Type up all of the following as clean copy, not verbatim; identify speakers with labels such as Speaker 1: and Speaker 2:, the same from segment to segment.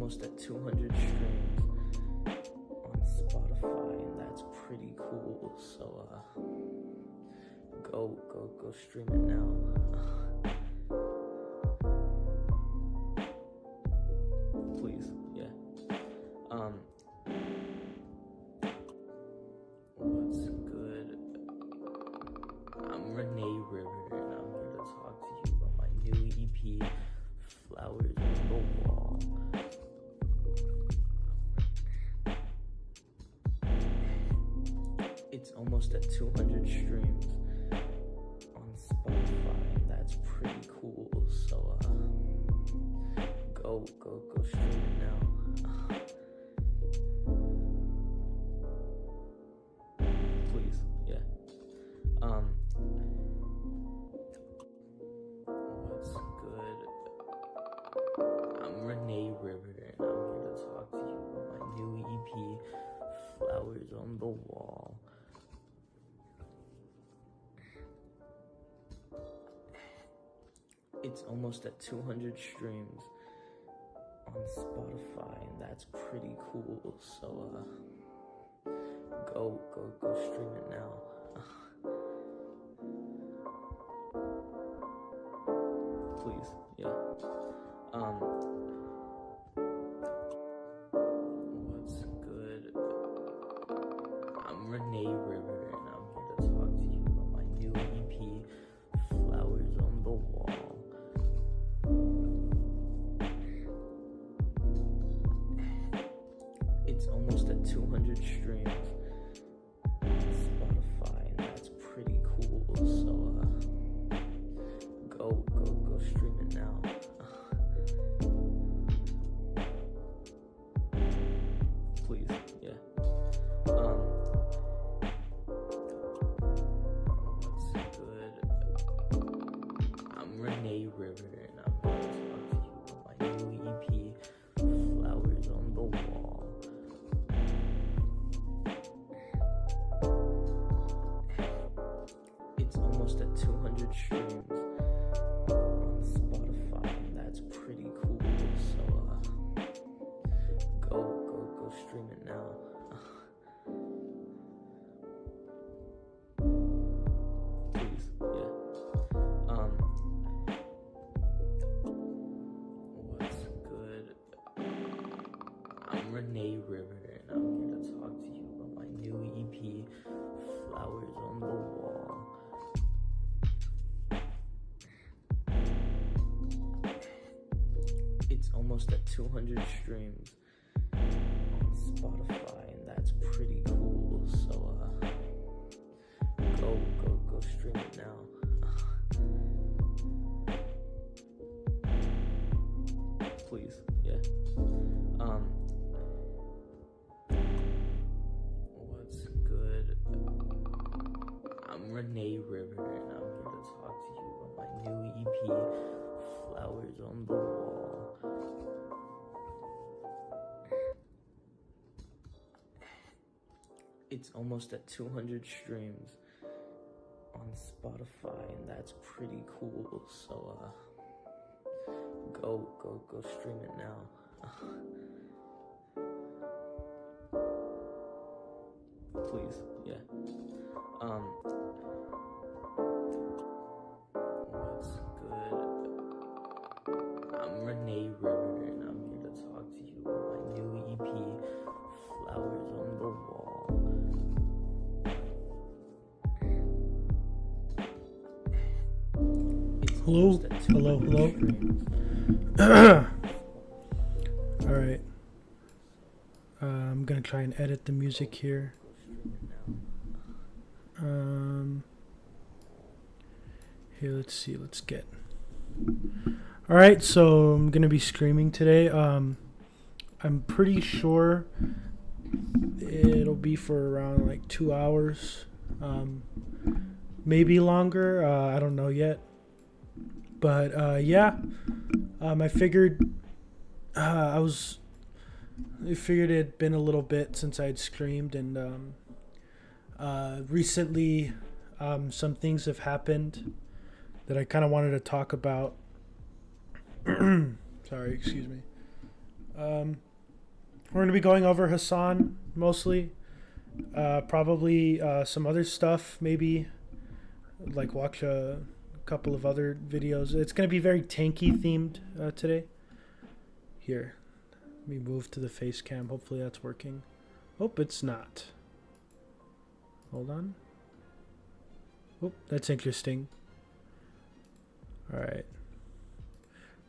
Speaker 1: almost at 200 streams on Spotify, and that's pretty cool. So go stream it now. Please, yeah. What's good? I'm Renee River, and I'm here to talk to you about my new EP, Flowers on the Wall. It's almost at 200 streams on Spotify, and that's pretty cool. So go stream it now. Please, yeah. What's good? I'm Renee River, and I'm here to talk to you about my new EP, Flowers on the Wall. It's almost at 200 streams on Spotify, and that's pretty cool. So go stream it now. Please, yeah. What's good? I'm Renee River, and I'm here to talk to you about my new EP, Flowers on the Wall. It's almost at 200 streams on Spotify, and that's pretty cool. So go stream it now. Please, yeah. What's good? I'm Renee River, and I'm here to talk to you about my new EP, Flowers on the Wall. It's almost at 200 streams on Spotify, and that's pretty cool. So go stream it now. Please, yeah. What's good? I'm Renee River, and I'm here to talk to you about my new EP, Flowers on the Wall. It's almost at 200 streams on Spotify, and that's pretty cool. So go stream it now. Please, yeah. What's good? I'm Renee River, and I'm here to talk to you about my new EP, Flowers on the Wall. It's almost at 200 streams on Spotify, and that's pretty cool. So go stream it now. Please, yeah. What's good? I'm Renee River, and I'm here to talk to you about my new EP, Flowers on the Wall. It's
Speaker 2: Hello?
Speaker 1: almost at 200
Speaker 2: Hello?
Speaker 1: streams.
Speaker 2: All right. I'm gonna try and edit the music here. Here, let's see. Let's get. All right, so I'm gonna be streaming today. I'm pretty sure it'll be for around like 2 hours, maybe longer. I don't know yet. But yeah, I figured I figured it had been a little bit since I'd streamed, and recently some things have happened that I kind of wanted to talk about. Sorry, excuse me. We're going to be going over Hasan mostly. Probably some other stuff, maybe. Like watch a couple of other videos. It's going to be very Tankie themed today. Here. Let me move to the face cam. Hopefully that's working. Hope it's not. Hold on. Oh, that's interesting. Alright.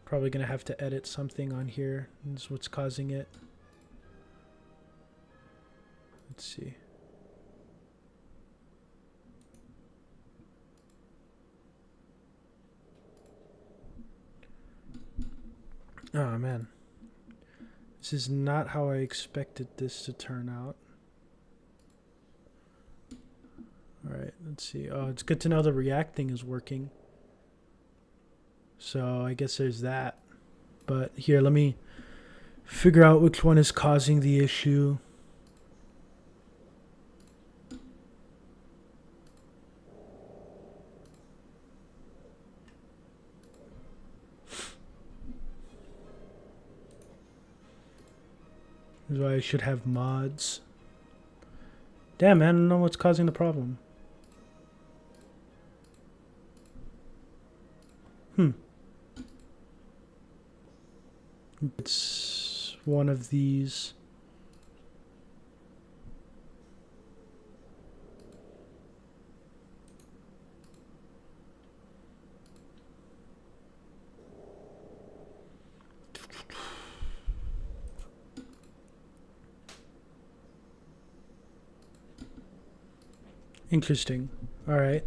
Speaker 2: Probably going to have to edit something on here. That's what's causing it. Let's see. Oh, man. This is not how I expected this to turn out. Alright, let's see. Oh, it's good to know the React thing is working. So I guess there's that. But here, let me figure out which one is causing the issue. This is why I should have mods. Damn, man, I don't know what's causing the problem. It's one of these. Interesting. All right.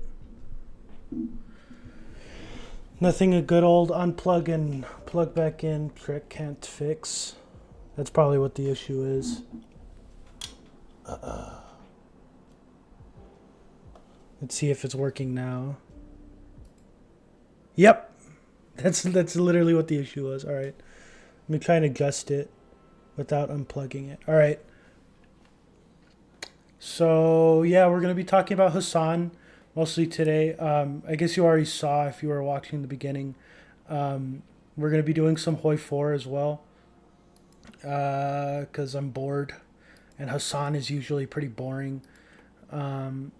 Speaker 2: Nothing a good old unplug and plug back in trick can't fix. That's probably what the issue is. Let's see if it's working now. Yep. That's literally what the issue was. All right. Let me try and adjust it without unplugging it. All right. So, yeah, we're going to be talking about Hasan mostly today. I guess you already saw if you were watching the beginning. We're going to be doing some Hoi 4 as well because I'm bored. And Hasan is usually pretty boring. So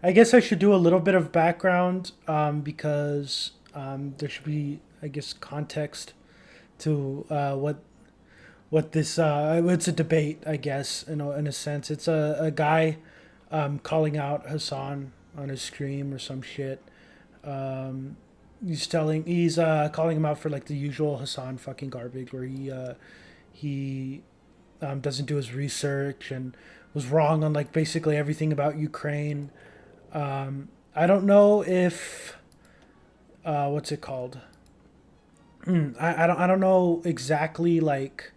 Speaker 2: I guess I should do a little bit of background because there should be, I guess, context to what this it's a debate, I guess, in a sense. It's a guy calling out Hasan on his stream or some shit. He's calling him out for like the usual Hasan fucking garbage where he doesn't do his research and was wrong on like basically everything about Ukraine. I don't know if what's it called? I don't know exactly like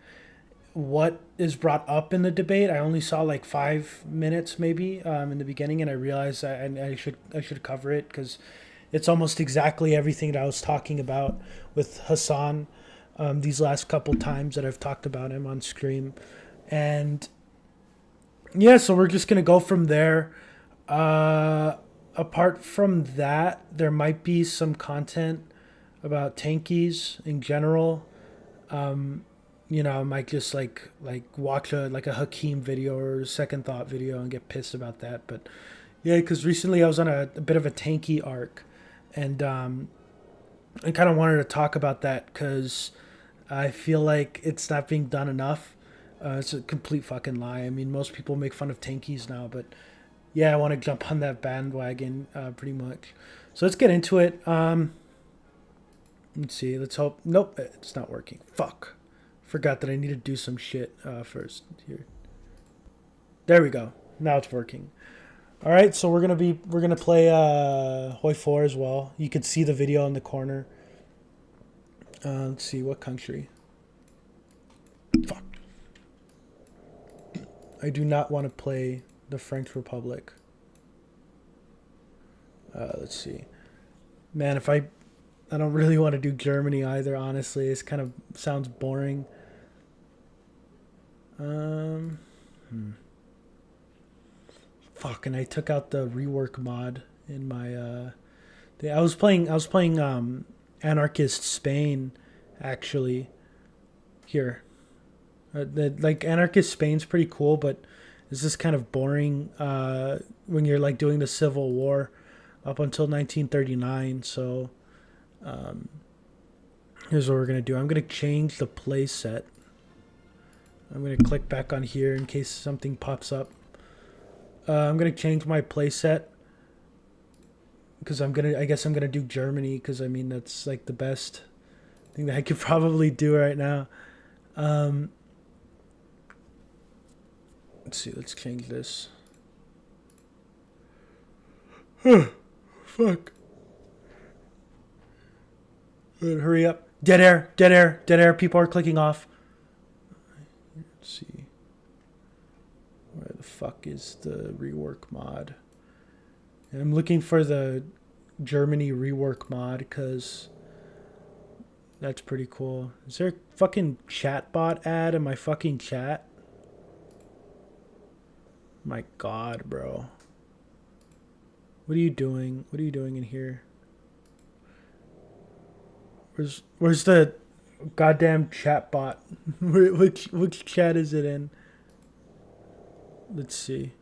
Speaker 2: what is brought up in the debate. I only saw like 5 minutes maybe in the beginning, and I realized I should cover it because it's almost exactly everything that I was talking about with Hasan these last couple times that I've talked about him on stream. And yeah, so we're just gonna go from there. Apart from that, there might be some content about tankies in general. I might just like watch a Hakeem video or a Second Thought video and get pissed about that. But yeah, because recently I was on a bit of a Tankie arc, and I kind of wanted to talk about that because I feel like it's not being done enough. It's a complete fucking lie. I mean, most people make fun of tankies now, but yeah, I want to jump on that bandwagon pretty much. So let's get into it. Let's see. Let's hope. Nope, it's not working. Fuck. Forgot that I need to do some shit first here. There we go. Now it's working. All right, so we're gonna play Hoi 4 as well. You can see the video in the corner. Let's see what country. Fuck. I do not want to play the French Republic. Let's see. Man, if I don't really want to do Germany either, honestly. It kind of sounds boring. Fuck, and I took out the rework mod in my I was playing Anarchist Spain actually. here. Like anarchist Spain's pretty cool, but it's just kind of boring when you're like doing the Civil War up until 1939. So here's what we're gonna do. I'm gonna change the play set. I'm gonna click back on here in case something pops up. I'm gonna change my play set because I guess I'm gonna do Germany because I mean that's like the best thing that I could probably do right now. Let's see. Let's change this. Fuck. Hurry up. Dead air. Dead air. Dead air. People are clicking off. Let's see. Where the fuck is the rework mod? I'm looking for the Germany rework mod because that's pretty cool. Is there a fucking chatbot ad in my fucking chat? My god, bro. What are you doing? What are you doing in here? Where's the goddamn chatbot? Which chat is it in? Let's see.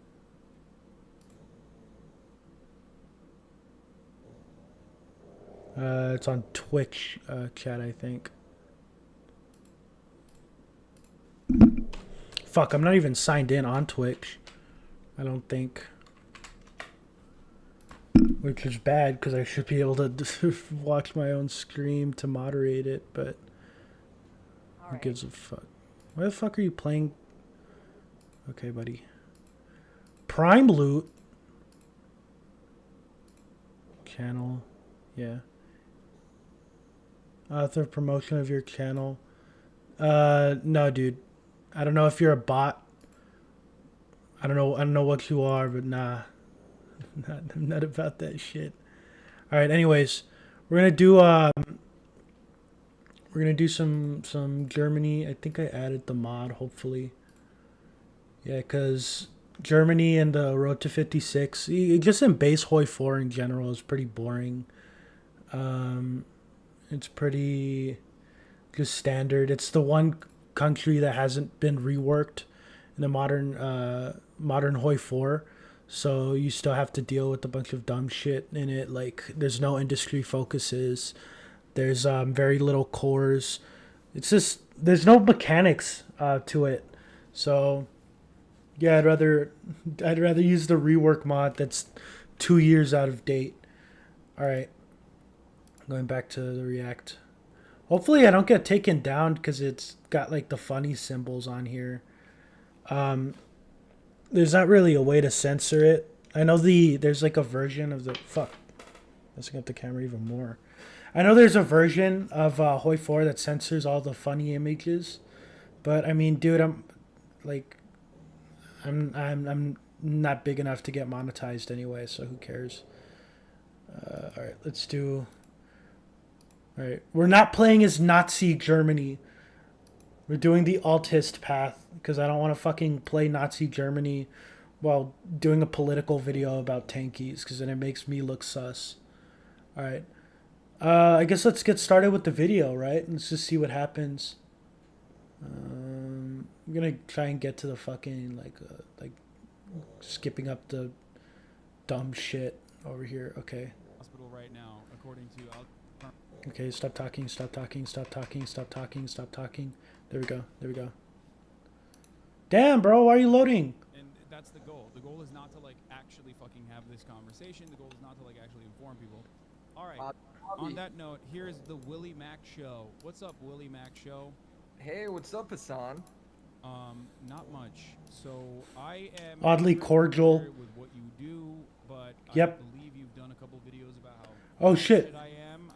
Speaker 2: It's on Twitch chat, I think. Fuck, I'm not even signed in on Twitch. I don't think. Which is bad because I should be able to watch my own stream to moderate it, but who gives a fuck? Why the fuck are you playing? Okay, buddy. Prime loot. Channel. Yeah. Author promotion of your channel. No, dude. I don't know if you're a bot. I don't know what you are, but nah. I'm not about that shit. All right, anyways, we're gonna do some Germany. I think I added the mod, hopefully. Yeah, cuz Germany and the Road to 56, just in base Hoi 4 in general is pretty boring. It's pretty just standard. It's the one country that hasn't been reworked in the modern Hoi 4. So you still have to deal with a bunch of dumb shit in it. Like there's no industry focuses. There's very little cores. It's just there's no mechanics to it. So yeah, I'd rather use the rework mod that's 2 years out of date. All right, going back to the React. Hopefully I don't get taken down because it's got like the funny symbols on here. There's not really a way to censor it. I know there's like a version of the fuck. Messing up the camera even more. I know there's a version of Hoi 4 that censors all the funny images, but I mean, dude, I'm not big enough to get monetized anyway, so who cares? All right, let's do. All right, we're not playing as Nazi Germany. We're doing the altist path because I don't want to fucking play Nazi Germany while doing a political video about tankies because then it makes me look sus. All right. I guess let's get started with the video, right? Let's just see what happens. I'm gonna try and get to the fucking like skipping up the dumb shit over here. Okay.
Speaker 3: Hospital right now, according to.
Speaker 2: Okay, stop talking. Stop talking. Stop talking. Stop talking. Stop talking. There we go. There we go. Damn, bro, why are you loading?
Speaker 3: And that's the goal. The goal is not to like actually fucking have this conversation. The goal is not to like actually inform people. All right. On that note, here's the Willie Mac Show. What's up, Willie Mac Show?
Speaker 4: Hey, what's up, Hasan?
Speaker 3: Not much. So I am
Speaker 2: oddly cordial
Speaker 3: with what you do, but
Speaker 2: yep.
Speaker 3: I believe you've done a couple videos about how
Speaker 2: oh shit.
Speaker 3: I am,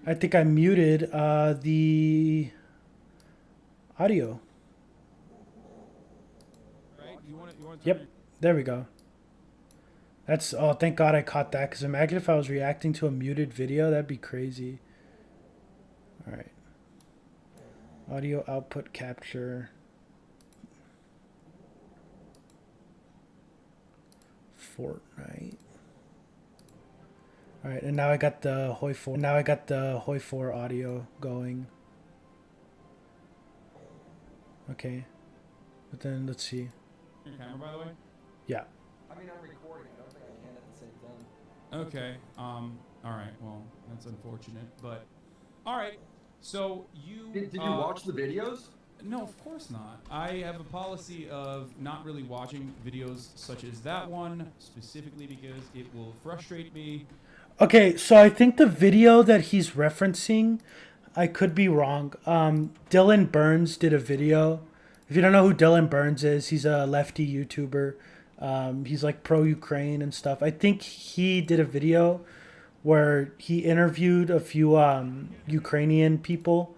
Speaker 2: I think I muted the audio.
Speaker 3: Right? You want
Speaker 2: yep. There we go. That's oh, thank God I caught that. Because imagine if I was reacting to a muted video, that'd be crazy. All right. Audio output capture. Fortnite. All right, and now I got the Hoi 4. Now I got the Hoi 4 audio going. Okay. But then let's see.
Speaker 3: Your camera, by the way?
Speaker 2: Yeah.
Speaker 4: I mean, I'm recording. I don't think I can at the same time.
Speaker 3: Okay. All right. Well, that's unfortunate, but all right. So you
Speaker 4: Did you watch the videos?
Speaker 3: No, of course not. I have a policy of not really watching videos such as that one specifically because it will frustrate me.
Speaker 2: Okay, so I think the video that he's referencing, I could be wrong. Dylan Burns did a video. If you don't know who Dylan Burns is, he's a lefty YouTuber. He's like pro-Ukraine and stuff. I think he did a video where he interviewed a few Ukrainian people.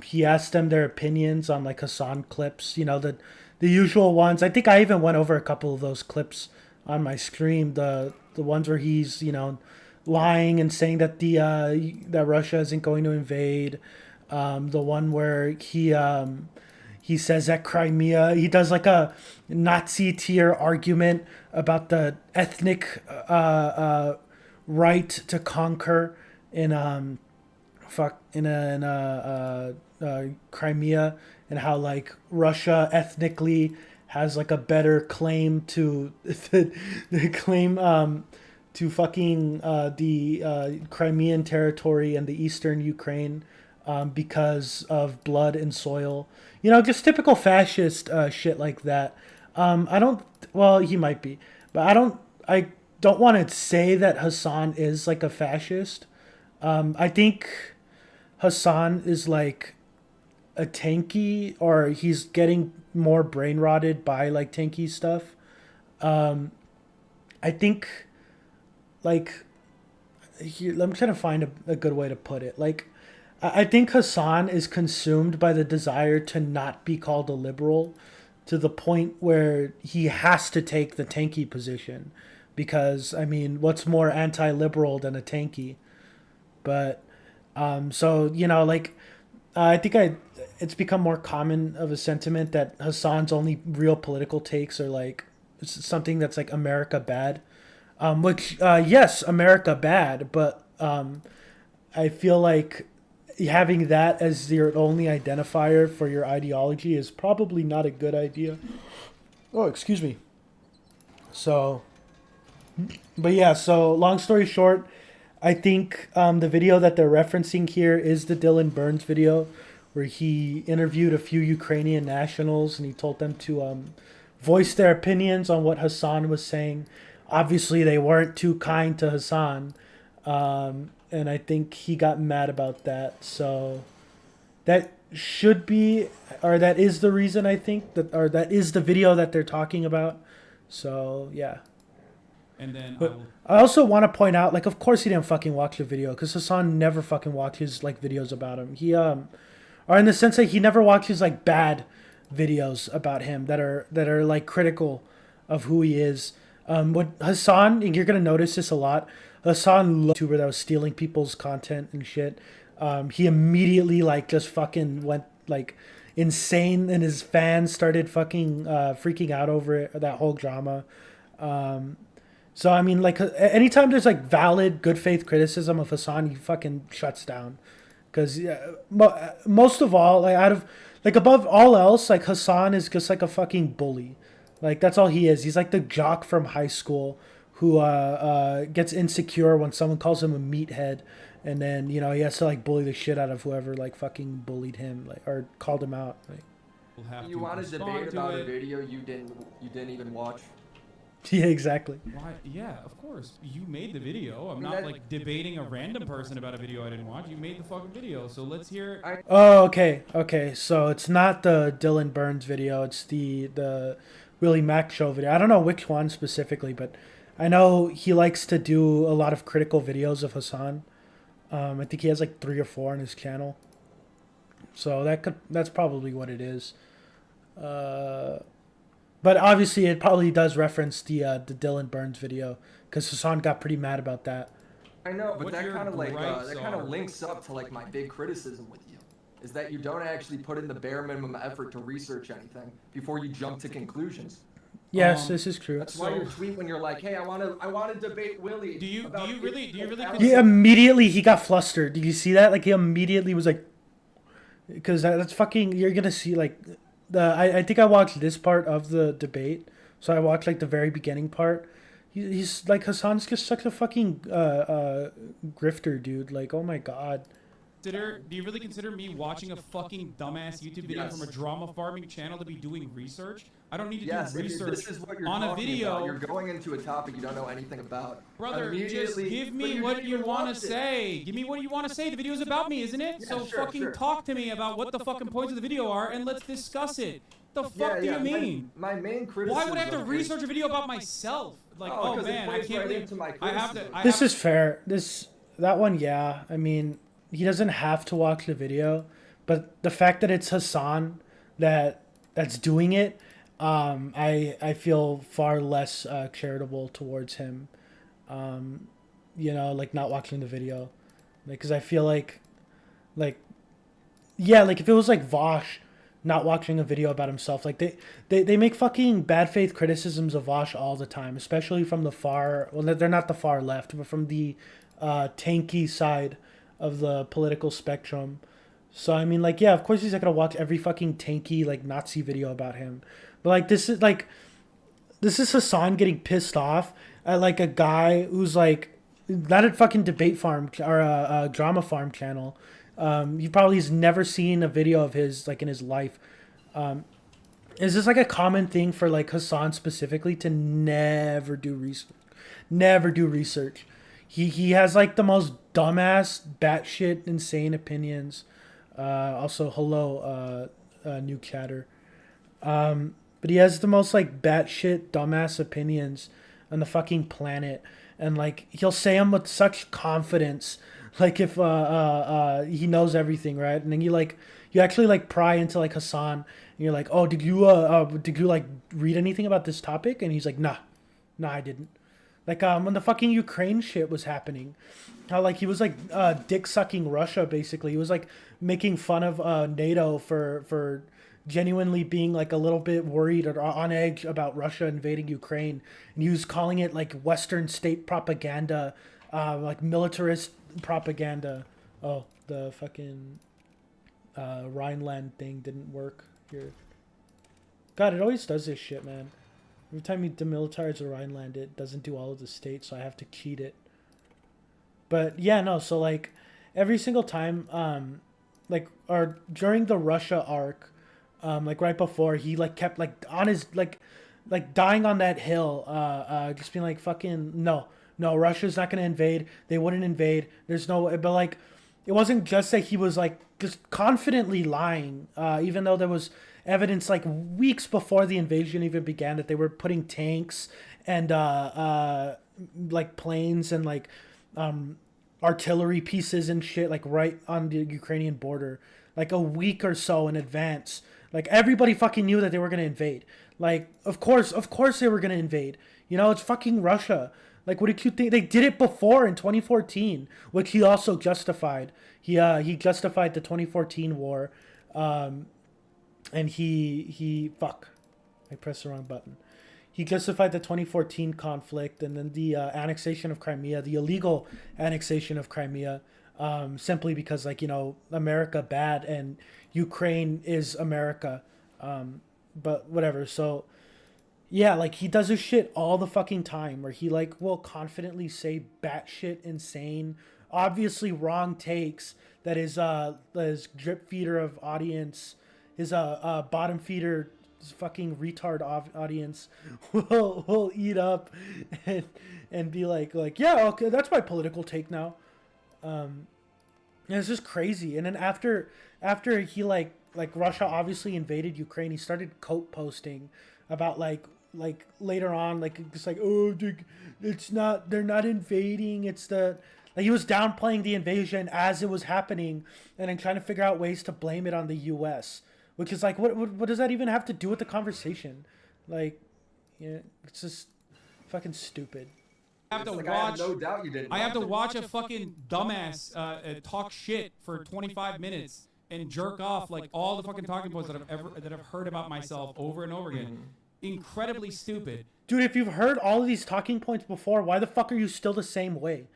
Speaker 2: He asked them their opinions on like Hasan clips, you know, the usual ones. I think I even went over a couple of those clips on my stream. The ones where he's, you know, lying and saying that that Russia isn't going to invade. The one where he says that Crimea, he does like a Nazi tier argument about the ethnic right to conquer in Crimea, and how like Russia ethnically has like a better claim to the claim to fucking the Crimean territory and the eastern Ukraine because of blood and soil. You know, just typical fascist shit like that. I don't. Well, he might be, but I don't want to say that Hasan is like a fascist. I think Hasan is like a Tankie, or he's getting more brain rotted by like Tankie stuff. I think like I'm trying to find a good way to put it. Like I think Hasan is consumed by the desire to not be called a liberal, to the point where he has to take the Tankie position, because I mean, what's more anti-liberal than a Tankie? But so you know, like I think it's become more common of a sentiment that Hasan's only real political takes are like something that's like America bad, which yes, America bad, but I feel like having that as your only identifier for your ideology is probably not a good idea. Oh, excuse me. So, but yeah, so long story short, I think the video that they're referencing here is the Dylan Burns video, where he interviewed a few Ukrainian nationals and he told them to voice their opinions on what Hasan was saying. Obviously, they weren't too kind to Hasan, and I think he got mad about that. So that should be, or that is the reason, I think, that is the video that they're talking about. So yeah.
Speaker 3: And then
Speaker 2: But I also want to point out, like, of course he didn't fucking watch the video, because Hasan never fucking watches like videos about him. He or in the sense that he never watches like bad videos about him that are like critical of who he is. What Hasan, and you're gonna notice this a lot, Hasan, YouTuber that was stealing people's content and shit. He immediately like just fucking went like insane, and his fans started fucking freaking out over it, that whole drama. So I mean, like, anytime there's like valid, good faith criticism of Hasan, he fucking shuts down. Because most of all, like out of like above all else, like Hasan is just like a fucking bully. Like that's all he is. He's like the jock from high school who gets insecure when someone calls him a meathead, and then you know he has to like bully the shit out of whoever like fucking bullied him, like, or called him out. Like,
Speaker 3: we'll have
Speaker 4: You
Speaker 3: to
Speaker 4: want to
Speaker 3: respond
Speaker 4: debate
Speaker 3: to
Speaker 4: about a
Speaker 3: it.
Speaker 4: video you didn't even watch?
Speaker 2: yeah, exactly.
Speaker 3: Why? Yeah, of course. You made the video. I'm
Speaker 4: mean,
Speaker 3: not
Speaker 4: that-
Speaker 3: like debating a random person about a video I didn't watch. You made the fucking video, so let's hear.
Speaker 2: Oh, okay. So it's not the Dylan Burns video. It's the Willie Mack show video. I don't know which one specifically, but I know he likes to do a lot of critical videos of Hasan. I think he has like 3 or 4 on his channel. So that's probably what it is. But obviously it probably does reference the Dylan Burns video, because Hasan got pretty mad about that.
Speaker 4: I know, but
Speaker 3: What
Speaker 4: that
Speaker 3: your
Speaker 4: kind of like
Speaker 3: gripes
Speaker 4: that kind
Speaker 3: are.
Speaker 4: of links up to like my big criticism with you, is that you don't actually put in the bare minimum effort to research anything before you jump to conclusions.
Speaker 2: Yes, this is true.
Speaker 4: That's why
Speaker 3: So-
Speaker 4: your tweet when you're like, "Hey, I want to debate Willie."
Speaker 3: Do you
Speaker 4: about
Speaker 3: really
Speaker 4: Alex-
Speaker 2: He got flustered. Did you see that? Like he immediately was like, because that's fucking. You're gonna see like I think I watched this part of the debate, so I watched like the very beginning part. He's like Hasan's just such a fucking grifter, dude. Like, oh my god.
Speaker 3: Do you really consider me watching a fucking dumbass YouTube video from a drama farming channel to be doing research? I don't need to do research
Speaker 4: this is what you're
Speaker 3: on a video.
Speaker 4: About. You're going into a topic you don't know anything about.
Speaker 3: Brother, just give me what you want to say. Give me what you want to say. The video's about me, isn't it? Yeah, so fucking talk to me about what the fucking points of the video are, and let's discuss it. The fuck do you mean?
Speaker 4: My main criticism.
Speaker 3: Why would I have to research a video about myself? Like, oh man, I can't believe. I have to.
Speaker 2: This is fair. That one, yeah. I mean, he doesn't have to watch the video, but the fact that it's Hasan that's doing it, I feel far less charitable towards him. Like not watching the video, like because I feel like, yeah, like if it was like Vosh not watching a video about himself, like they make fucking bad faith criticisms of Vosh all the time, especially from the far. Well, they're not the far left, but from the Tankie side of the political spectrum. So I mean, like, yeah, of course he's not gonna watch every fucking Tankie like Nazi video about him, but like this is Hasan getting pissed off at like a guy who's like not a fucking debate farm or a drama farm channel. He probably has never seen a video of his like in his life. Is this like a common thing for like Hasan specifically to never do research? He has like the most dumbass, batshit, insane opinions. Also, hello, new chatter. But he has the most like batshit, dumbass opinions on the fucking planet, and like he'll say them with such confidence, like if he knows everything, right? And then you actually like pry into like Hasan, and you're like, oh, did you like read anything about this topic? And he's like, nah, I didn't. Like when the fucking Ukraine shit was happening, how like he was like dick sucking Russia basically. He was like making fun of NATO for genuinely being like a little bit worried or on edge about Russia invading Ukraine, and he was calling it like Western state propaganda, like militarist propaganda. Oh, the fucking Rhineland thing didn't work here. God, it always does this shit, man. Every time you demilitarize the Rhineland, it doesn't do all of the states, so I have to cheat it. But yeah, no, so like every single time, or during the Russia arc, like right before, he like kept like on his like dying on that hill, just being like fucking no, Russia's not gonna invade. They wouldn't invade. There's no, but like it wasn't just that he was like just confidently lying, even though there was evidence like weeks before the invasion even began that they were putting tanks and like planes and like artillery pieces and shit like right on the Ukrainian border like a week or so in advance. Like everybody fucking knew that they were going to invade. Like of course they were going to invade. You know, it's fucking Russia. Like what did you think? They did it before in 2014, which he also justified. He justified the 2014 war. And he fuck, I pressed the wrong button. He justified the 2014 conflict and then the annexation of Crimea, the illegal annexation of Crimea, simply because like, you know, America bad and Ukraine is America. But whatever. So yeah, like he does this shit all the fucking time where he like will confidently say batshit insane, obviously wrong takes that his drip feeder of audience, his bottom feeder fucking retard audience will eat up and be like yeah, okay, that's my political take now. And it's just crazy. And then after he like Russia obviously invaded Ukraine, he started quote posting about like later on like just like, oh, it's not, they're not invading, it's the, like he was downplaying the invasion as it was happening and then trying to figure out ways to blame it on the US. Which is like, what does that even have to do with the conversation? Like, yeah, it's just fucking stupid.
Speaker 3: I have to
Speaker 4: like,
Speaker 3: watch.
Speaker 4: I have no doubt you didn't.
Speaker 3: I have to watch a fucking dumbass talk shit for 25 minutes and jerk off like all the fucking talking points that I've heard about myself over and over again. Incredibly stupid.
Speaker 2: Dude, if you've heard all of these talking points before, why the fuck are you still the same way?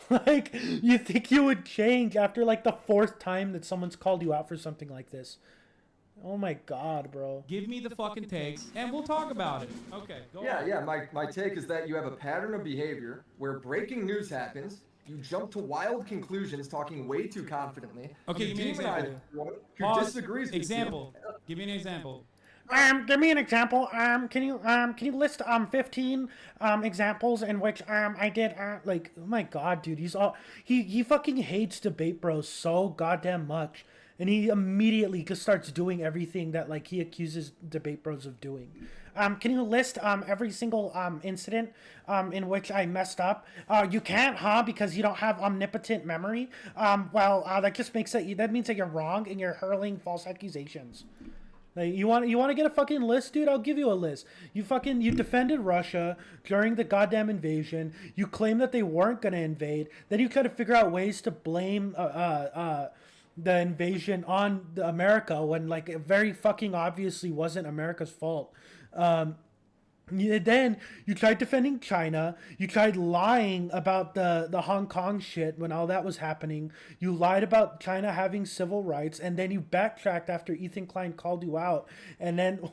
Speaker 2: Like, you think you would change after like the fourth time that someone's called you out for something like this? Oh my god, bro.
Speaker 3: Give me the fucking takes, and we'll talk about it. Okay, go on.
Speaker 4: Yeah. My take is that you have a pattern of behavior where breaking news happens. You jump to wild conclusions, talking way too confidently.
Speaker 3: Okay, give me an example.
Speaker 4: Who
Speaker 3: Pause.
Speaker 4: disagrees with
Speaker 3: Example. Give me an example.
Speaker 2: Give me an example. Can you list 15 examples in which I did like, oh my god, dude, he fucking hates debate bros so goddamn much, and he immediately just starts doing everything that like he accuses debate bros of doing. Can you list every single incident in which I messed up? You can't, huh? Because you don't have omnipotent memory. That just makes it. That means that you're wrong and you're hurling false accusations. Like, you want to get a fucking list, dude? I'll give you a list. You defended Russia during the goddamn invasion. You claim that they weren't gonna invade. Then you try to figure out ways to blame the invasion on America when like it very fucking obviously wasn't America's fault. Then you tried defending China. You tried lying about the Hong Kong shit when all that was happening. You lied about China having civil rights, and then you backtracked after Ethan Klein called you out, and then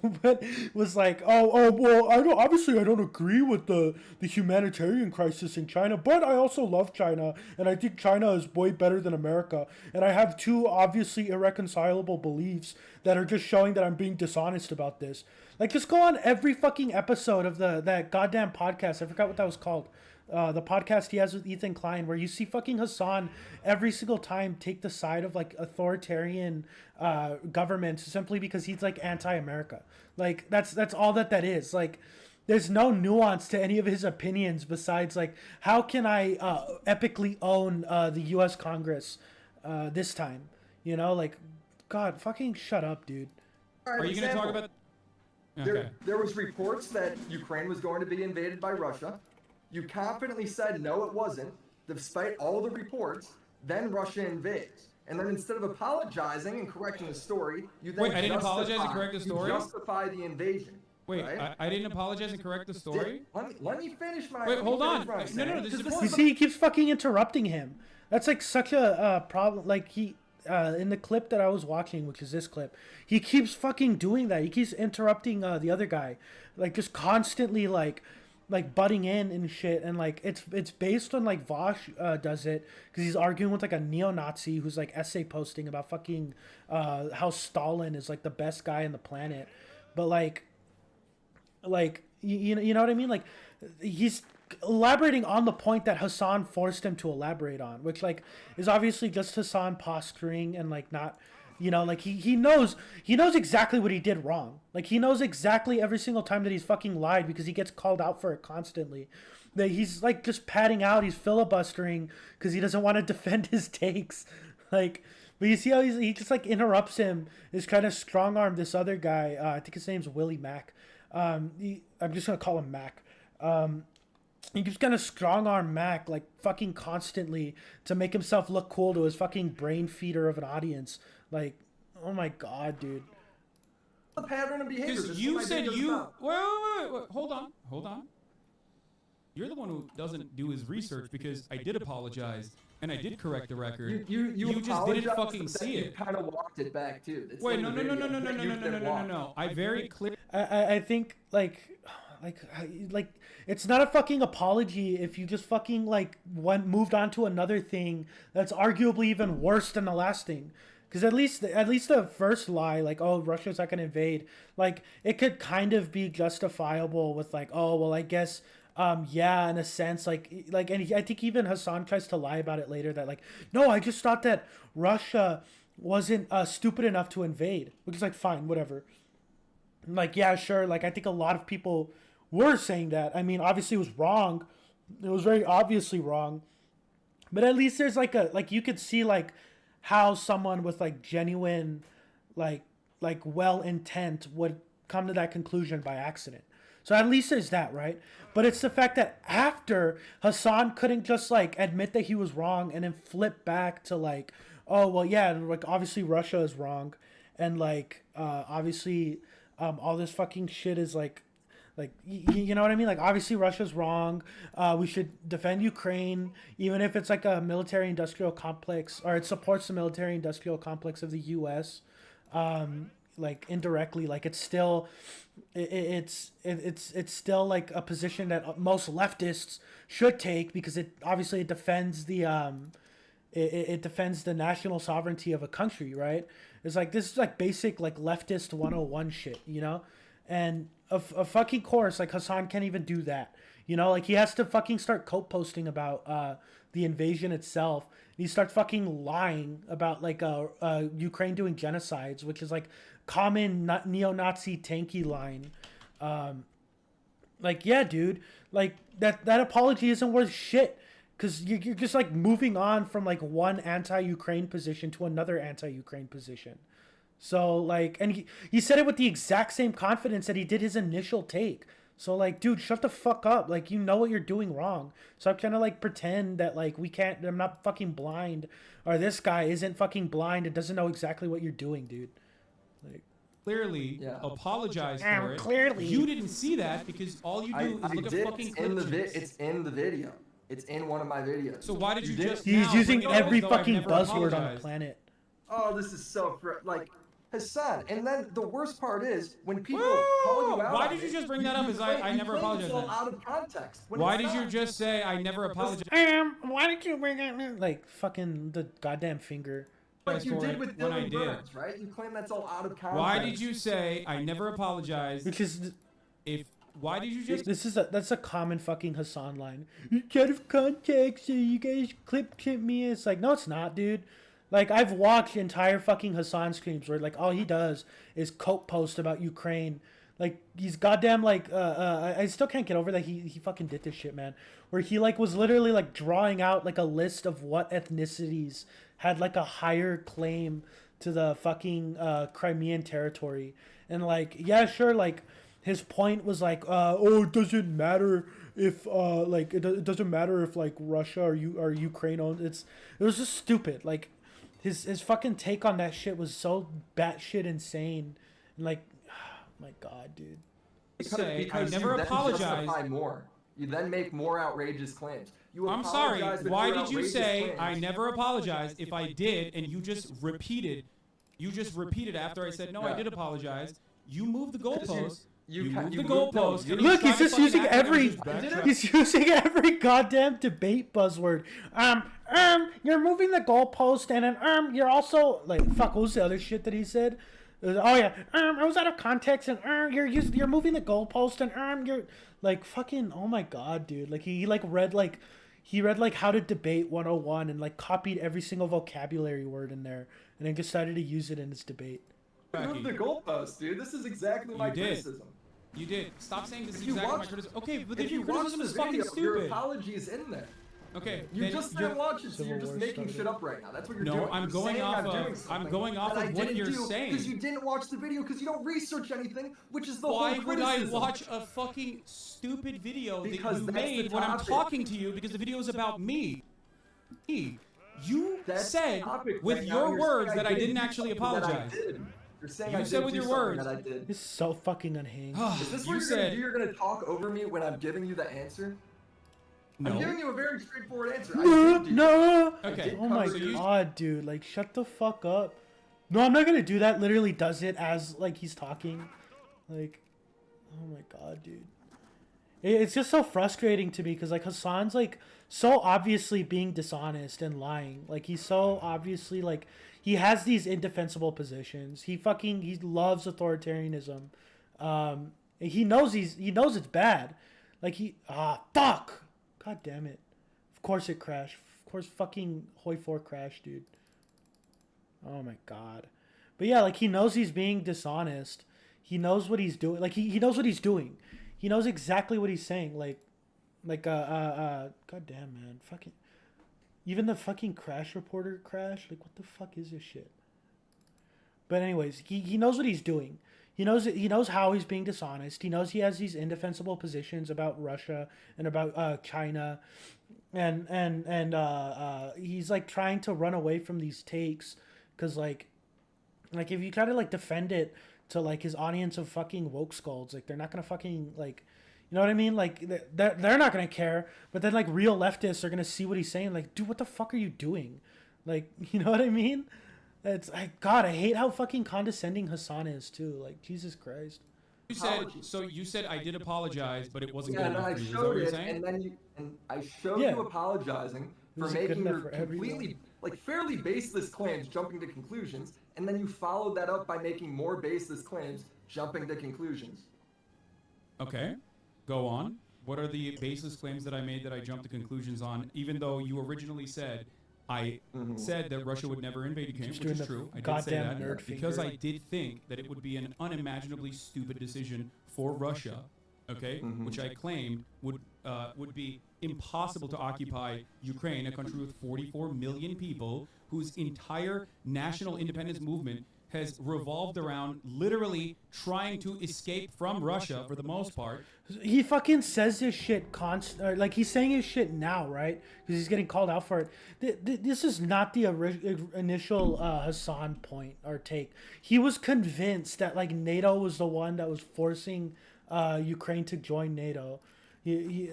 Speaker 2: was like, well, I don't agree with the humanitarian crisis in China, but I also love China, and I think China is way better than America, and I have two obviously irreconcilable beliefs that are just showing that I'm being dishonest about this. Like, just go on every fucking episode of that goddamn podcast. I forgot what that was called. The podcast he has with Ethan Klein, where you see fucking Hasan every single time take the side of like authoritarian governments simply because he's like anti-America. Like, that's all that is. Like, there's no nuance to any of his opinions besides like, how can I epically own the U.S. Congress this time? You know, like, God, fucking shut up, dude.
Speaker 3: Are you going to talk about... Okay.
Speaker 4: There was reports that Ukraine was going to be invaded by Russia. You confidently said no, it wasn't, despite all the reports. Then Russia invades, and then instead of apologizing and correcting the story, you then
Speaker 3: I didn't apologize and correct the story.
Speaker 4: You justify the invasion.
Speaker 3: Wait,
Speaker 4: right?
Speaker 3: I didn't apologize and correct the story.
Speaker 4: Let me finish my.
Speaker 3: Wait, hold on. No, this is important.
Speaker 2: You see, he keeps fucking interrupting him. That's like such a problem. Like he. In the clip that I was watching, which is this clip, he keeps fucking doing that. He keeps interrupting the other guy, like just constantly like butting in and shit. And like it's based on like Vosh does it because he's arguing with like a neo-Nazi who's like essay posting about fucking how Stalin is like the best guy on the planet, but like you know what I mean? Like he's elaborating on the point that Hasan forced him to elaborate on, which like is obviously just Hasan posturing and like not, you know, like he knows exactly what he did wrong. Like he knows exactly every single time that he's fucking lied because he gets called out for it constantly. That he's like just padding out, he's filibustering because he doesn't want to defend his takes. Like, but you see how he just like interrupts him, is trying to strong arm this other guy. I think his name's Willie Mack. I'm just gonna call him Mack. He keeps gonna strong arm Mac like fucking constantly to make himself look cool to his fucking brain feeder of an audience. Like, oh my god, dude.
Speaker 4: The pattern of behavior.
Speaker 3: Because you said you. Wait, hold on. You're the one who doesn't do his research because I did apologize and I did correct the record.
Speaker 4: You
Speaker 3: just didn't fucking see it.
Speaker 4: You kind of walked it back too. It's
Speaker 3: Wait,
Speaker 4: like
Speaker 3: no. I very clear.
Speaker 2: I think like it's not a fucking apology if you just fucking like moved on to another thing that's arguably even worse than the last thing. Because at least the first lie, like, oh, Russia's not gonna invade, like it could kind of be justifiable with like, oh well, I guess yeah, in a sense, like and I think even Hasan tries to lie about it later that like, no, I just thought that Russia wasn't stupid enough to invade, which is like fine, whatever. Like, yeah, sure, like I think a lot of people were saying that. I mean, obviously it was wrong. It was very obviously wrong. But at least there's like you could see like how someone with like genuine like well intent would come to that conclusion by accident. So at least there's that, right? But it's the fact that after Hasan couldn't just like admit that he was wrong and then flip back to like, oh well, yeah, like obviously Russia is wrong, and like obviously all this fucking shit is like Like, you know what I mean? Like, obviously Russia's wrong. We should defend Ukraine, even if it's like a military-industrial complex, or it supports the military-industrial complex of the U.S. Like indirectly, like it's still, it's still like a position that most leftists should take, because it obviously it defends the it defends the national sovereignty of a country, right? It's like, this is like basic like leftist 101 shit, you know? And a fucking course, like Hasan can't even do that, you know? Like, he has to fucking start coat posting about the invasion itself. And he starts fucking lying about like Ukraine doing genocides, which is like common neo-Nazi Tankie line. Like, yeah, dude, like that apology isn't worth shit. Because you're just like moving on from like one anti-Ukraine position to another anti-Ukraine position. So like, and he said it with the exact same confidence that he did his initial take. So like, dude, shut the fuck up. Like, you know what you're doing wrong. So I'm trying to like pretend that like I'm not fucking blind, or this guy isn't fucking blind and doesn't know exactly what you're doing, dude. Like,
Speaker 3: clearly apologize for it.
Speaker 2: Clearly.
Speaker 3: You didn't see that because all you do is look at fucking clip.
Speaker 4: It's in the video. It's in one of my videos.
Speaker 3: So why did you just
Speaker 2: He's
Speaker 3: now
Speaker 2: using
Speaker 3: bring it up
Speaker 2: every
Speaker 3: as though I've
Speaker 2: fucking
Speaker 3: never
Speaker 2: buzzword on the
Speaker 3: apologized?
Speaker 2: planet.
Speaker 4: Oh, this is so like Hasan. And then the worst part is when people
Speaker 3: Whoa!
Speaker 4: call you out.
Speaker 3: Why
Speaker 4: on
Speaker 3: did you
Speaker 4: it,
Speaker 3: just bring that up as I
Speaker 4: you
Speaker 3: never
Speaker 4: claim
Speaker 3: apologized
Speaker 4: it's all
Speaker 3: then?
Speaker 4: out of context. When
Speaker 3: Why
Speaker 4: it's
Speaker 3: did you
Speaker 4: not.
Speaker 3: just say I never apologized?
Speaker 2: Why did you bring it? Like, fucking the goddamn finger.
Speaker 4: Like you
Speaker 3: for
Speaker 4: did
Speaker 3: it
Speaker 4: with
Speaker 3: when I
Speaker 4: Dylan
Speaker 3: did.
Speaker 4: Burns, right? You claim that's all out of context.
Speaker 3: Why did you say I never apologized?
Speaker 2: Because
Speaker 3: Why did you just?
Speaker 2: that's a common fucking Hasan line. It's out of context, so you guys clip me. It's like, no, it's not, dude. Like, I've watched entire fucking Hasan streams where like all he does is coat post about Ukraine. Like, he's goddamn like I still can't get over that he fucking did this shit, man. Where he like was literally like drawing out like a list of what ethnicities had like a higher claim to the fucking Crimean territory. And like, yeah, sure, like his point was like, oh, it doesn't matter if like it doesn't matter if like Russia or Ukraine owns. It was just stupid. Like, his fucking take on that shit was so batshit insane. And like, my God, dude.
Speaker 3: Say I never apologized.
Speaker 4: You then make more outrageous claims.
Speaker 3: I'm sorry. Why did you say I never apologized if I did, and you just repeated? You just repeated after I said no, I did apologize. You moved the goalpost. You moved the goalpost.
Speaker 2: Look, he's just using he's using every goddamn debate buzzword. You're moving the goalpost, and then you're also like, fuck. What was the other shit that he said? Oh yeah, I was out of context, and you're moving the goalpost, and you're like fucking. Oh my God, dude! Like he read like How to Debate 101 and like copied every single vocabulary word in there, and then decided to use it in his debate.
Speaker 4: Move the goalpost, dude. This is exactly my criticism.
Speaker 3: You did. Stop saying this is exactly my criticism. Okay, but then your
Speaker 4: watch
Speaker 3: criticism
Speaker 4: the
Speaker 3: is fucking
Speaker 4: video, your
Speaker 3: stupid.
Speaker 4: apology is in there.
Speaker 3: Okay,
Speaker 4: you just didn't watch it, so you're just making shit up right now. That's what you're doing.
Speaker 3: No, I'm going off of what you're saying.
Speaker 4: Because you didn't watch the video because you don't research anything, which is the whole criticism.
Speaker 3: Why would I watch a fucking stupid video that you made when I'm talking to you because the video is about me? You said with your words that I didn't actually apologize.
Speaker 4: You're saying
Speaker 3: you said with your words.
Speaker 4: that I did.
Speaker 2: It's so fucking unhinged.
Speaker 4: Is this what you're gonna talk over me when I'm giving you the answer?
Speaker 3: No.
Speaker 4: I'm giving you a very straightforward answer.
Speaker 2: No.
Speaker 3: Okay.
Speaker 2: Oh my God, dude! Like, shut the fuck up. No, I'm not gonna do that. Literally does it as like he's talking. Like, oh my God, dude. It's just so frustrating to me because like Hasan's like so obviously being dishonest and lying. Like, he's so obviously like he has these indefensible positions. He loves authoritarianism. He knows it's bad. Like fuck. God damn it. Of course it crashed. Of course fucking Hoi 4 crashed, dude. Oh my God. But yeah, like he knows he's being dishonest. He knows what he's doing. Like he knows what he's doing. He knows exactly what he's saying. God damn, man. Fucking even the fucking crash reporter crashed. Like, what the fuck is this shit? But anyways, he knows what he's doing. He knows how he's being dishonest. He knows he has these indefensible positions about Russia and about China, and he's like trying to run away from these takes, because like if you try to like defend it to like his audience of fucking woke skulls. Like they're not gonna fucking like, you know what I mean? Like they're not gonna care. But then like real leftists are gonna see what he's saying. Like, dude, what the fuck are you doing? Like, you know what I mean? It's like, God, I hate how fucking condescending Hasan is too. Like, Jesus Christ.
Speaker 3: You said I did apologize, but it wasn't
Speaker 4: yeah,
Speaker 3: good enough
Speaker 4: I
Speaker 3: for you. Is that
Speaker 4: showed
Speaker 3: what you're
Speaker 4: it,
Speaker 3: saying?
Speaker 4: and I showed you apologizing for making your completely, like, fairly baseless claims, jumping to conclusions, and then you followed that up by making more baseless claims, jumping to conclusions.
Speaker 3: Okay, go on. What are the baseless claims that I made that I jumped to conclusions on, even though you originally said I said that Russia would never invade Ukraine, which is true. I did say that because I did think that it would be an unimaginably stupid decision for Russia, okay, which I claimed would be impossible to occupy Ukraine, a country with 44 million people whose entire national independence movement has revolved around literally trying to escape from Russia for the most part.
Speaker 2: He fucking says this shit like he's saying his shit now, right? Because he's getting called out for it. This is not the initial Hasan point or take. He was convinced that like NATO was the one that was forcing Ukraine to join NATO.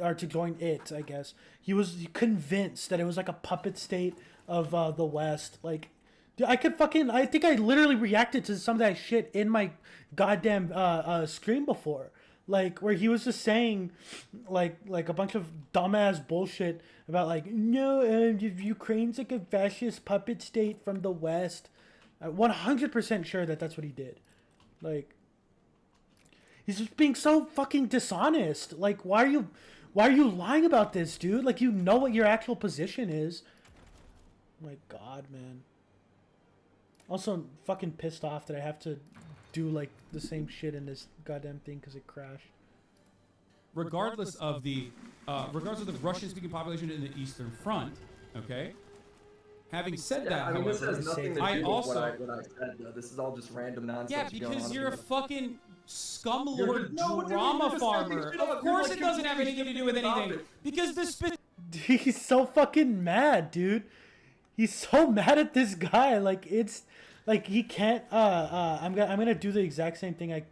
Speaker 2: Or to join it, I guess. He was convinced that it was like a puppet state of the West. Like, dude, I think I literally reacted to some of that shit in my goddamn stream before. Like, where he was just saying, like a bunch of dumbass bullshit about, like, no, Ukraine's like a fascist puppet state from the West. I'm 100% sure that that's what he did. Like, he's just being so fucking dishonest. Like, why are you lying about this, dude? Like, you know what your actual position is. My God, man. Also, I'm fucking pissed off that I have to do like the same shit in this goddamn thing because it crashed.
Speaker 3: Regardless of the Russian-speaking population in the Eastern Front, okay. Having said that,
Speaker 4: I mean, this has nothing to do with
Speaker 3: also
Speaker 4: what I said. Though. This is all just random nonsense.
Speaker 3: Yeah, because you're a fucking scumlord drama farmer. Of course, it doesn't have anything to do with anything. Because this.
Speaker 2: He's so fucking mad, dude. He's so mad at this guy. Like, it's like he can't. I'm gonna do the exact same thing I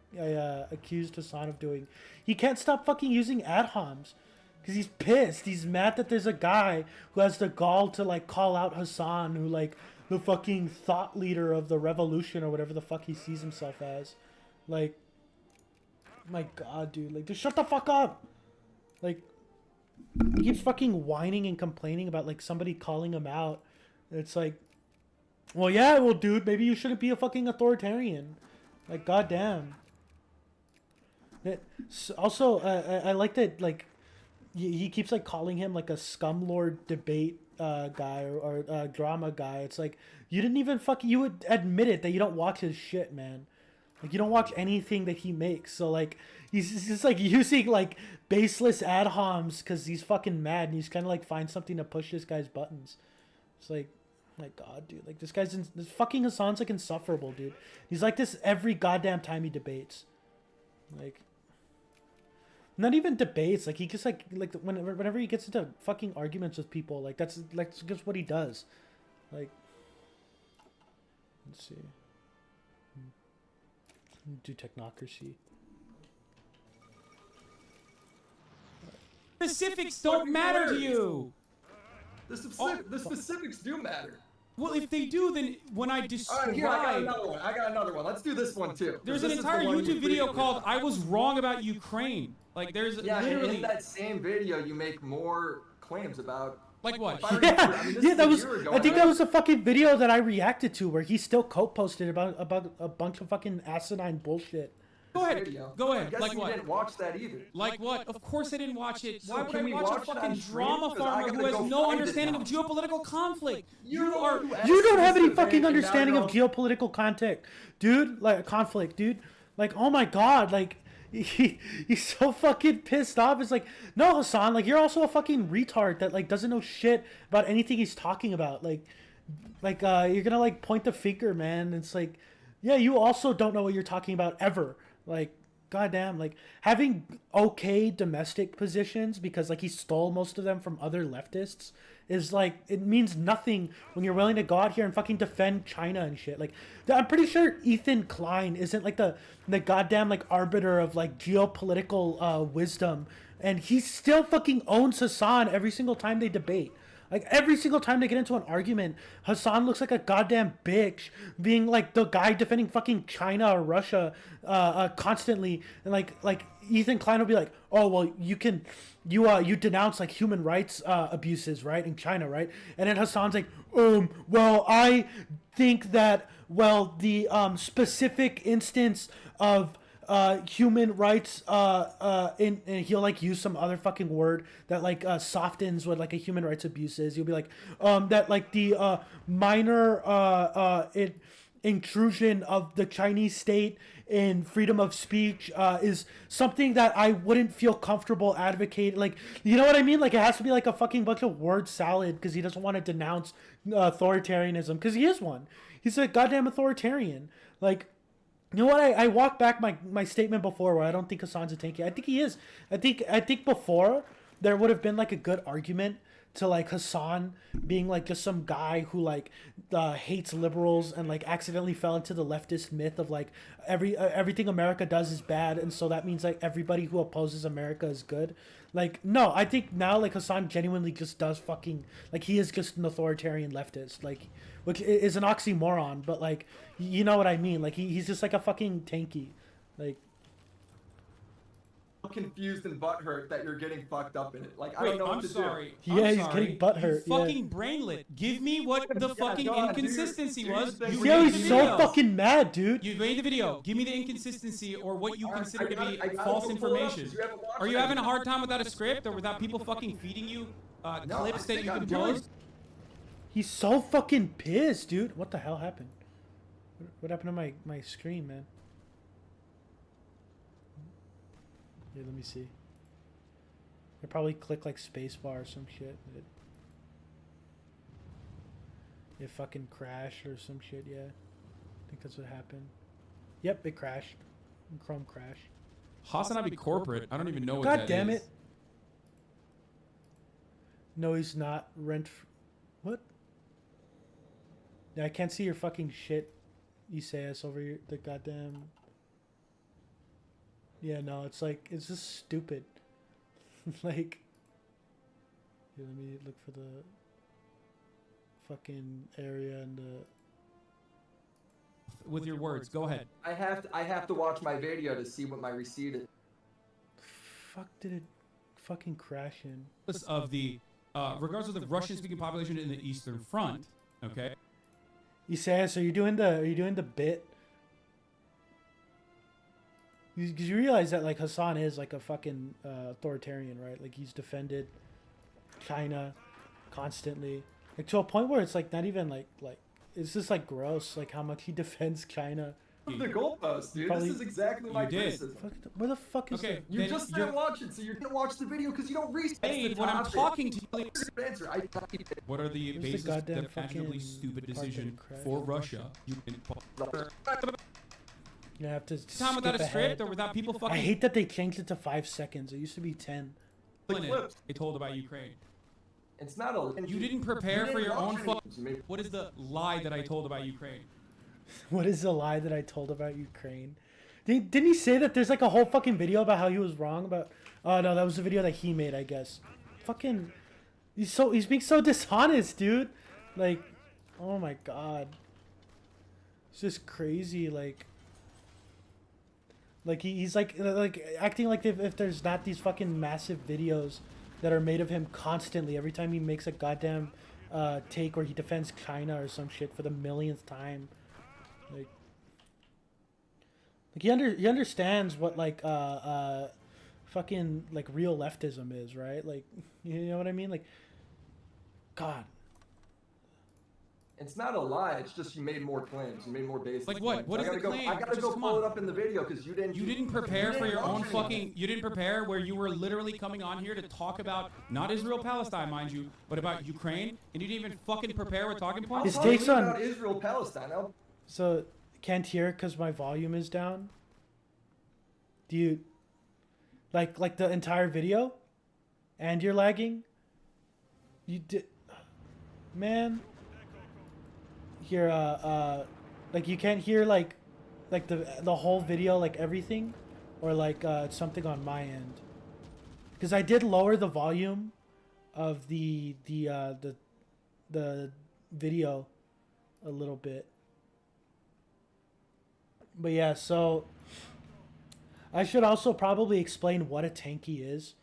Speaker 2: accused Hasan of doing. He can't stop fucking using ad homs because he's pissed. He's mad that there's a guy who has the gall to like call out Hasan, who like the fucking thought leader of the revolution or whatever the fuck he sees himself as. Like, my God, dude. Like, just shut the fuck up. Like, he keeps fucking whining and complaining about like somebody calling him out. It's like, well, yeah, well, dude, maybe you shouldn't be a fucking authoritarian. Like, goddamn. Also, I like that, like, he keeps, like, calling him, like, a scumlord debate guy or drama guy. It's like, you didn't even you would admit it that you don't watch his shit, man. Like, you don't watch anything that he makes. So, like, he's just, like, using, like, baseless ad homs because he's fucking mad and he's kind of, like, find something to push this guy's buttons. It's like, my God, dude. Like, this fucking Hasan's, like, insufferable, dude. He's like this every goddamn time he debates. Like, not even debates. Like, he just, like whenever he gets into fucking arguments with people, like, that's just what he does. Like, let's see. Do technocracy.
Speaker 3: Specifics don't matter to you.
Speaker 4: The specifics do matter.
Speaker 3: Well, if they do, then when I describe...
Speaker 4: Alright, here, I got another one. Let's do this one, too.
Speaker 3: There's an entire YouTube video called I Was Wrong About Ukraine. Like, there's literally...
Speaker 4: and in that same video, you make more claims about...
Speaker 3: Like what?
Speaker 2: Yeah, that was... I think that was a fucking video that I reacted to where he still posted about a bunch of fucking asinine bullshit.
Speaker 3: Go ahead. Go ahead.
Speaker 4: I guess
Speaker 3: like what?
Speaker 4: You didn't watch that either.
Speaker 3: Like what? Of course I didn't watch it.
Speaker 4: So
Speaker 3: why would I watch a fucking drama
Speaker 4: stream?
Speaker 3: farmer who has no understanding of geopolitical conflict? You
Speaker 2: don't have any fucking understanding of geopolitical conflict, dude. Like conflict, dude. Like, oh my God, like he's so fucking pissed off. It's like, no, Hasan, like you're also a fucking retard that like doesn't know shit about anything he's talking about. Like you're gonna like point the finger, man. It's like, yeah, you also don't know what you're talking about ever. Like, goddamn, like having okay domestic positions because like he stole most of them from other leftists is like, it means nothing when you're willing to go out here and fucking defend China and shit. Like, I'm pretty sure Ethan Klein isn't like the goddamn like arbiter of like geopolitical wisdom, and he still fucking owns Hasan every single time they debate. Like, every single time they get into an argument, Hasan looks like a goddamn bitch, being like the guy defending fucking China or Russia constantly. And like Ethan Klein will be like, oh, well, you denounce like human rights abuses, right, in China, right? And then Hasan's like, well, I think that, well, the specific instance of human rights and he'll like use some other fucking word that like softens what like a human rights abuse is. You'll be like that like the minor intrusion of the Chinese state in freedom of speech is something that I wouldn't feel comfortable advocating. Like, you know what I mean? Like, it has to be like a fucking bunch of word salad because he doesn't want to denounce authoritarianism, because he is one. He's a goddamn authoritarian. Like, you know what? I walked back my statement before where I don't think Hasan's a tanky. I think he is. I think before there would have been like a good argument to like Hasan being like just some guy who like hates liberals and like accidentally fell into the leftist myth of like everything America does is bad, and so that means like everybody who opposes America is good. Like, no, I think now like Hasan genuinely just does fucking like, he is just an authoritarian leftist, like, which is an oxymoron, but like, you know what I mean? Like, he's just like a fucking tanky, like.
Speaker 4: Confused and butthurt that you're getting fucked up in it. Like, I
Speaker 3: Wait,
Speaker 4: don't know what
Speaker 3: I'm
Speaker 4: to
Speaker 3: sorry.
Speaker 4: do.
Speaker 2: Yeah,
Speaker 3: I'm
Speaker 2: he's
Speaker 3: sorry.
Speaker 2: getting butthurt.
Speaker 3: You fucking brainlet. Give me what the fucking
Speaker 4: God,
Speaker 3: inconsistency
Speaker 4: dude,
Speaker 3: was.
Speaker 4: dude,
Speaker 3: You
Speaker 2: Yeah,
Speaker 3: made
Speaker 2: he's
Speaker 3: the
Speaker 2: so
Speaker 3: video.
Speaker 2: fucking mad, dude.
Speaker 3: You made the video. Give me the inconsistency or what you consider to be
Speaker 4: I gotta
Speaker 3: false
Speaker 4: go pull it up,
Speaker 3: information.
Speaker 4: 'cause you haven't watched
Speaker 3: Are you
Speaker 4: it.
Speaker 3: having a hard time without a script or without people fucking feeding you
Speaker 4: No,
Speaker 3: clips
Speaker 4: I
Speaker 3: that
Speaker 4: think
Speaker 3: you
Speaker 4: I'm
Speaker 3: can
Speaker 4: doing
Speaker 3: post?
Speaker 2: He's so fucking pissed, dude. What the hell happened? What happened to my screen, man? Here, let me see. I probably click like spacebar or some shit. It fucking crashed or some shit, yeah. I think that's what happened. Yep, it crashed. Chrome crashed.
Speaker 3: Hasan, I'd be corporate. I don't even know what
Speaker 2: God
Speaker 3: that
Speaker 2: damn
Speaker 3: is.
Speaker 2: it. No, he's not. What? Yeah, I can't see your fucking shit, Isaias, over your, the goddamn... Yeah, no, it's like, it's just stupid. Like... Here, let me look for the fucking area and the...
Speaker 3: With your words, go ahead.
Speaker 4: I have to watch my video to see what my receipt is.
Speaker 2: Fuck did it fucking crash in?
Speaker 3: Of the, regardless of the Russian-speaking population in the Eastern Front, okay?
Speaker 2: Isaias, are you doing the bit? Because you realize that like Hasan is like a fucking authoritarian, right? Like, he's defended China constantly, like to a point where it's like not even like it's just like gross, like how much he defends China.
Speaker 4: The goalpost, dude.
Speaker 2: Probably-
Speaker 4: This is exactly my
Speaker 3: You did.
Speaker 4: criticism.
Speaker 2: Where the fuck is
Speaker 3: Okay,
Speaker 2: that?
Speaker 4: You
Speaker 3: then
Speaker 4: just
Speaker 3: you're-
Speaker 4: didn't watch it, so you're gonna watch the video because you don't research
Speaker 3: Hey,
Speaker 4: the
Speaker 3: when I'm
Speaker 4: topic.
Speaker 3: talking to you,
Speaker 4: Answer.
Speaker 3: what are the
Speaker 2: Where's the
Speaker 3: basis of
Speaker 2: goddamn
Speaker 3: the imaginably
Speaker 2: fucking
Speaker 3: stupid
Speaker 2: part that
Speaker 3: decision
Speaker 2: crashed?
Speaker 3: for Russia? You can
Speaker 2: You have to
Speaker 3: time without
Speaker 2: skip
Speaker 3: a script
Speaker 2: ahead.
Speaker 3: or without people fucking.
Speaker 2: I hate that they changed it to 5 seconds. It used to be 10.
Speaker 4: The
Speaker 3: it.
Speaker 4: clips.
Speaker 3: It told about Ukraine.
Speaker 4: It's not a.
Speaker 3: You didn't prepare for your own
Speaker 4: fuck.
Speaker 3: What is the lie that I told about Ukraine?
Speaker 2: What is the lie that I told about Ukraine? Didn't he say that there's like a whole fucking video about how he was wrong about... Oh, no, that was the video that he made, I guess. Fucking... He's being so dishonest, dude. Like, oh my god. It's just crazy, like... Like, he's like acting like if there's not these fucking massive videos that are made of him constantly every time he makes a goddamn take where he defends China or some shit for the millionth time. Like he understands what like fucking like real leftism is, right? Like, you know what I mean? Like, God.
Speaker 4: It's not a lie. It's just you made more claims. You made more basic.
Speaker 3: Like what?
Speaker 4: claims.
Speaker 3: What is
Speaker 4: I gotta
Speaker 3: the
Speaker 4: go,
Speaker 3: claim?
Speaker 4: I gotta
Speaker 3: Just
Speaker 4: go
Speaker 3: come
Speaker 4: pull
Speaker 3: on.
Speaker 4: it up in the video because you didn't.
Speaker 3: You didn't prepare for your own
Speaker 4: watch
Speaker 3: fucking.
Speaker 4: it.
Speaker 3: You didn't prepare where you were literally coming on here to talk about not Israel Palestine, mind you, but about Ukraine, and you didn't even fucking prepare with talking
Speaker 4: I'll
Speaker 3: points.
Speaker 2: His
Speaker 4: talk to
Speaker 2: takes
Speaker 4: you
Speaker 2: on-
Speaker 4: about Israel Palestine.
Speaker 2: So can't hear because my volume is down. Do you like the entire video? And you're lagging? You did, man. Here, like you can't hear like the whole video, like everything, or like it's something on my end. Because I did lower the volume of the video a little bit. But yeah, so I should also probably explain what a tankie is.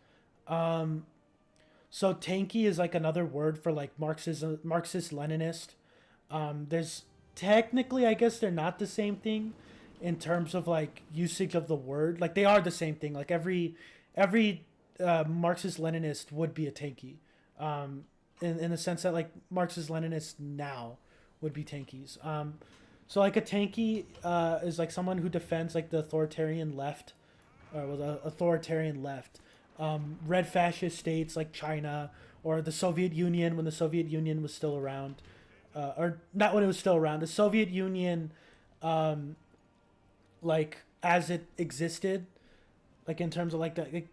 Speaker 2: So tankie is like another word for like Marxist-Leninist. There's technically, I guess they're not the same thing in terms of like usage of the word. Like they are the same thing. Like every Marxist-Leninist would be a tankie. In the sense that like Marxist-Leninists now would be tankies. So like a tankie is like someone who defends like the authoritarian left, or the authoritarian left. Red fascist states like China or the Soviet Union when the Soviet Union was still around. Or not when it was still around. The Soviet Union, like as it existed, like in terms of like the,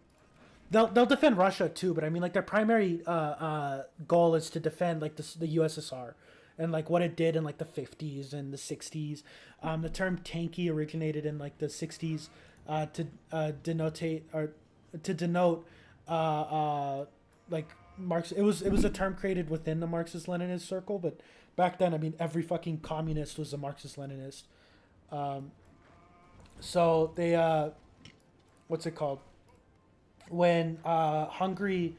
Speaker 2: they'll defend Russia too, but I mean like their primary goal is to defend like the USSR and like what it did in like the 50s and the 60s. The term tankie originated in like the 60s to denote like Marx. It was a term created within the Marxist-Leninist circle, but back then, I mean, every fucking communist was a Marxist-Leninist. So they, what's it called? When Hungary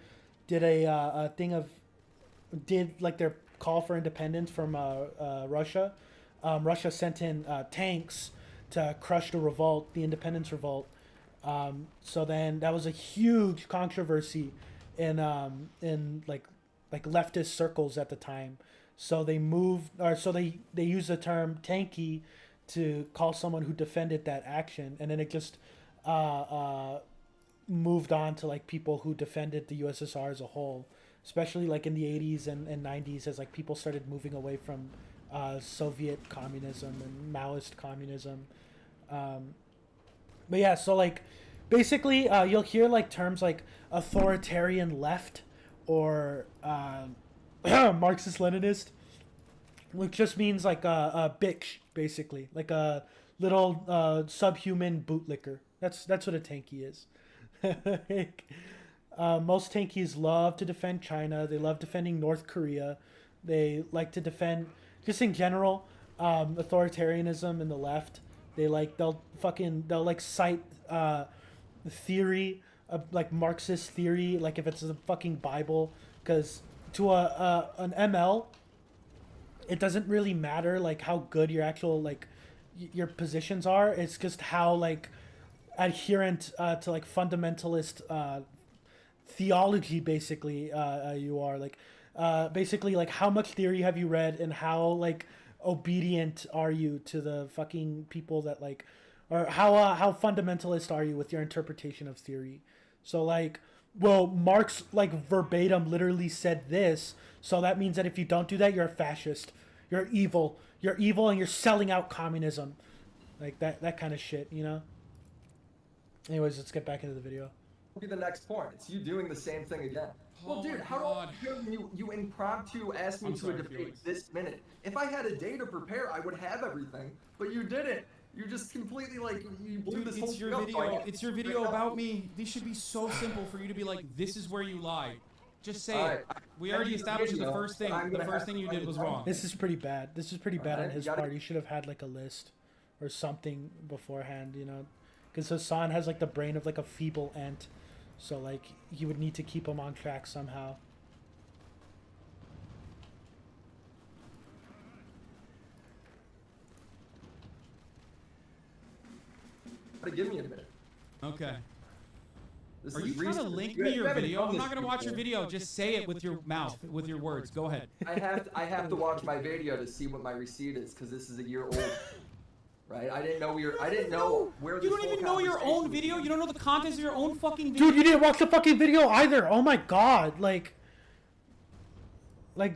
Speaker 2: did a thing of, did like their call for independence from Russia, Russia sent in tanks to crush the revolt, the independence revolt. So then that was a huge controversy in like leftist circles at the time. So they they used the term tankie to call someone who defended that action, and then it just moved on to like people who defended the USSR as a whole, especially like in the 80s and 90s as like people started moving away from Soviet communism and Maoist communism. But yeah, so like basically you'll hear like terms like authoritarian left or Marxist-Leninist, which just means like a bitch, basically, like a little subhuman bootlicker. That's what a tankie is. Most tankies love to defend China. They love defending North Korea. They like to defend, just in general, authoritarianism in the left. They'll cite theory, like Marxist theory, like if it's the fucking Bible, because to an ML, it doesn't really matter like how good your actual like your positions are. It's just how like adherent to like fundamentalist theology basically you are, like basically like how much theory have you read and how like obedient are you to the fucking people that like, or how fundamentalist are you with your interpretation of theory. So like, well, Marx like verbatim literally said this, so that means that if you don't do that, you're a fascist, you're evil, and you're selling out communism, like that kind of shit, you know. Anyways, let's get back into the video.
Speaker 4: Be the next point. It's you doing the same thing again. Well, dude, how do you impromptu ask me to a debate this minute? If I had a day to prepare, I would have everything, but you didn't. You just completely like you blew this whole
Speaker 3: thing up. It's your video about me. These should be so simple for you to be like, this is where you lied. Just say it. We already established the first thing. The first thing you did was wrong.
Speaker 2: This is pretty bad. This is pretty bad on his part. He should have had like a list or something beforehand, you know, because Hasan has like the brain of like a feeble ant. So, like, he would need to keep him on track somehow.
Speaker 4: Give me a minute.
Speaker 3: Okay. Are you trying to link me your video? I'm not going to watch your video. Just say it with your mouth, with your words. Go ahead.
Speaker 4: I have to watch my video to see what my receipt is, because this is a year old. Right? I didn't know where
Speaker 3: You don't even know your own video? You don't know the contents of your own fucking video?
Speaker 2: Dude, you didn't watch the fucking video either. Oh my god. Like,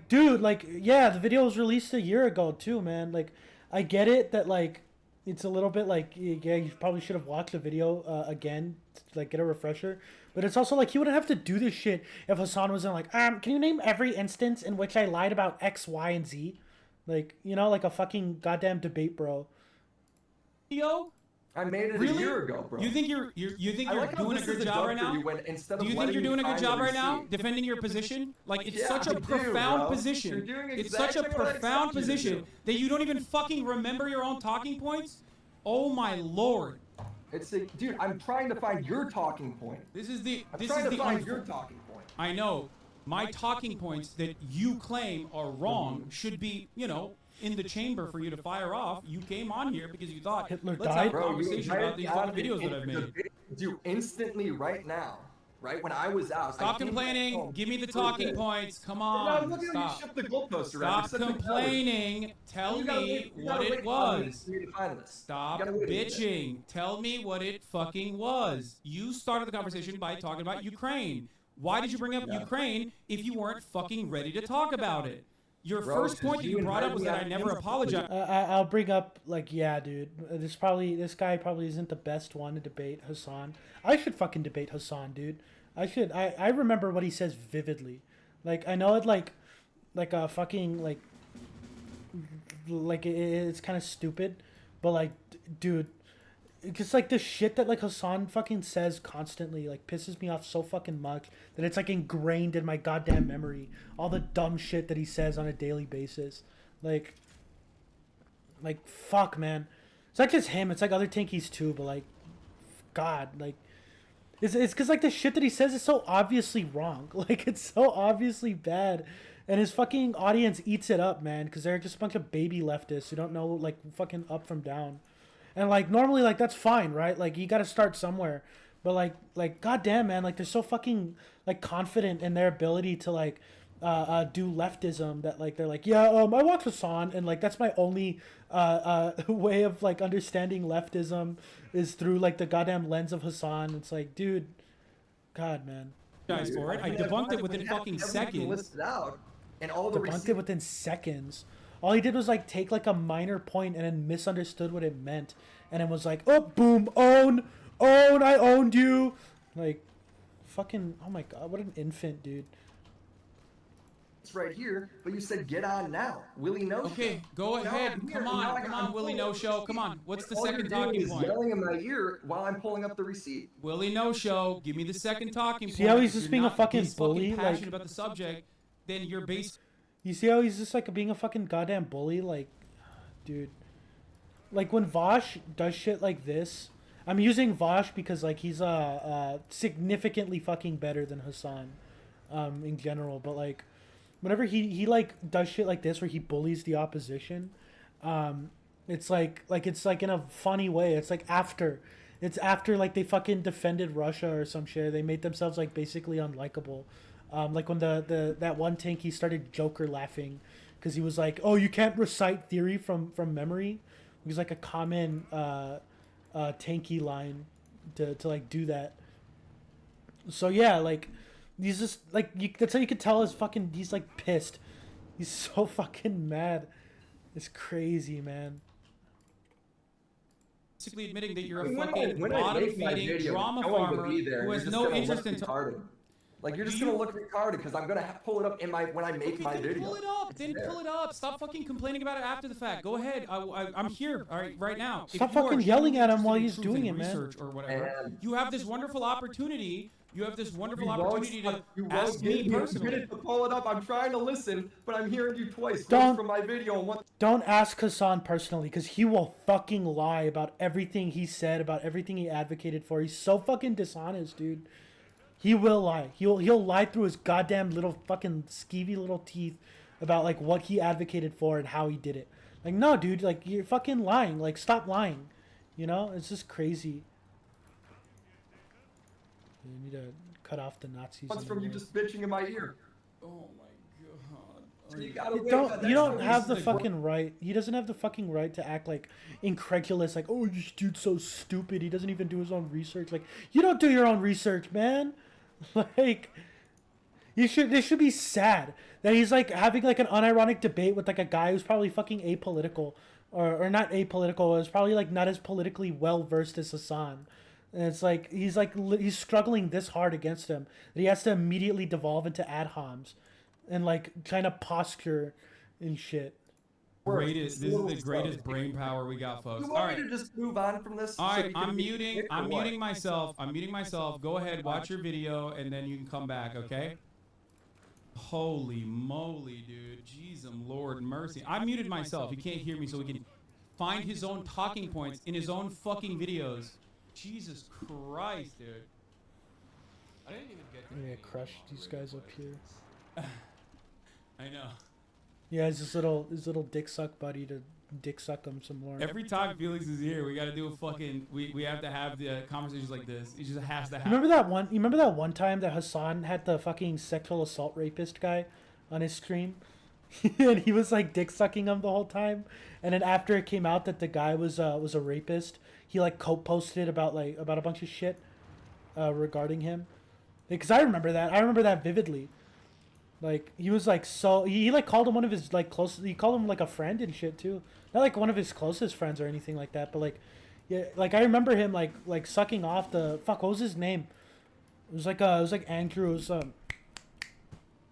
Speaker 2: dude, like, yeah, the video was released a year ago too, man. Like, I get it that, like, it's a little bit like, yeah, you probably should have watched the video again to like get a refresher. But it's also like he wouldn't have to do this shit if Hasan wasn't like, can you name every instance in which I lied about X, Y, and Z? Like, you know, like a fucking goddamn debate, bro.
Speaker 3: Yo,
Speaker 4: I made it a year ago, bro.
Speaker 3: You think you're doing a good job right now? Do you think you're doing a good job right now defending your position? Like, it's such a profound position. It's such a profound position that you don't even fucking remember your own talking points? Oh my lord.
Speaker 4: It's a, dude, I'm trying to find your talking point.
Speaker 3: I'm trying to find your talking point. I know. My talking points that you claim are wrong should be, you know, in the chamber for you to fire off. You came on here because you thought,
Speaker 2: Hitler
Speaker 3: let's
Speaker 2: died?
Speaker 3: have a conversation about these fucking videos that I've made.
Speaker 4: You instantly right now, right? When I was out.
Speaker 3: Stop complaining. Give me the talking points. Come on. Stop.
Speaker 4: Shift the goalpost
Speaker 3: around. Stop complaining. Tell me what it was. Stop bitching. Tell me what it fucking was. You started the conversation by talking about Ukraine. Why did you bring up Ukraine if you weren't fucking ready to talk about it? Your first point that you brought up was that I never apologized.
Speaker 2: I'll bring up, like, yeah, dude. This guy probably isn't the best one to debate Hasan. I should fucking debate Hasan, dude. I remember what he says vividly. Like, I know it like a fucking, like it's kind of stupid. But, like, dude, it's like the shit that, like, Hasan fucking says constantly, like, pisses me off so fucking much that it's, like, ingrained in my goddamn memory. All the dumb shit that he says on a daily basis. Like, fuck, man. It's not just him. It's, like, other Tankies, too. But, like, God, like, it's because, like, the shit that he says is so obviously wrong. Like, it's so obviously bad. And his fucking audience eats it up, man, because they're just a bunch of baby leftists who don't know, like, fucking up from down. And, like, normally, like, that's fine, right? Like, you gotta start somewhere. But, like, goddamn, man, like, they're so fucking, like, confident in their ability to, like, do leftism that, like, they're like, yeah, I watch Hasan, and, like, that's my only way of, like, understanding leftism is through, like, the goddamn lens of Hasan. It's like, dude, God, man.
Speaker 3: Guys, for it. I debunked it within fucking seconds.
Speaker 4: Listed out, and all the
Speaker 2: debunked it within seconds. All he did was, like, take, like, a minor point and then misunderstood what it meant. And it was like, oh, boom, own, I owned you. Like, fucking, oh my God, what an infant, dude.
Speaker 4: It's right here, but you said get on now. Willie No Show.
Speaker 3: Okay, go ahead. Come on, Willie No Show. Come on. What's the second talking point?
Speaker 4: Yelling in my ear while I'm pulling up the receipt.
Speaker 3: Willie No Show. Give me the second talking point.
Speaker 2: See how he's just being a fucking bully?
Speaker 3: Passionate about the subject, then you're based.
Speaker 2: You see how he's just, like, being a fucking goddamn bully? Like, dude. Like, when Vosh does shit like this, I'm using Vosh because, like, he's significantly fucking better than Hasan in general. But, like, whenever he like, does shit like this where he bullies the opposition, it's like it's, like, in a funny way. It's, like, after. It's after, like, they fucking defended Russia or some shit. They made themselves, like, basically unlikable. Like when that one Tankie started Joker laughing because he was like, oh, you can't recite theory from memory. It was like a common Tankie line to like do that. So yeah, like he's just like that's how you could tell he's like pissed. He's so fucking mad. It's crazy, man.
Speaker 3: Basically admitting that you're a fucking bottom-feeding drama farmer who has no interest in.
Speaker 4: Like, you're just gonna look retarded because I'm gonna pull it up in when I make my video.
Speaker 3: Pull it up. Then pull it up. Stop fucking complaining about it after the fact. Go ahead. I'm here. All right now.
Speaker 2: Stop fucking yelling at him while he's doing it, man.
Speaker 3: Research or whatever. You have this wonderful opportunity. You have this wonderful opportunity to ask me personally.
Speaker 4: To pull it up. I'm trying to listen, but I'm hearing you twice from my video. And
Speaker 2: don't ask Hasan personally because he will fucking lie about everything he said, about everything he advocated for. He's so fucking dishonest, dude. He will lie. He'll lie through his goddamn little fucking skeevy little teeth about, like, what he advocated for and how he did it. Like, no, dude, like, you're fucking lying. Like, stop lying. You know? It's just crazy. You need to cut off the Nazis.
Speaker 4: What's from you just bitching in my ear?
Speaker 3: Oh my God.
Speaker 2: You don't have the fucking right. He doesn't have the fucking right to act like incredulous, like, oh, this dude's so stupid. He doesn't even do his own research. Like, you don't do your own research, man. Like, this should be sad that he's, like, having, like, an unironic debate with, like, a guy who's probably fucking apolitical or not apolitical. It was probably like not as politically well versed as Hasan. And it's like he's struggling this hard against him that he has to immediately devolve into ad homs and like kind of posture and shit.
Speaker 3: This is the greatest brain power we got, folks.
Speaker 4: You want me to just move on from this?
Speaker 3: All right, I'm muting myself. I'm muting myself. Go ahead, watch your video, and then you can come back, okay? Holy moly, dude. Jeez, Lord mercy. I muted myself. He can't hear me, so he can find his own talking points in his own fucking videos. Jesus Christ, dude.
Speaker 5: I didn't even get
Speaker 2: I'm gonna crush these guys up here.
Speaker 3: I know.
Speaker 2: Yeah, his little dick suck buddy to dick suck him some more.
Speaker 3: Every time Felix is here, we gotta do a fucking. We have to have the conversations like this. It just has to happen.
Speaker 2: You remember that one time that Hasan had the fucking sexual assault rapist guy on his stream, and he was like dick sucking him the whole time. And then after it came out that the guy was a rapist, he like posted about a bunch of shit regarding him. Because I remember that vividly. Like he was like he like called him one of his like close. He called him like a friend and shit too. Not like one of his closest friends or anything like that. But like, yeah, like I remember him like sucking off the fuck. What was his name? It was like Andrew. It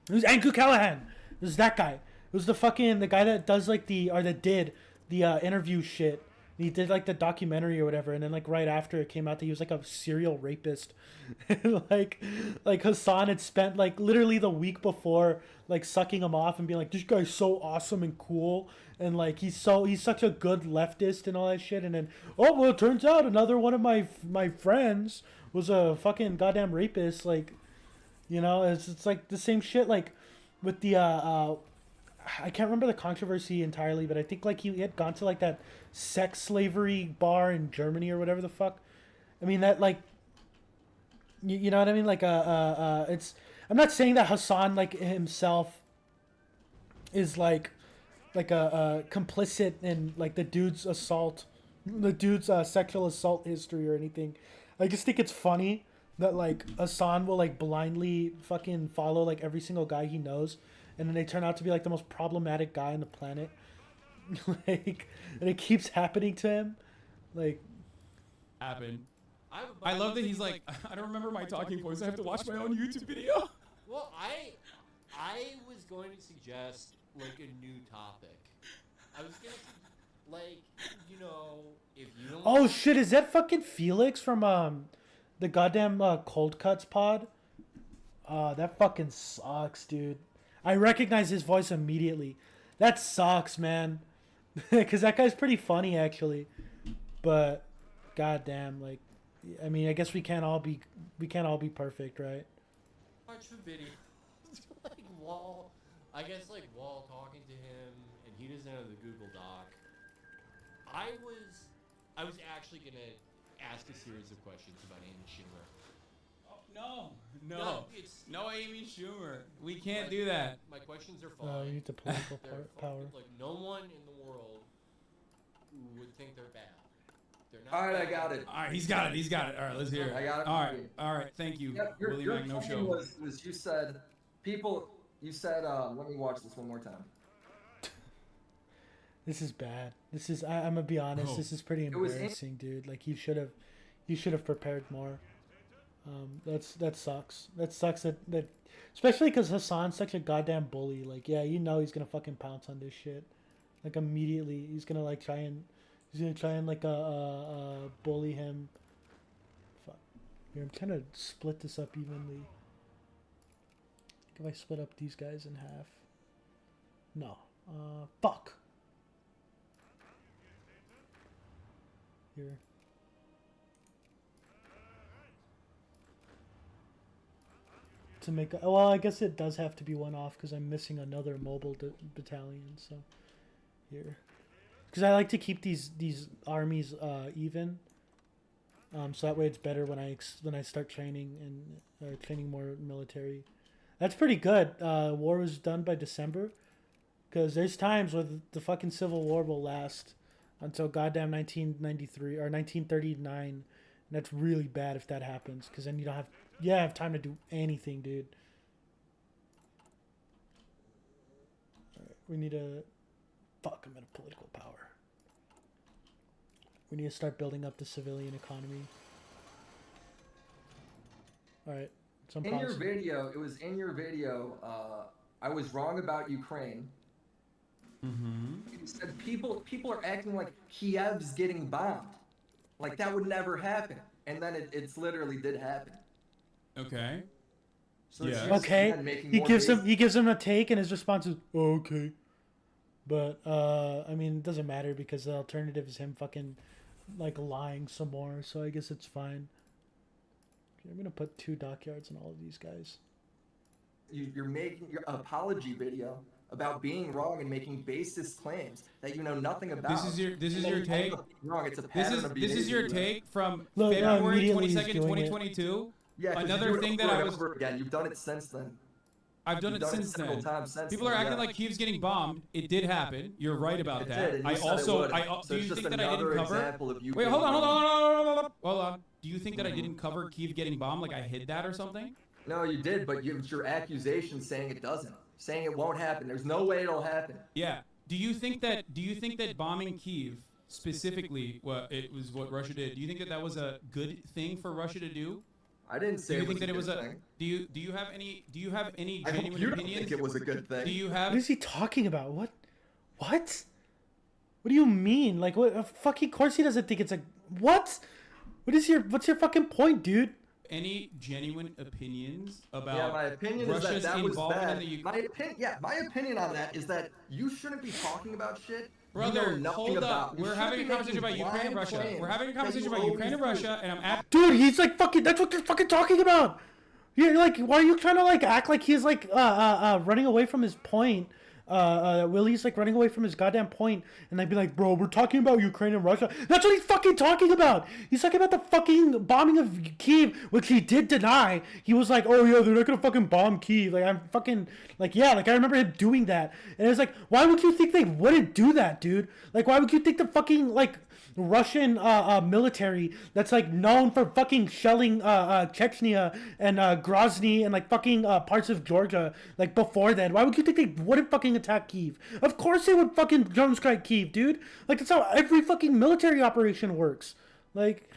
Speaker 2: was Andrew Callahan. It was that guy. It was the guy that does like that did the interview shit. He did like the documentary or whatever, and then like right after it came out that he was like a serial rapist. like Hasan had spent like literally the week before like sucking him off and being like, this guy's so awesome and cool, and like he's such a good leftist and all that shit. And then it turns out another one of my friends was a fucking goddamn rapist. Like, you know, it's like the same shit like with the I can't remember the controversy entirely, but I think like he had gone to like that sex slavery bar in Germany or whatever the fuck. I mean that like, you know what I mean? Like it's. I'm not saying that Hasan like himself is like a complicit in like the dude's sexual assault history or anything. I just think it's funny that like Hasan will like blindly fucking follow like every single guy he knows. And then they turn out to be like the most problematic guy on the planet. Like, and it keeps happening to him. Like,
Speaker 3: happen. I love that he's like, I don't remember my talking points. I have to watch my own YouTube video.
Speaker 5: Well, I was going to suggest like a new topic. I was gonna like, you know, if you don't.
Speaker 2: Oh shit! Is that fucking Felix from the goddamn Cold Cuts pod? That fucking sucks, dude. I recognize his voice immediately. That sucks, man. Because that guy's pretty funny, actually. But, goddamn, like, I mean, I guess we can't all be perfect, right?
Speaker 5: Watch the video. Like Wall, I guess like Wall talking to him, and he doesn't have the Google Doc. I was actually gonna ask a series of questions about Amy Schumer.
Speaker 3: No, Amy Schumer. We can't do that.
Speaker 5: My questions are
Speaker 2: You
Speaker 5: fine.
Speaker 2: need the political power.
Speaker 5: Like no one in the world would think they're bad. They're not.
Speaker 4: All right, I
Speaker 5: bad.
Speaker 4: got it.
Speaker 3: All right, he's got it. All right, let's hear it.
Speaker 4: I got it.
Speaker 3: All right. Thank you,
Speaker 4: Yep,
Speaker 3: Willie
Speaker 4: your
Speaker 3: Magno
Speaker 4: point
Speaker 3: Show.
Speaker 4: was you said let me watch this one more time.
Speaker 2: This is bad. I'm gonna be honest. This is pretty embarrassing, dude. Like you should have prepared more. That sucks. That sucks that especially because Hasan's such a goddamn bully. Like, yeah, you know he's gonna fucking pounce on this shit. Like immediately, he's gonna try and like bully him. Fuck. Here, I'm trying to split this up evenly. If I split up these guys in half. No. Fuck. Here. To make well, I guess it does have to be one off because I'm missing another mobile battalion. So here, because I like to keep these armies even, so that way it's better when I start training and training more military. That's pretty good. War was done by December, because there's times where the fucking Civil War will last until goddamn 1993 or 1939, and that's really bad if that happens, because then you don't have time to do anything, dude. Alright, we need a... Fuck, I'm out of political power. We need to start building up the civilian economy. All right.
Speaker 4: In your video, it was in your video, I was wrong about Ukraine. You said people are acting like Kiev's getting bombed. Like that would never happen. And then it's literally did happen.
Speaker 3: Okay.
Speaker 4: So
Speaker 3: Yeah.
Speaker 2: Okay. He gives him a take, and his response is oh, okay. But I mean, it doesn't matter because the alternative is him fucking like lying some more. So I guess it's fine. Okay, I'm gonna put 2 dockyards on all of these guys.
Speaker 4: You're making your apology video about being wrong and making baseless claims that you know nothing about.
Speaker 3: This is your take.
Speaker 4: Wrong. It's a pattern of behavior.
Speaker 3: This is your take from
Speaker 2: Look,
Speaker 3: February
Speaker 2: immediately
Speaker 3: 22nd, 2022.
Speaker 4: Yeah,
Speaker 3: Another thing that I was.
Speaker 4: Again, you've done it since then.
Speaker 3: I've done it since then. People are acting like Kiev's getting bombed. It did happen. You're right about that. I also. Do you think that I didn't cover? Wait, hold on. Do you think that I didn't cover Kiev getting bombed? Like I hid that or something?
Speaker 4: No, you did, but it's your accusation saying it doesn't, saying it won't happen. There's no way it'll happen.
Speaker 3: Yeah. Do you think that bombing Kiev specifically, it was what Russia did? Do you think that that was a good thing for Russia to do?
Speaker 4: I didn't say.
Speaker 3: Do you
Speaker 4: it
Speaker 3: think
Speaker 4: was
Speaker 3: that it was
Speaker 4: a good
Speaker 3: a?
Speaker 4: thing.
Speaker 3: Do you have any
Speaker 4: I hope
Speaker 3: genuine
Speaker 4: you don't
Speaker 3: opinions?
Speaker 4: think it was a good thing.
Speaker 3: Do you have?
Speaker 2: What is he talking about? What? What do you mean? Like what? Fucking course he doesn't think it's a what? What's your fucking point, dude?
Speaker 3: Any genuine opinions about
Speaker 4: Yeah, my opinion
Speaker 3: Russia's
Speaker 4: is that was
Speaker 3: involvement
Speaker 4: bad.
Speaker 3: in the
Speaker 4: My opinion on that is that you shouldn't be talking about shit.
Speaker 3: Brother,
Speaker 4: you know nothing
Speaker 3: hold
Speaker 4: about.
Speaker 3: up.
Speaker 4: You
Speaker 3: We're
Speaker 4: shouldn't
Speaker 3: having a
Speaker 4: be
Speaker 3: conversation about
Speaker 4: making
Speaker 3: Ukraine and
Speaker 4: blind
Speaker 3: Russia.
Speaker 4: claims
Speaker 3: We're having a
Speaker 4: that
Speaker 3: conversation
Speaker 4: you
Speaker 3: about Ukraine and
Speaker 4: always do.
Speaker 3: Russia, and I'm at.
Speaker 2: Dude, he's like fucking. That's what you're fucking talking about. You're like, why are you trying to like act like he's like running away from his point? Willie's like running away from his goddamn point, and they'd be like, bro, we're talking about Ukraine and Russia. That's what he's fucking talking about. He's talking about the fucking bombing of Kyiv, which he did deny. He was like, oh yeah, they're not gonna fucking bomb Kyiv. Like I'm fucking like yeah, like I remember him doing that, and it's like, why would you think they wouldn't do that, dude? Like why would you think the fucking like Russian military that's like known for fucking shelling Chechnya and Grozny and like fucking parts of Georgia like before then, why would you think they wouldn't fucking attack Kyiv? Of course they would fucking drone strike Kyiv, dude. Like that's how every fucking military operation works. Like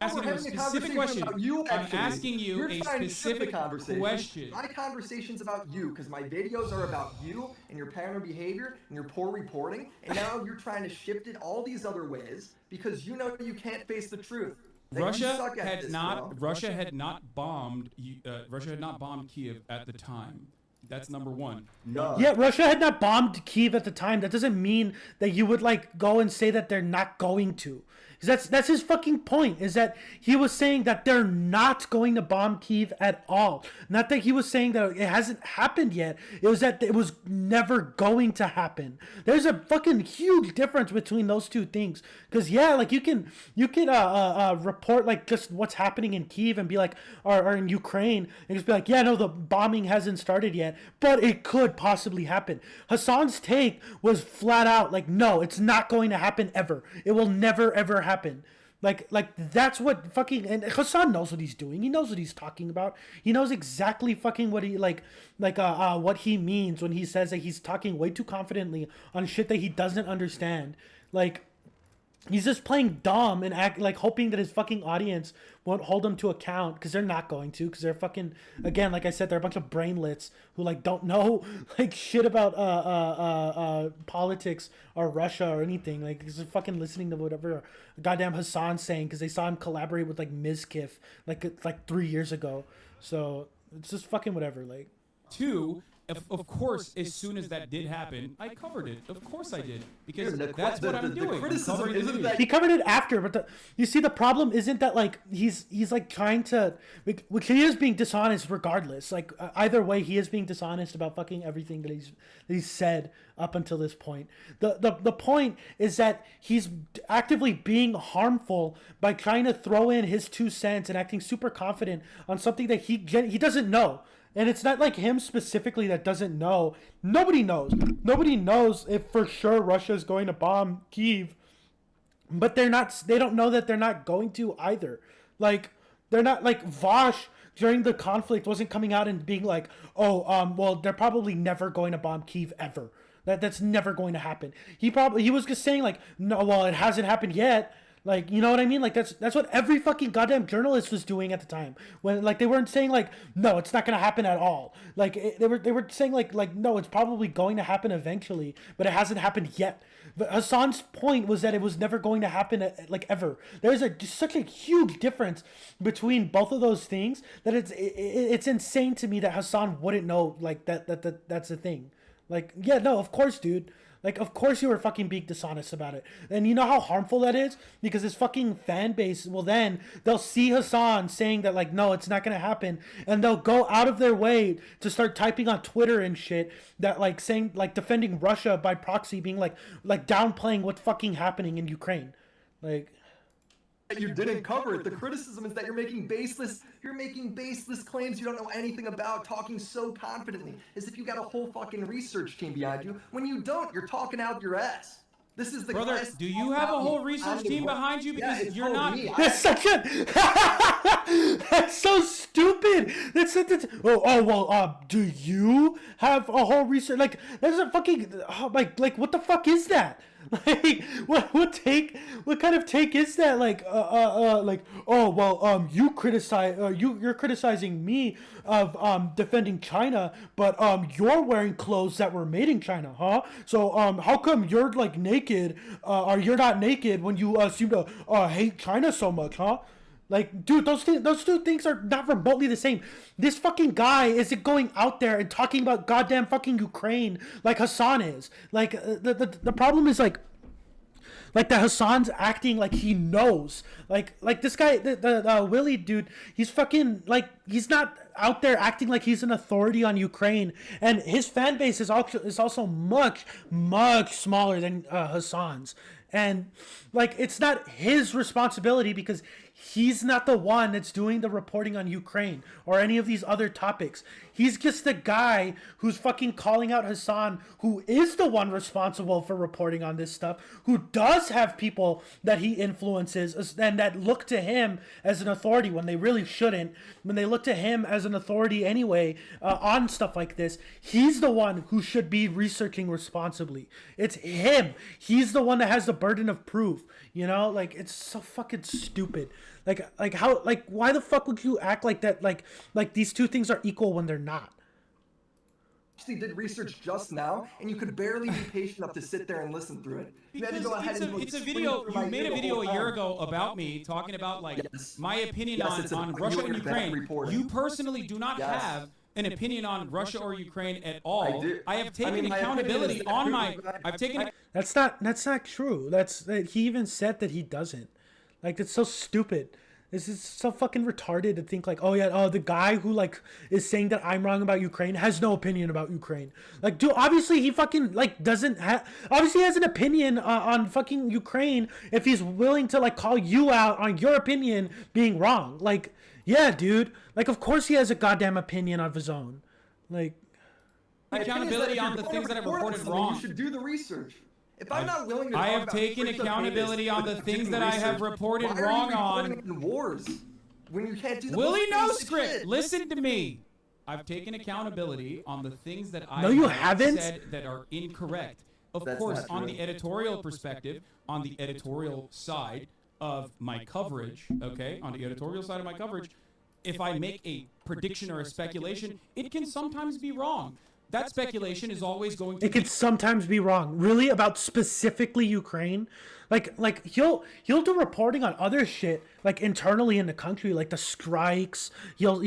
Speaker 3: Asking you a specific question. I'm asking you a specific question.
Speaker 4: My conversation's about you because my videos are about you and your pattern of behavior and your poor reporting, and now you're trying to shift it all these other ways because you know you can't face the truth.
Speaker 3: Russia had not bombed Kyiv at the time. That's number one.
Speaker 4: No.
Speaker 2: Yeah, Russia had not bombed Kyiv at the time. That doesn't mean that you would like go and say that they're not going to. That's his fucking point, is that he was saying that they're not going to bomb Kyiv at all. Not that he was saying that it hasn't happened yet. It was that it was never going to happen. There's a fucking huge difference between those two things. Because yeah, like you can report like just what's happening in Kyiv and be like, or in Ukraine, and just be like, yeah, no, the bombing hasn't started yet, but it could possibly happen. Hasan's take was flat out like, no, it's not going to happen ever. It will never ever happen. Like that's what fucking, and Hasan knows what he's doing. He knows what he's talking about. He knows exactly fucking what he what he means when he says that he's talking way too confidently on shit that he doesn't understand. Like he's just playing dumb and act like hoping that his fucking audience won't hold him to account, because they're not going to, because they're fucking, again, like I said, they're a bunch of brainlets who like don't know like shit about politics or Russia or anything. Like they're fucking listening to whatever goddamn Hasan's saying because they saw him collaborate with like Mizkif like 3 years ago. So it's just fucking whatever. Like
Speaker 3: two. Of course, as soon as that did happen, I covered it. Of course I did. Because that's what I'm doing.
Speaker 4: Criticism isn't that
Speaker 2: he covered it after, but you see, the problem isn't that like he's like trying to, which he is being dishonest regardless. Like either way, he is being dishonest about fucking everything that he's said up until this point. The point is that he's actively being harmful by trying to throw in his 2 cents and acting super confident on something that he doesn't know. And it's not like him specifically that doesn't know. Nobody knows. Nobody knows if for sure Russia is going to bomb Kyiv. But they don't know that they're not going to either. Like, they're not, like, Vosh during the conflict wasn't coming out and being like, well, they're probably never going to bomb Kyiv ever. That's never going to happen. He was just saying like, no, well, it hasn't happened yet. Like, you know what I mean? Like, that's what every fucking goddamn journalist was doing at the time. When, like, they weren't saying, like, no, it's not going to happen at all. Like, they were saying, like, no, it's probably going to happen eventually, but it hasn't happened yet. But Hasan's point was that it was never going to happen, like, ever. There's just such a huge difference between both of those things that it's insane to me that Hasan wouldn't know, like, that's the thing. Like, yeah, no, of course, dude. Like, of course you were fucking being dishonest about it. And you know how harmful that is? Because his fucking fan base, well, then they'll see Hasan saying that, like, no, it's not going to happen. And they'll go out of their way to start typing on Twitter and shit that, like, saying, like, defending Russia by proxy, being, like downplaying what's fucking happening in Ukraine. Like...
Speaker 4: You didn't cover it. The criticism is that you're making baseless claims you don't know anything about, talking so confidently as if you got a whole fucking research team behind you. When you don't, you're talking out your ass. This is the
Speaker 3: brother. Do you have a whole research team behind you? Because you're not.
Speaker 2: That's such a. That's so stupid. That's well. Do you have a whole research? Like, that's a fucking. Like what the fuck is that? Like, what kind of take is that? Like, you criticize, you're criticizing me of defending China, but you're wearing clothes that were made in China, huh? So how come you're like naked, or you're not naked when you seem to hate China so much, huh? Like, dude, those two things are not remotely the same. This fucking guy isn't going out there and talking about goddamn fucking Ukraine like Hasan is. Like, the problem is, like that Hasan's acting like he knows. Like this guy, the Willie dude, he's fucking, like, he's not out there acting like he's an authority on Ukraine. And his fan base is also much, much smaller than Hasan's. And, like, it's not his responsibility because he's not the one that's doing the reporting on Ukraine or any of these other topics. He's just the guy who's fucking calling out Hasan, who is the one responsible for reporting on this stuff, who does have people that he influences and that look to him as an authority when they really shouldn't. When they look to him as an authority anyway on stuff like this, he's the one who should be researching responsibly. It's him. He's the one that has the burden of proof. You know, like, it's so fucking stupid. Like how, like, why the fuck would you act like that? Like these two things are equal when they're not.
Speaker 4: Actually did research just now, and you could barely be patient enough to sit there and listen through it.
Speaker 3: Because it's a video. You made a video a year ago about me talking about, like, my opinion on Russia and Ukraine. You personally do not have an opinion on Russia or Ukraine at all. I have taken accountability on my. I've taken.
Speaker 2: That's not true. He even said that he doesn't. Like, it's so stupid. This is so fucking retarded to think, like, the guy who, like, is saying that I'm wrong about Ukraine has no opinion about Ukraine. Like, dude, obviously he fucking, like, obviously has an opinion on fucking Ukraine if he's willing to, like, call you out on your opinion being wrong. Like, yeah, dude. Like, of course he has a goddamn opinion of his own. Like,
Speaker 3: accountability on the things that I've reported wrong.
Speaker 4: You should do the research. If I'm not willing to,
Speaker 3: I have taken accountability on the things that I have reported wrong on.
Speaker 4: Wars when you can't do the
Speaker 3: Willie No Script. Listen to me. I've taken accountability on the things that I
Speaker 2: haven't
Speaker 3: said that are incorrect. Of course, on the editorial perspective, on the editorial side of my coverage, okay, on the editorial side of my coverage, if I make a prediction or a speculation, it can sometimes be wrong. That speculation is always going to.
Speaker 2: It can sometimes be wrong. Really, about specifically Ukraine, like he'll do reporting on other shit, like internally in the country, like the strikes. He'll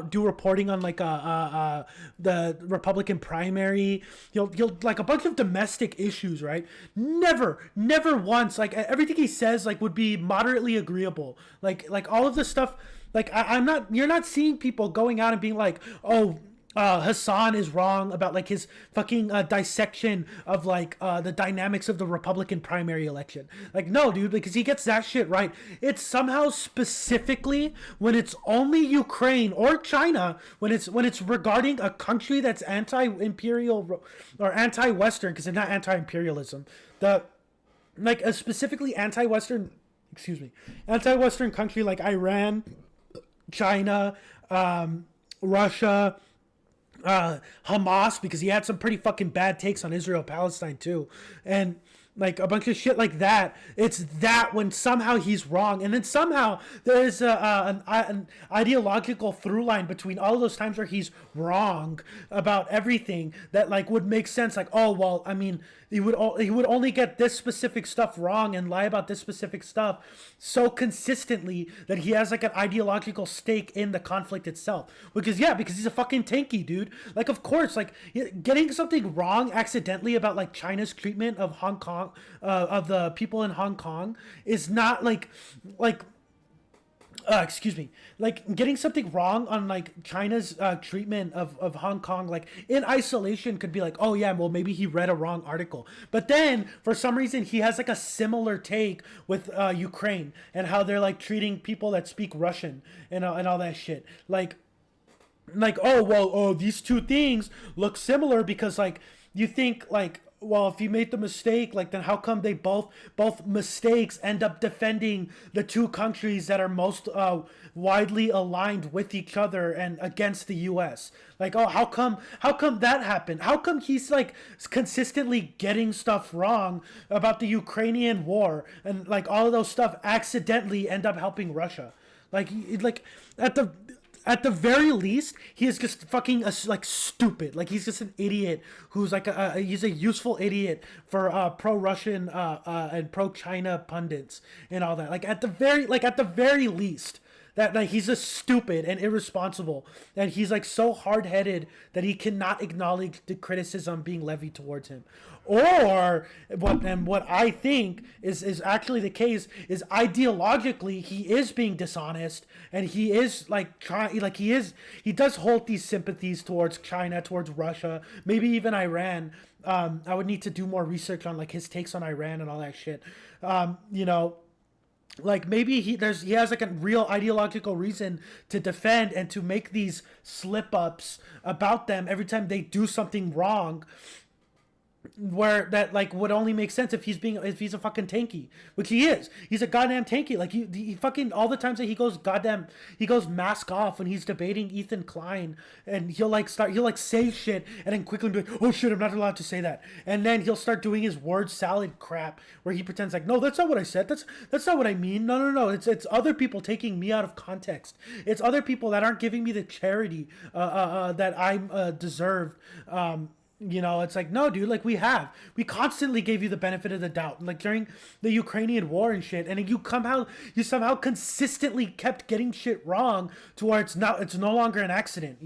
Speaker 2: do reporting on, like the Republican primary. He'll like a bunch of domestic issues, right? Never once, like, everything he says, like, would be moderately agreeable. Like all of this stuff. Like, you're not seeing people going out and being like, oh, Hasan is wrong about, like, his fucking dissection of, like, the dynamics of the Republican primary election. Like, no, dude, because he gets that shit right. It's somehow specifically when it's only Ukraine or China, when it's regarding a country that's anti-imperial or anti-Western, because it's not anti-imperialism. Like a specifically anti-Western country like Iran, China, Russia, Hamas, because he had some pretty fucking bad takes on Israel Palestine too, and like a bunch of shit like that. It's that when somehow he's wrong, and then somehow there's an ideological through line between all of those times where he's wrong about everything that like would make sense. Like, oh well, I mean, he would only get this specific stuff wrong and lie about this specific stuff so consistently that he has like an ideological stake in the conflict itself. Because he's a fucking tanky dude. Like, of course, like getting something wrong accidentally about like China's treatment of Hong Kong, of the people in Hong Kong, is not like excuse me, like getting something wrong on like China's treatment of Hong Kong, like in isolation could be like, oh yeah, well maybe he read a wrong article. But then for some reason he has like a similar take with Ukraine and how they're like treating people that speak Russian and all that shit. Like oh well, oh these two things look similar because like you think like, well, if you made the mistake, like then how come they both mistakes end up defending the two countries that are most widely aligned with each other and against the U.S.? Like, oh, how come that happened? How come he's like consistently getting stuff wrong about the Ukrainian war and like all of those stuff accidentally end up helping Russia? Like at the very least, he is just fucking like stupid. Like he's just an idiot who's like he's a useful idiot for pro-Russian and pro-China pundits and all that. Like at the very least, that like he's just stupid and irresponsible, and he's like so hard-headed that he cannot acknowledge the criticism being levied towards him. Or what I think is actually the case is ideologically he is being dishonest, and he is like he does hold these sympathies towards China, towards Russia, maybe even Iran. I would need to do more research on like his takes on Iran and all that shit. Like maybe he has like a real ideological reason to defend and to make these slip ups about them every time they do something wrong, where that like would only make sense if he's a fucking tanky, which he is. He's a goddamn tanky. Like he fucking all the times that he goes mask off when he's debating Ethan Klein, and he'll say shit and then quickly be like, oh shit, I'm not allowed to say that, and then he'll start doing his word salad crap where he pretends like, no, that's not what I said, that's not what I mean, no, it's other people taking me out of context, it's other people that aren't giving me the charity that I deserved. It's like, no, dude, like we constantly gave you the benefit of the doubt, like during the Ukrainian war and shit, and you somehow consistently kept getting shit wrong to where it's no longer an accident,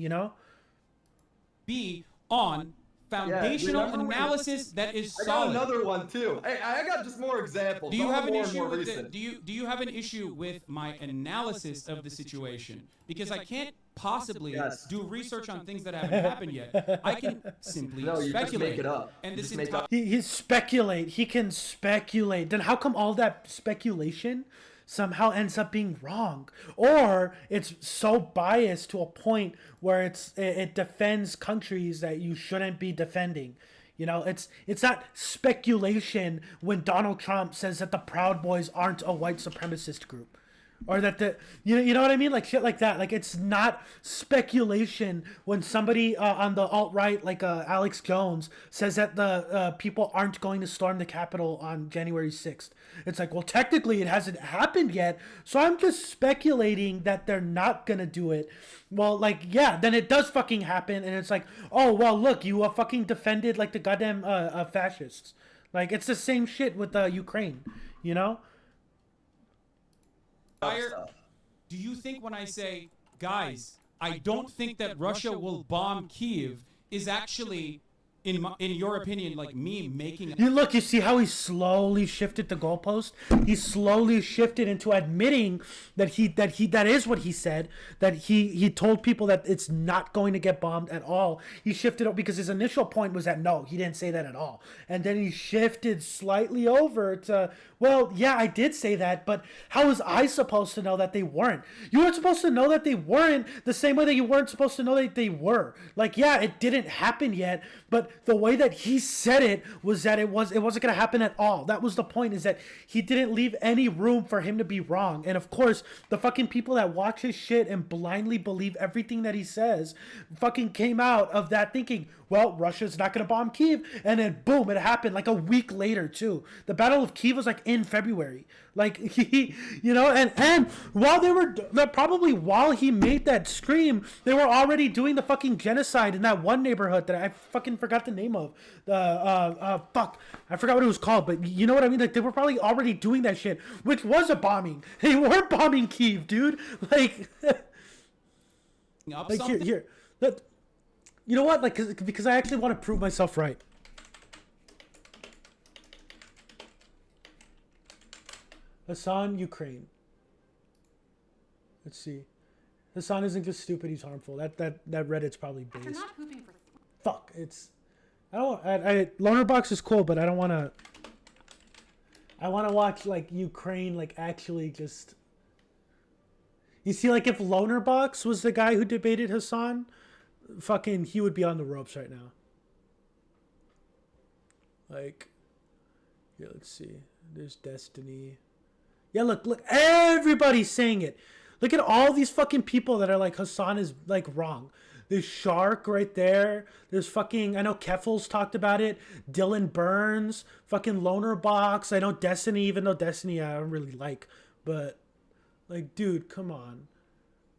Speaker 3: Be on foundational analysis that is solid.
Speaker 4: I got another one too. Hey, I got just more examples.
Speaker 3: Do you have an issue with do you have an issue with my analysis of the situation? Because I can't possibly do research on things that haven't happened yet. I can simply speculate.
Speaker 4: Just make it up.
Speaker 3: And this
Speaker 2: he can speculate. Then how come all that speculation somehow ends up being wrong, or it's so biased to a point where it defends countries that you shouldn't be defending? It's not speculation when Donald Trump says that the Proud Boys aren't a white supremacist group, or that you know what I mean, like shit like that. Like it's not speculation when somebody on the alt-right like Alex Jones says that the people aren't going to storm the Capitol on January 6th. It's like, well, technically it hasn't happened yet, so I'm just speculating that they're not gonna do it. Well, like, yeah, then it does fucking happen, and it's like, oh well, look, you fucking defended like the goddamn fascists. Like it's the same shit with Ukraine,
Speaker 3: Do you think when I say, guys, I don't think that Russia will bomb Kyiv is actually, in your opinion, like me making...
Speaker 2: You see how he slowly shifted the goalpost? He slowly shifted into admitting that that is what he said, that he told people that it's not going to get bombed at all. He shifted up because his initial point was that no, he didn't say that at all. And then he shifted slightly over to, well, yeah, I did say that, but how was I supposed to know that they weren't? You weren't supposed to know that they weren't the same way that you weren't supposed to know that they were. Like, yeah, it didn't happen yet, but the way that he said it was that it wasn't going to happen at all. That was the point, is that he didn't leave any room for him to be wrong. And of course, the fucking people that watch his shit and blindly believe everything that he says fucking came out of that thinking, well, Russia's not going to bomb Kyiv. And then boom, it happened like a week later too. The Battle of Kyiv was like in February. Like he, you know, and while they were probably while he made that scream, they were already doing the fucking genocide in that one neighborhood that I fucking forgot the name of. Fuck, I forgot what it was called, but you know what I mean? Like they were probably already doing that shit, which was a bombing. They were bombing Kyiv, dude. Like, like here, look. You know what? Like, because I actually want to prove myself right. Hasan, Ukraine. Let's see. Hasan isn't just stupid; he's harmful. That Reddit's probably based. Fuck! It's. I don't. Loner Box is cool, but I don't want to. I want to watch like Ukraine, like actually just. You see, like if Loner Box was the guy who debated Hasan, fucking, he would be on the ropes right now. Like, yeah, let's see. There's Destiny. Yeah, look, everybody's saying it. Look at all these fucking people that are like, Hasan is like wrong. There's Shark right there. There's fucking, I know Keffel's talked about it. Dylan Burns, fucking Loner Box. I know Destiny, even though Destiny I don't really like. But, like, dude, come on.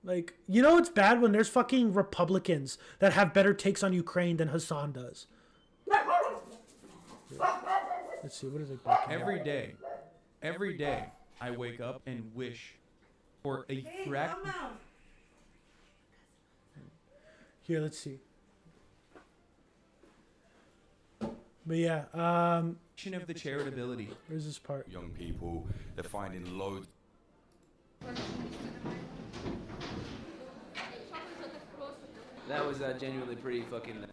Speaker 2: Like, you know it's bad when there's fucking Republicans that have better takes on Ukraine than Hasan does. Let's see, what is it?
Speaker 3: Every day, I wake up and wish for a fraction.
Speaker 2: Here, let's see. But yeah,
Speaker 3: Of the charitability.
Speaker 2: where's this part?
Speaker 6: Young people, they're finding loads.
Speaker 7: That was genuinely pretty fucking.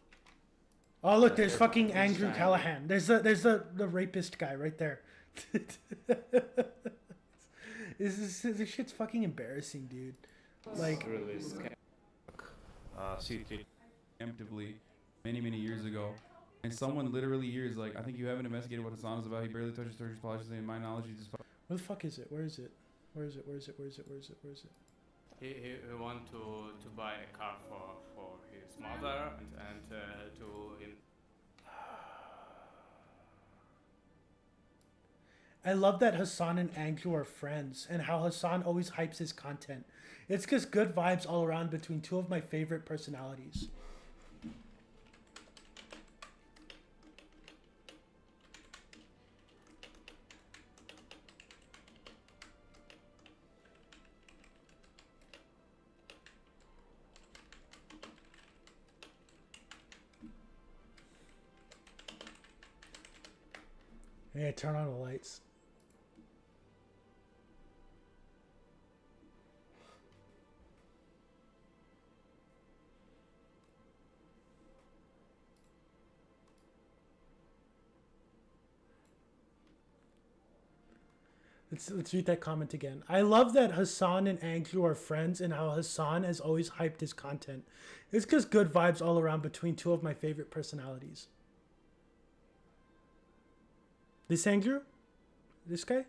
Speaker 2: Oh look, there's fucking Andrew Callahan. There's the rapist guy right there. This shit's fucking embarrassing, dude. Like,
Speaker 3: Preemptively, many years ago, and someone literally here is like, I think you haven't investigated what Hasan is about. He barely touches Turkish policy. In my knowledge, he just.
Speaker 2: where the fuck is it? Where is it? Where is it?
Speaker 8: He want to buy a car for his mother and to him.
Speaker 2: I love that Hasan and Andrew are friends and how Hasan always hypes his content. It's just good vibes all around between two of my favorite personalities. Yeah, turn on the lights. Let's read that comment again. I love that Hasan and Andrew are friends and how Hasan has always hyped his content. It's just good vibes all around between two of my favorite personalities. This Andrew? This guy?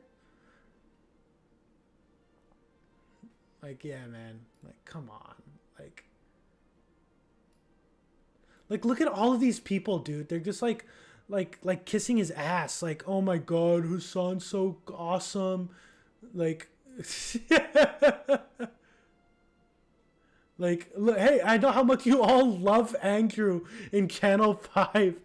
Speaker 2: Like, yeah, man. Like, come on. Like, look at all of these people, dude. They're just like kissing his ass. Like, oh my god, Hasan's so awesome. Like, like, look, hey, I know how much you all love Andrew in Channel 5.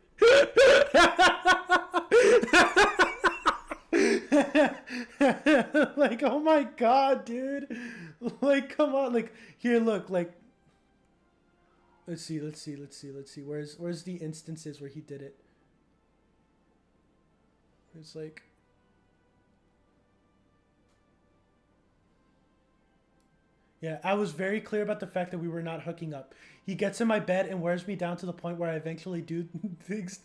Speaker 2: Like, oh my god, dude. Like, come on. Like, here, look, like, let's see. Where's the instances where he did it? It's like, yeah, I was very clear about the fact that we were not hooking up. He gets in my bed and wears me down to the point where I eventually do things.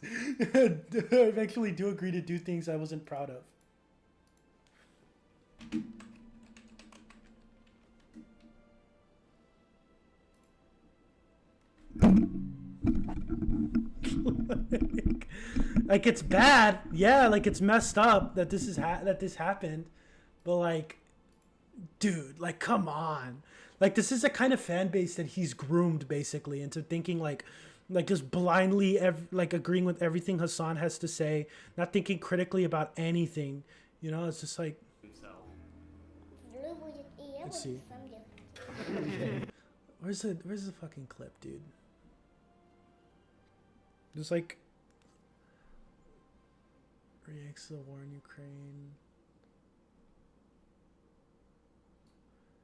Speaker 2: I eventually do agree to do things I wasn't proud of. Like it's bad, yeah. Like it's messed up that this is that this happened, but like, dude, like come on. Like this is a kind of fan base that he's groomed basically into thinking like like just blindly like agreeing with everything Hasan has to say, not thinking critically about anything. You know, it's just like. Let's see. Where's the fucking clip, dude? Just like reacts to the war in Ukraine.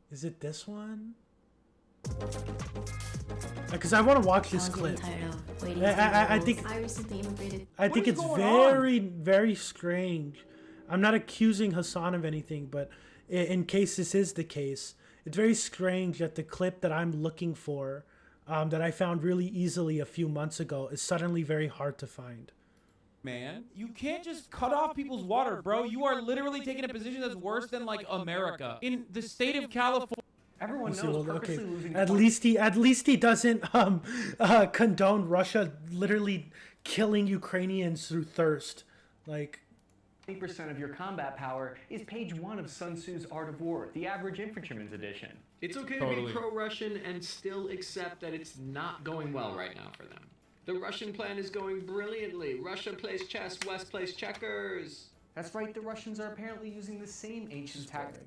Speaker 2: Is it this one? Because I want to watch this clip. I think it's very, very strange. I'm not accusing Hasan of anything, but in case this is the case, it's very strange that the clip that I'm looking for, that I found really easily a few months ago, is suddenly very hard to find.
Speaker 3: Man, you can't just cut off people's water, bro. You are literally taking a position that's worse than like America. In the state of California.
Speaker 9: Everyone knows purposely losing.
Speaker 2: At least he doesn't condone Russia literally killing Ukrainians through thirst. Like
Speaker 9: 20% of your combat power is page 1 of Sun Tzu's Art of War, the average infantryman's edition.
Speaker 10: It's okay to be pro-Russian and still accept that it's not going well right now for them. The Russian plan is going brilliantly. Russia plays chess, West plays checkers.
Speaker 9: That's right, the Russians are apparently using the same ancient tactic.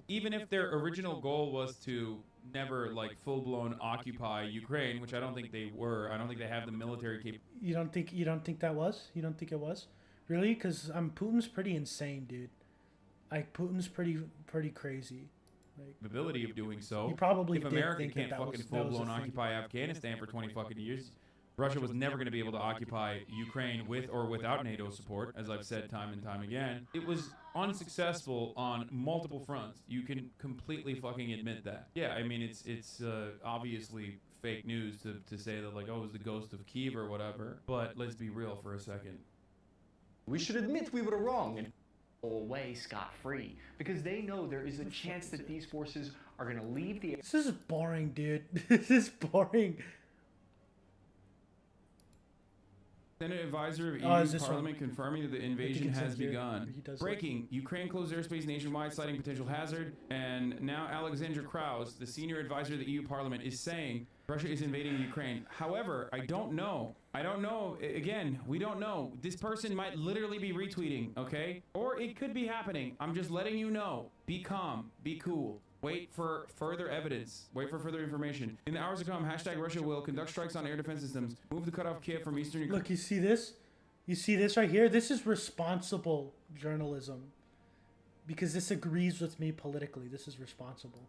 Speaker 3: Even if their original goal was to never like full-blown occupy Ukraine, which I don't think they were. I don't think they have the military capability.
Speaker 2: You don't think that was? You don't think it was? Really? Because Putin's pretty insane, dude. Like Putin's pretty crazy. Like
Speaker 3: Ability of doing so.
Speaker 2: You probably
Speaker 3: if
Speaker 2: did
Speaker 3: America
Speaker 2: think
Speaker 3: can't
Speaker 2: that
Speaker 3: fucking
Speaker 2: was a
Speaker 3: full-blown
Speaker 2: thing.
Speaker 3: occupy Afghanistan for 20 fucking years, Russia was never going to be able to occupy Ukraine with or without NATO support, as I've said time and time again. It was unsuccessful on multiple fronts. You can completely fucking admit that. Yeah, I mean, it's obviously fake news to say that, like, oh, it was the ghost of Kiev or whatever. But let's be real for a second.
Speaker 9: We should admit we were wrong and away scot-free, because they know there is a chance that these forces are going to leave the...
Speaker 2: This is boring, dude. This is boring.
Speaker 3: Senate advisor of EU Parliament confirming that the invasion has begun. Breaking: Ukraine closed airspace nationwide, citing potential hazard. And now Alexandra Krauss, the senior advisor of the EU Parliament, is saying Russia is invading Ukraine. However, I don't know. Again, we don't know. This person might literally be retweeting, okay? Or it could be happening. I'm just letting you know. Be calm. Be cool. Wait for further evidence. Wait for further information. In the hours to come, hashtag Russia will conduct strikes on air defense systems. Move to cut off Kiev from eastern Ukraine.
Speaker 2: Look, you see this? You see this right here? This is responsible journalism. Because this agrees with me politically. This is responsible.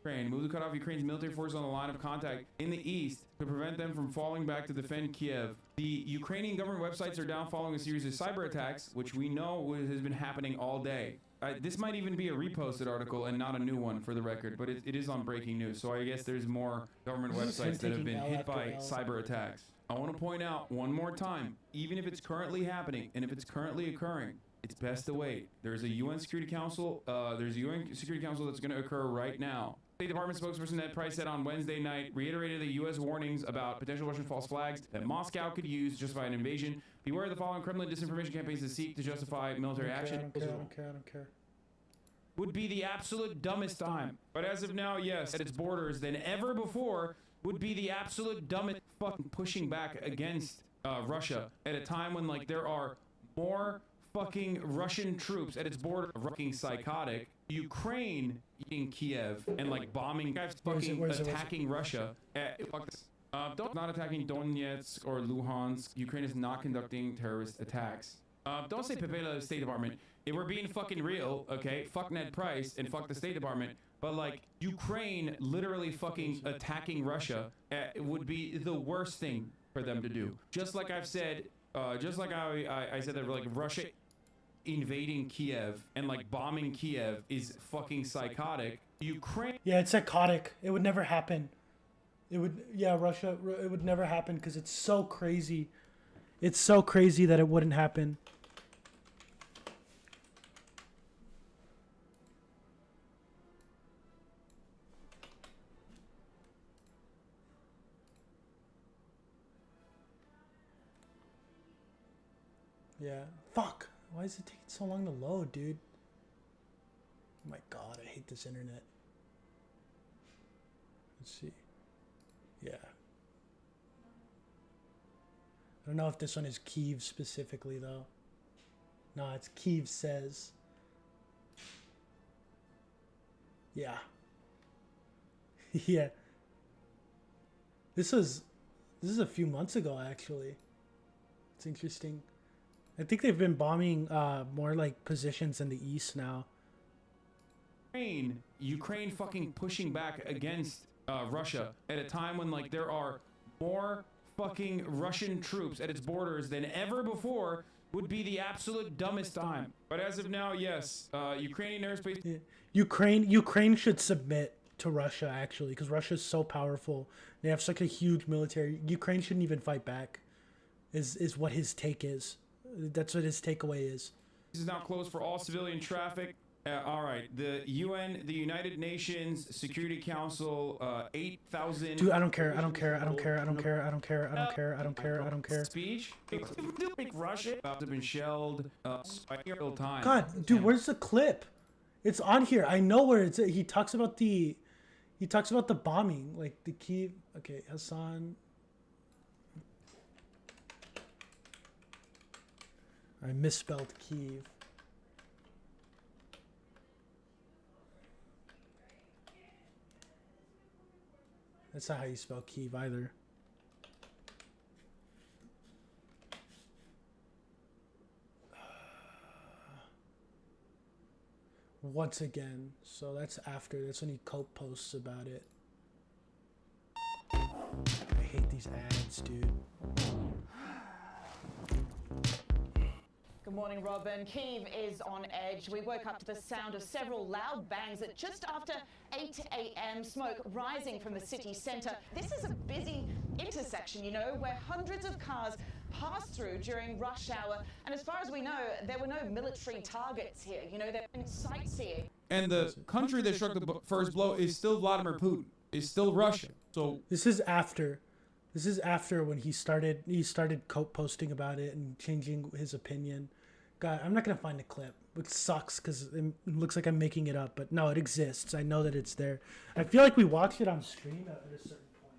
Speaker 3: Move to cut off Ukraine's military forces on the line of contact in the east to prevent them from falling back to defend Kiev. The Ukrainian government websites are down following a series of cyber attacks, which we know has been happening all day. This might even be a reposted article and not a new one for the record, but it is on breaking news. So I guess there's more government websites that have been hit by cyber attacks. I want to point out one more time, even if it's currently happening and if it's currently occurring, it's best to wait. There's a UN Security Council. There's a UN Security Council that's going to occur right now. State Department spokesperson Ned Price said on Wednesday night, reiterated the U.S. warnings about potential Russian false flags that Moscow could use to justify an invasion. Beware of the following Kremlin disinformation campaigns that seek to justify military action.
Speaker 2: I don't care.
Speaker 3: Would be the absolute dumbest time. But as of now, yes, at its borders than ever before would be the absolute dumbest fucking pushing back against Russia at a time when, like, there are more fucking Russian troops at its border, fucking psychotic. Ukraine in Kiev and like bombing, fucking attacking Russia. Not attacking Donetsk or Luhansk. Ukraine is not conducting terrorist attacks. Don't say Pepela State Department. If we're being fucking real, okay, fuck Ned Price and fuck the State Department. But like Ukraine literally fucking attacking Russia would be the worst thing for them to do. Just like I've said, just like I said that like Russia invading Kiev and like bombing Kiev is fucking psychotic. Ukraine.
Speaker 2: Yeah, it's psychotic. It would never happen. Russia, it would never happen because it's so crazy. It's so crazy that it wouldn't happen. Yeah. Fuck. Why is it taking so long to load, dude? Oh my god, I hate this internet. Let's see. Yeah. I don't know if this one is Kyiv specifically, though. No, it's Kyiv says. Yeah. Yeah. This is a few months ago, actually. It's interesting. I think they've been bombing more like positions in the east now.
Speaker 3: Ukraine fucking pushing back against Russia at a time when like there are more fucking Russian troops at its borders than ever before would be the absolute dumbest time. But as of now, yes, Ukrainian airspace.
Speaker 2: Yeah. Ukraine should submit to Russia, actually, because Russia's so powerful. They have such a huge military. Ukraine shouldn't even fight back, is what his take is. That's what his takeaway is.
Speaker 3: This is now closed for all civilian traffic. All right, the UN, the United Nations Security Council, 8,000.
Speaker 2: Dude, I don't care. I don't care. I don't care. I don't care. I don't care. I don't care. I don't care. I don't care.
Speaker 3: Speech. Russia about to been shelled. Real time.
Speaker 2: God, dude, where's the clip? It's on here. I know where it's. He talks about the bombing, like the Kyiv. Okay, Hasan. I misspelled Kyiv. That's not how you spell Kyiv either. Once again. So that's after. That's when he posts about it. I hate these ads, dude.
Speaker 11: Good morning, Robin. Kyiv is on edge. We woke up to the sound of several loud bangs at just after 8 a.m. Smoke rising from the city centre. This is a busy intersection, you know, where hundreds of cars pass through during rush hour. And as far as we know, there were no military targets here. You know, they've been sightseeing.
Speaker 3: And the country that struck the first blow is still Vladimir Putin. Is still Russia. So
Speaker 2: this is after. This is after when he started posting about it and changing his opinion. God, I'm not gonna find the clip, which sucks because it looks like I'm making it up, but no, it exists. I know that it's there. I feel like we watched it on stream at a certain point.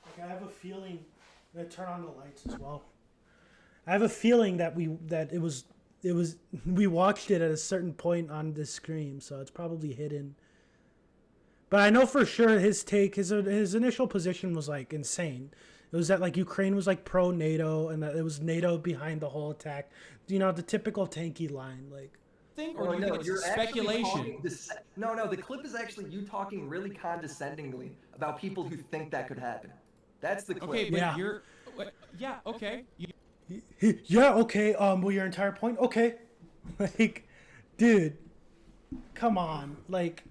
Speaker 2: Like I have a feeling. I'm gonna turn on the lights as well. I have a feeling that we watched it at a certain point on this stream, so it's probably hidden. But I know for sure his initial position was like insane. It was that like Ukraine was like pro NATO and that it was NATO behind the whole attack. You know, the typical Tankie line, like.
Speaker 3: Or do you think it's speculation?
Speaker 4: No, the clip is actually you talking really condescendingly about people who think that could happen. That's the clip.
Speaker 3: Okay, but
Speaker 2: yeah.
Speaker 3: Yeah, okay.
Speaker 2: Yeah, okay. Well, your entire point, okay. Like, dude, come on, like.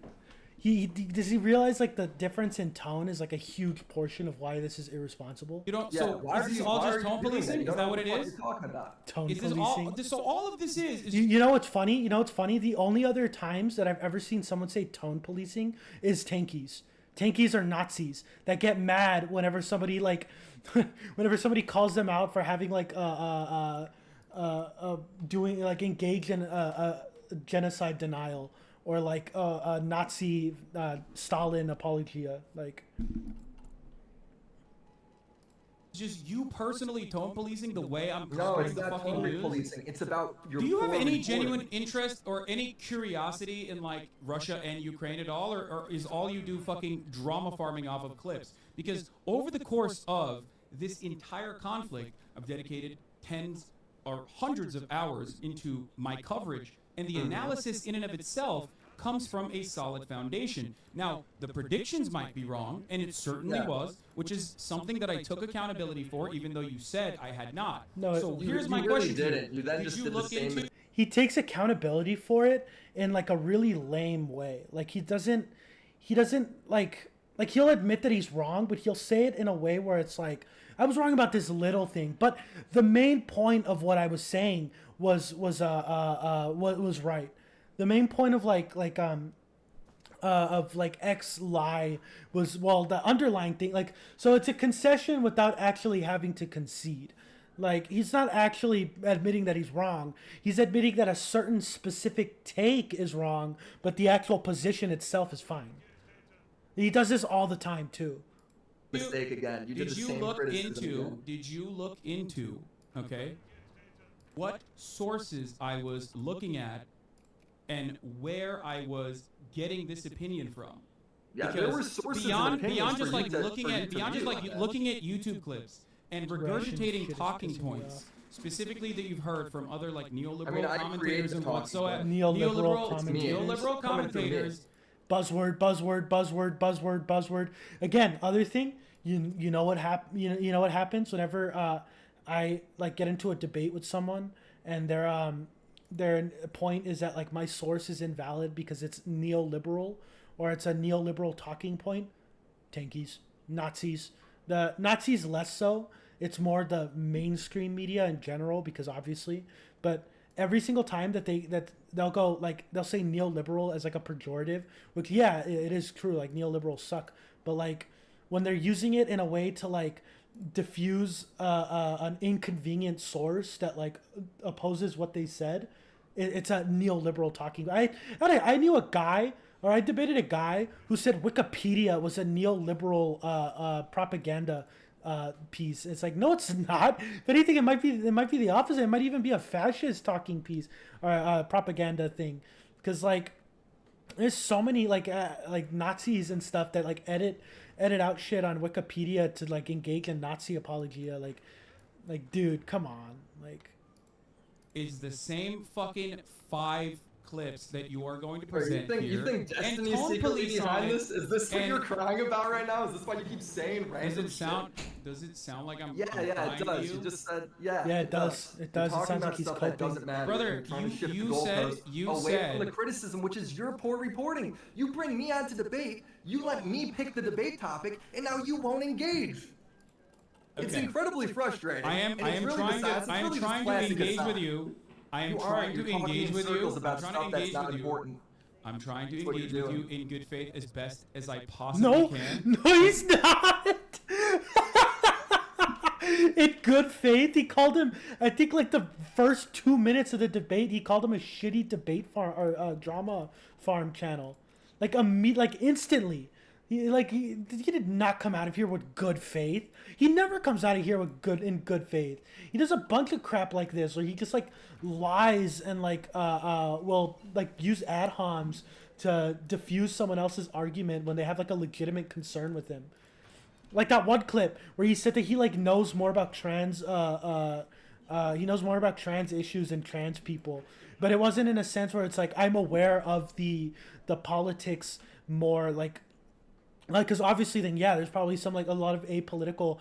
Speaker 2: Does he realize like the difference in tone is like a huge portion of why this is irresponsible?
Speaker 3: You don't. Yeah, so is this all just tone policing? Is that what it is?
Speaker 4: Talking about
Speaker 2: tone policing.
Speaker 3: So all of this is.
Speaker 2: You know what's funny? You know what's funny? The only other times that I've ever seen someone say tone policing is Tankies. Tankies are Nazis that get mad whenever somebody like, whenever somebody calls them out for having like doing like engaged in genocide denial. Or like a Nazi Stalin apologia, like.
Speaker 3: Just you personally tone policing the way I'm
Speaker 4: no, it's
Speaker 3: the
Speaker 4: not
Speaker 3: fucking
Speaker 4: tone
Speaker 3: news?
Speaker 4: Policing. It's about your.
Speaker 3: Do you have any genuine interest or any curiosity in like Russia and Ukraine at all, or is all you do fucking drama farming off of clips? Because over the course of this entire conflict, I've dedicated tens or hundreds of hours into my coverage. And the analysis in and of itself comes from a solid foundation. Now, the predictions might be wrong, and it certainly was, which is something that I took accountability for, even though you said I had not.
Speaker 2: No,
Speaker 3: so here's my question.
Speaker 4: Did
Speaker 3: you look into?
Speaker 2: He takes accountability for it in like a really lame way. Like he doesn't like he'll admit that he's wrong, but he'll say it in a way where it's like, I was wrong about this little thing, but the main point of what I was saying was right. The main point of X lie was, well, the underlying thing, like, so it's a concession without actually having to concede. Like, he's not actually admitting that he's wrong. He's admitting that a certain specific take is wrong, but the actual position itself is fine. He does this all the time too.
Speaker 4: mistake again. You did the same criticism again.
Speaker 3: Did you look into, okay, what sources I was looking at and where I was getting this opinion from?
Speaker 4: Yeah,
Speaker 3: because
Speaker 4: there were sources
Speaker 3: beyond
Speaker 4: just
Speaker 3: like looking at YouTube clips and regurgitating talking points, specifically that you've heard from other like neoliberal commentators and whatsoever. Neoliberal commentators.
Speaker 2: Buzzword. Again, other thing, you know what happens whenever I like get into a debate with someone and their point is that like my source is invalid because it's neoliberal or it's a neoliberal talking point. Tankies, Nazis. The Nazis less so. It's more the mainstream media in general because obviously, but every single time that they'll go like they'll say neoliberal as like a pejorative, which yeah, it is true, like neoliberals suck, but like when they're using it in a way to like diffuse an inconvenient source that like opposes what they said, it's a neoliberal talking. I knew a guy, or I debated a guy who said Wikipedia was a neoliberal propaganda piece. It's like, no, it's not. If anything, it might be the opposite. It might even be a fascist talking piece or propaganda thing, because like there's so many like Nazis and stuff that like edit out shit on Wikipedia to like engage in Nazi apologia. Like dude, come on. Like,
Speaker 3: is the same fucking 5 clips that you are going to present here.
Speaker 4: You think Destiny's secretly behind this? Is this what you're crying about right now? Is this why you keep saying random
Speaker 3: Does it sound like I'm
Speaker 4: it does.
Speaker 3: you
Speaker 4: just said
Speaker 2: it does. It sounds like he's coping.
Speaker 4: Doesn't matter.
Speaker 3: Brother, you said
Speaker 4: away from the criticism, which is your poor reporting. You bring me on to debate, you let me pick the debate topic, and now you won't engage. Okay. It's incredibly frustrating.
Speaker 3: I am trying to engage with you. I am trying to engage with you. I'm trying to engage with you. I'm trying to engage with you in good faith as best as I possibly can.
Speaker 2: No, he's not. In good faith, he called him. I think like the first 2 minutes of the debate, he called him a shitty debate farm or drama farm channel. Like instantly. He did not come out of here with good faith. He never comes out of here with good faith. He does a bunch of crap like this, where he just like lies and will like use ad homs to diffuse someone else's argument when they have like a legitimate concern with him. Like that one clip where he said that he like knows more about trans issues and trans people, but it wasn't in a sense where it's like I'm aware of the politics more like because obviously then there's probably some like a lot of apolitical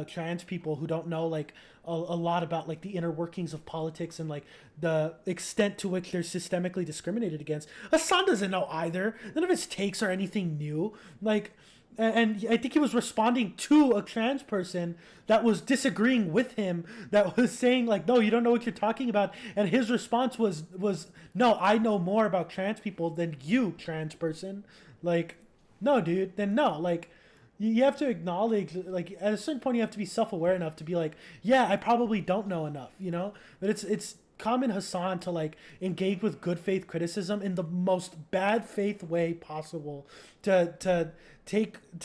Speaker 2: trans people who don't know like a lot about like the inner workings of politics and like the extent to which they're systemically discriminated against. Hasan doesn't know either. None of his takes are anything new. Like, and I think he was responding to a trans person that was disagreeing with him, that was saying like, no, you don't know what you're talking about. And his response was no, I know more about trans people than you, trans person. Like, no, dude, then no. Like, you have to acknowledge, like, at a certain point, you have to be self-aware enough to be like, yeah, I probably don't know enough, you know? But it's common Hasan to, like, engage with good faith criticism in the most bad faith way possible, to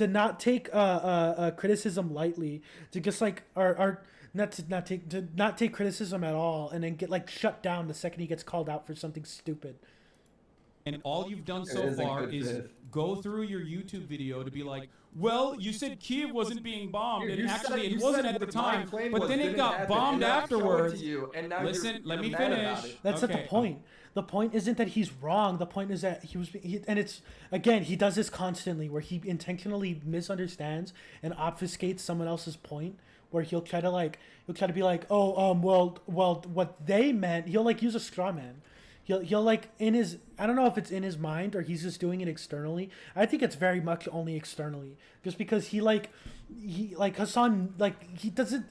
Speaker 2: not take criticism lightly, to just, like, not take criticism at all, and then get, like, shut down the second he gets called out for something stupid.
Speaker 3: And all you've done so far is go through your YouTube video to be like, well, you said Kiev wasn't being bombed, and actually it wasn't at the time, but then it got bombed afterwards. Listen, let me finish.
Speaker 2: That's not the point. The point isn't that he's wrong. The point is that and it's, again, he does this constantly where he intentionally misunderstands and obfuscates someone else's point, where he'll try to be like, oh, well, what they meant, he'll like use a straw man. He'll like in his, I don't know if it's in his mind or he's just doing it externally. I think it's very much only externally, just because he Hasan, like, he doesn't,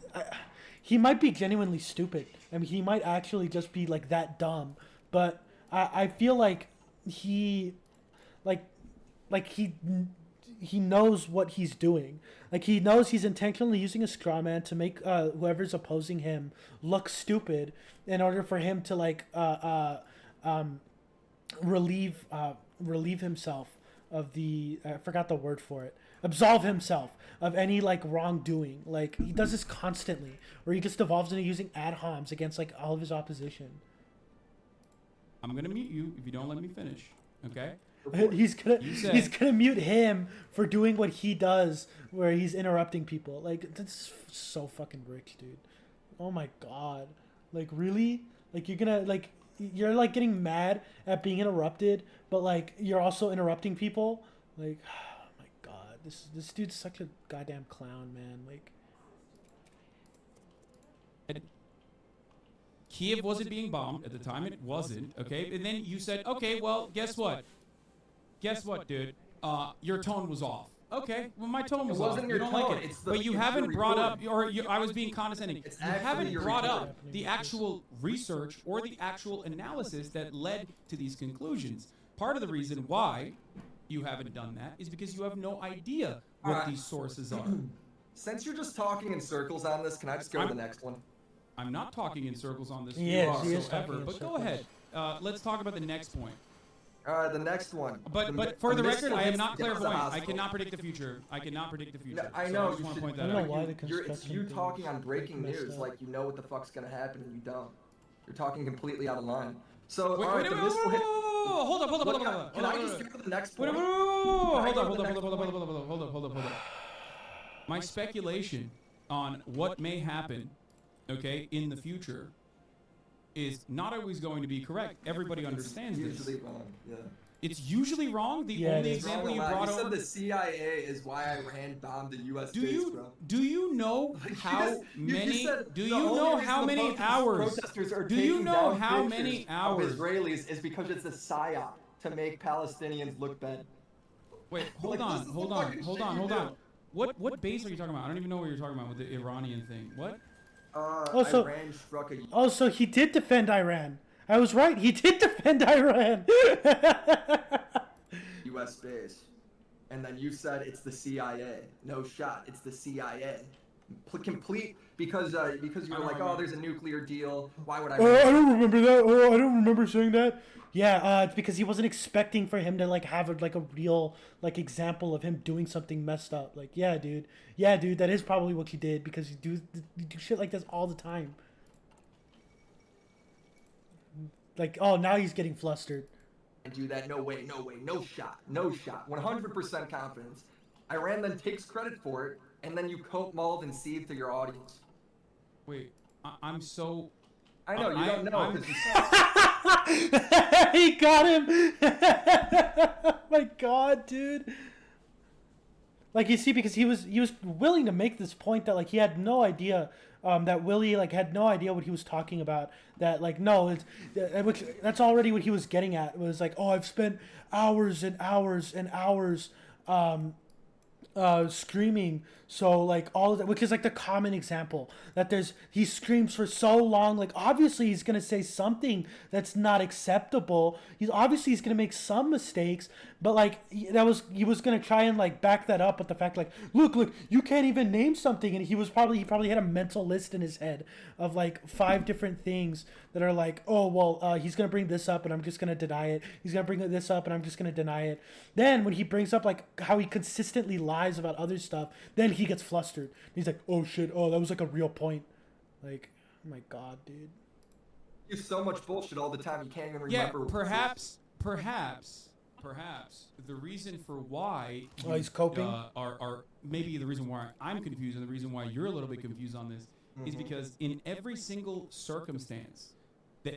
Speaker 2: he might be genuinely stupid. I mean, he might actually just be like that dumb, but I feel like he knows what he's doing. Like, he knows he's intentionally using a straw man to make whoever's opposing him look stupid in order for him to like relieve himself of the, I forgot the word for it, absolve himself of any like wrongdoing. Like he does this constantly, where he just devolves into using ad homs against like all of his opposition.
Speaker 3: I'm gonna mute you if you don't let me finish. Okay.
Speaker 2: He's gonna mute him for doing what he does, where he's interrupting people. Like that's so fucking rich, dude. Oh my god. Like really? Like you're like getting mad at being interrupted, but like you're also interrupting people. Like, oh my god, this dude's such a goddamn clown, man. Like,
Speaker 3: Kiev wasn't being bombed at the time. It wasn't. Okay, and then you said, okay, well, guess what? Guess what, dude? Your tone was off. Okay, well, my tone was off. You don't like it, but you haven't brought up, I was being condescending. You haven't brought up the actual research or the actual analysis that led to these conclusions. Part of the reason why you haven't done that is because you have no idea what these sources are.
Speaker 4: Since you're just talking in circles on this, can I just go to the next one?
Speaker 3: I'm not talking in circles on this
Speaker 2: whatsoever,
Speaker 3: but go ahead. Let's talk about the next point.
Speaker 4: The next one.
Speaker 3: But for the record, I am not clairvoyant. I cannot predict the future. I cannot predict the future.
Speaker 4: No, I know.
Speaker 3: So I just want to point that
Speaker 2: I don't know
Speaker 3: out.
Speaker 2: why the
Speaker 4: It's you talking on breaking news, like you know what the fuck's gonna happen and you don't. You're talking completely out of line. So,
Speaker 3: Wait,
Speaker 4: alright, the missile hit.
Speaker 3: hold up.
Speaker 4: Can I just go to the next point?
Speaker 3: Hold up. My speculation on what may happen, okay, in the future is not always going to be correct. Everybody understands this.
Speaker 4: Usually wrong, yeah.
Speaker 3: It's usually wrong. The only example you brought
Speaker 4: over. You
Speaker 3: over.
Speaker 4: said the CIA is why Iran bombed the U.S. base, bro.
Speaker 3: Do you know how many? Do you know how many hours?
Speaker 4: Protesters are
Speaker 3: do you know
Speaker 4: down
Speaker 3: how many hours?
Speaker 4: Of Israelis is because it's a psyop to make Palestinians look bad.
Speaker 3: Wait, hold on. What base are you talking about? I don't even know what you're talking about with the Iranian thing. What?
Speaker 4: Iran struck a...
Speaker 2: Oh, so he did defend Iran. I was right. He did defend Iran.
Speaker 4: U.S. base. And then you said it's the CIA. No shot. It's the CIA. Complete because you're like, oh, there's a nuclear deal. Why would I?
Speaker 2: I don't remember that. Oh, I don't remember saying that. Yeah, it's because he wasn't expecting for him to like have a real like example of him doing something messed up. Like, yeah, dude, that is probably what he did because you do shit like this all the time. Like, oh, now he's getting flustered.
Speaker 4: And do that? No way, no shot. 100% confidence. Iran then takes credit for it, and then you coat, mold, and seed to your audience.
Speaker 3: Wait, I'm so.
Speaker 4: I know you don't know.
Speaker 2: He got him. Oh my god, dude. Like, you see, because he was willing to make this point that like he had no idea that Willie like had no idea what he was talking about. That like no, which that's already what he was getting at. It was like, oh, I've spent hours and hours and hours screaming, so like all of that, which is like the common example that he screams for so long, like obviously he's gonna say something that's not acceptable. He's gonna make some mistakes, but like he was gonna try and like back that up with the fact like, look, you can't even name something, and he probably had a mental list in his head of like 5 different things that are like, oh well, he's gonna bring this up and I'm just gonna deny it. He's gonna bring this up and I'm just gonna deny it. Then when he brings up like how he consistently lies about other stuff, then he gets flustered. He's like, oh shit, oh that was like a real point. Like, oh my god, dude.
Speaker 4: You so much bullshit all the time you can't even remember.
Speaker 3: Yeah, perhaps the reason for why
Speaker 2: he's coping
Speaker 3: are maybe the reason why I'm confused and the reason why you're a little bit confused on this is because in every single circumstance,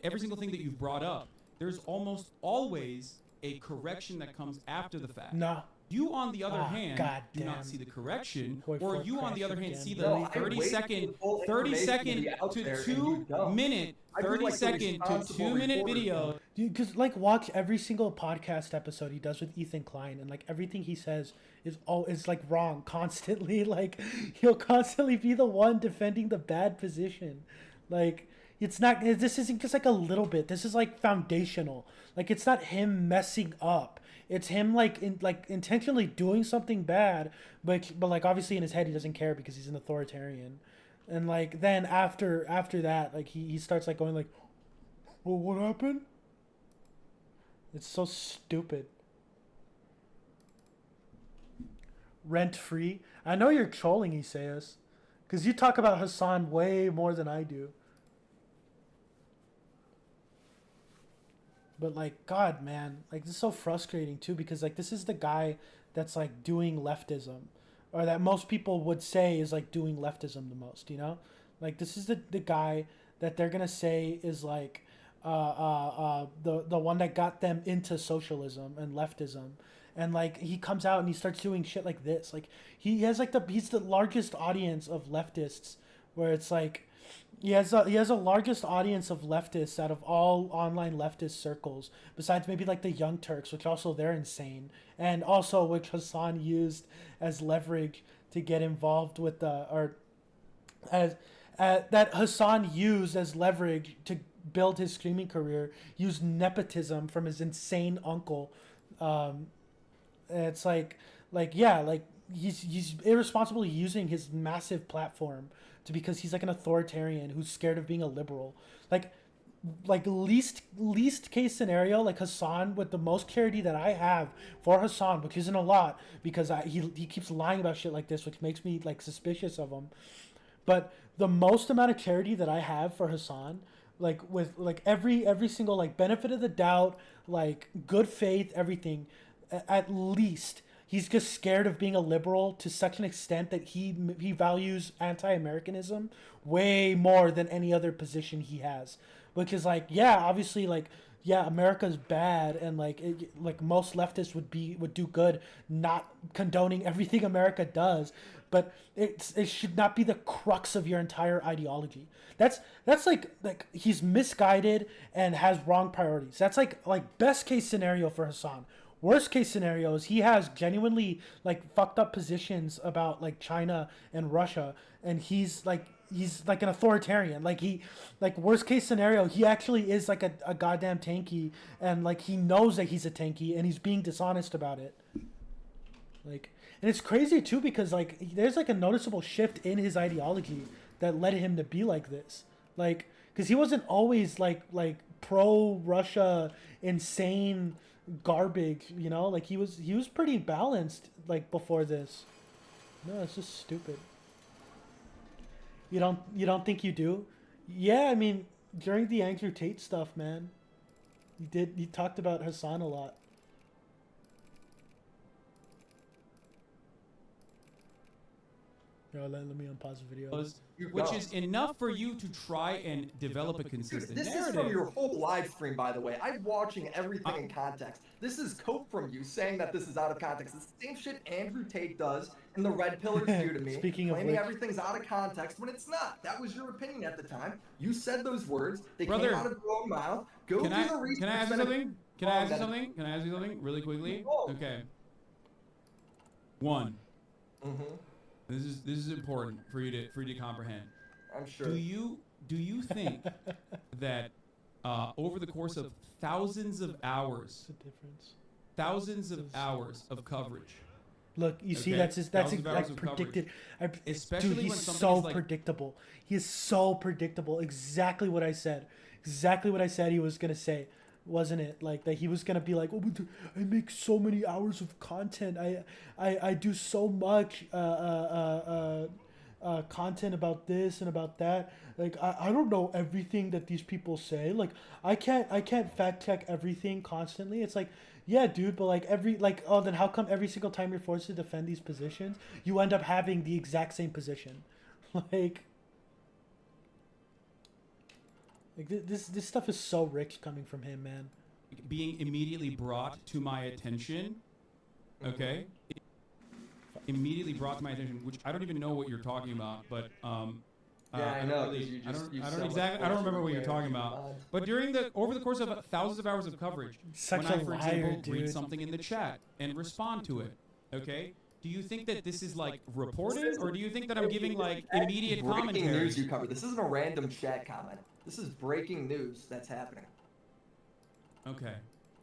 Speaker 3: every single thing that you've brought up, there's almost always a correction that comes after the fact.
Speaker 2: No.
Speaker 3: You, on the other hand, do not see the correction, or you, on the other hand, see the 30 second to 2 minute video.
Speaker 2: Because like watch every single podcast episode he does with Ethan Klein, and like everything he says is like wrong constantly. Like he'll constantly be the one defending the bad position. Like this isn't just like a little bit. This is like foundational. Like it's not him messing up. It's him intentionally doing something bad, but like obviously in his head he doesn't care because he's an authoritarian. And like then after that, like he starts like going like, well, what happened? It's so stupid. rent free. I know you're trolling, Isaias, because you talk about Hasan way more than I do. But like, God, man, like this is so frustrating too, because like this is the guy that's like doing leftism, or that most people would say is like doing leftism the most, you know? Like this is the guy that they're gonna say is like the one that got them into socialism and leftism. And like he comes out and he starts doing shit like this. Like he has like he's the largest audience of leftists, where it's like he has a largest audience of leftists out of all online leftist circles, besides maybe like the Young Turks, which also they're insane, and also which Hasan used as leverage to get involved with that Hasan used as leverage to build his streaming career, used nepotism from his insane uncle. It's like he's irresponsibly using his massive platform to, because he's like an authoritarian who's scared of being a liberal. Like least case scenario, like Hasan, with the most charity that I have for Hasan, which isn't a lot, because he keeps lying about shit like this, which makes me like suspicious of him. But the most amount of charity that I have for Hasan, like with like every single like benefit of the doubt, like good faith, everything, at least he's just scared of being a liberal to such an extent that he values anti-Americanism way more than any other position he has. Which is like, yeah, obviously, like, yeah, America's bad, and like most leftists would do good, not condoning everything America does, but it should not be the crux of your entire ideology. That's like he's misguided and has wrong priorities. That's like best case scenario for Hasan. Worst case scenario is he has genuinely like fucked up positions about like China and Russia, and he's like an authoritarian. Like worst case scenario, he actually is like a goddamn tankie, and like he knows that he's a tankie and he's being dishonest about it. Like, and it's crazy too, because like there's like a noticeable shift in his ideology that led him to be like this. Like, because he wasn't always like pro Russia insane garbage, you know? Like he was pretty balanced like before this. No, it's just stupid. You don't think you do? Yeah, I mean, during the Andrew Tate stuff, man, you talked about Hasan a lot. Yo, let me unpause the video.
Speaker 3: Which is enough for you to try and develop a consistent
Speaker 4: narrative. This is from your whole live stream, by the way. I'm watching everything in context. This is cope from you saying that this is out of context. It's the same shit Andrew Tate does and the Red Pillars do to me. Claiming everything's out of context when it's not. That was your opinion at the time. You said those words. They came out of your own mouth. Go do the research.
Speaker 3: Can I ask you something? Can I ask you something really quickly? Okay. One.
Speaker 4: Mm-hmm.
Speaker 3: This is important for you to comprehend.
Speaker 4: I'm sure.
Speaker 3: Do you think that over the course of thousands of hours of coverage?
Speaker 2: Look, you see, that's like predicted.
Speaker 3: Especially
Speaker 2: dude, he's
Speaker 3: when
Speaker 2: so predictable. He is so predictable. Exactly what I said. Exactly what I said he was gonna say. Wasn't it like that? He was gonna be like, "Oh, I make so many hours of content. I do so much content about this and about that. Like I don't know everything that these people say. Like I can't fact check everything constantly. It's like, yeah, dude, but like then how come every single time you're forced to defend these positions, you end up having the exact same position? Like this stuff is so rich coming from him, man.
Speaker 3: Being immediately brought to my attention, okay? Immediately brought to my attention, which I don't even know what you're talking about, but
Speaker 4: I know.
Speaker 3: I don't remember what you're talking about. But over the course of thousands of hours of coverage,
Speaker 2: for
Speaker 3: example, read something in the chat and respond to it, okay? Do you think that this is like reporting, or do you think that I'm giving like immediate commentary?
Speaker 4: Breaking news you cover. This isn't a random chat comment. This is breaking news that's happening.
Speaker 3: Okay.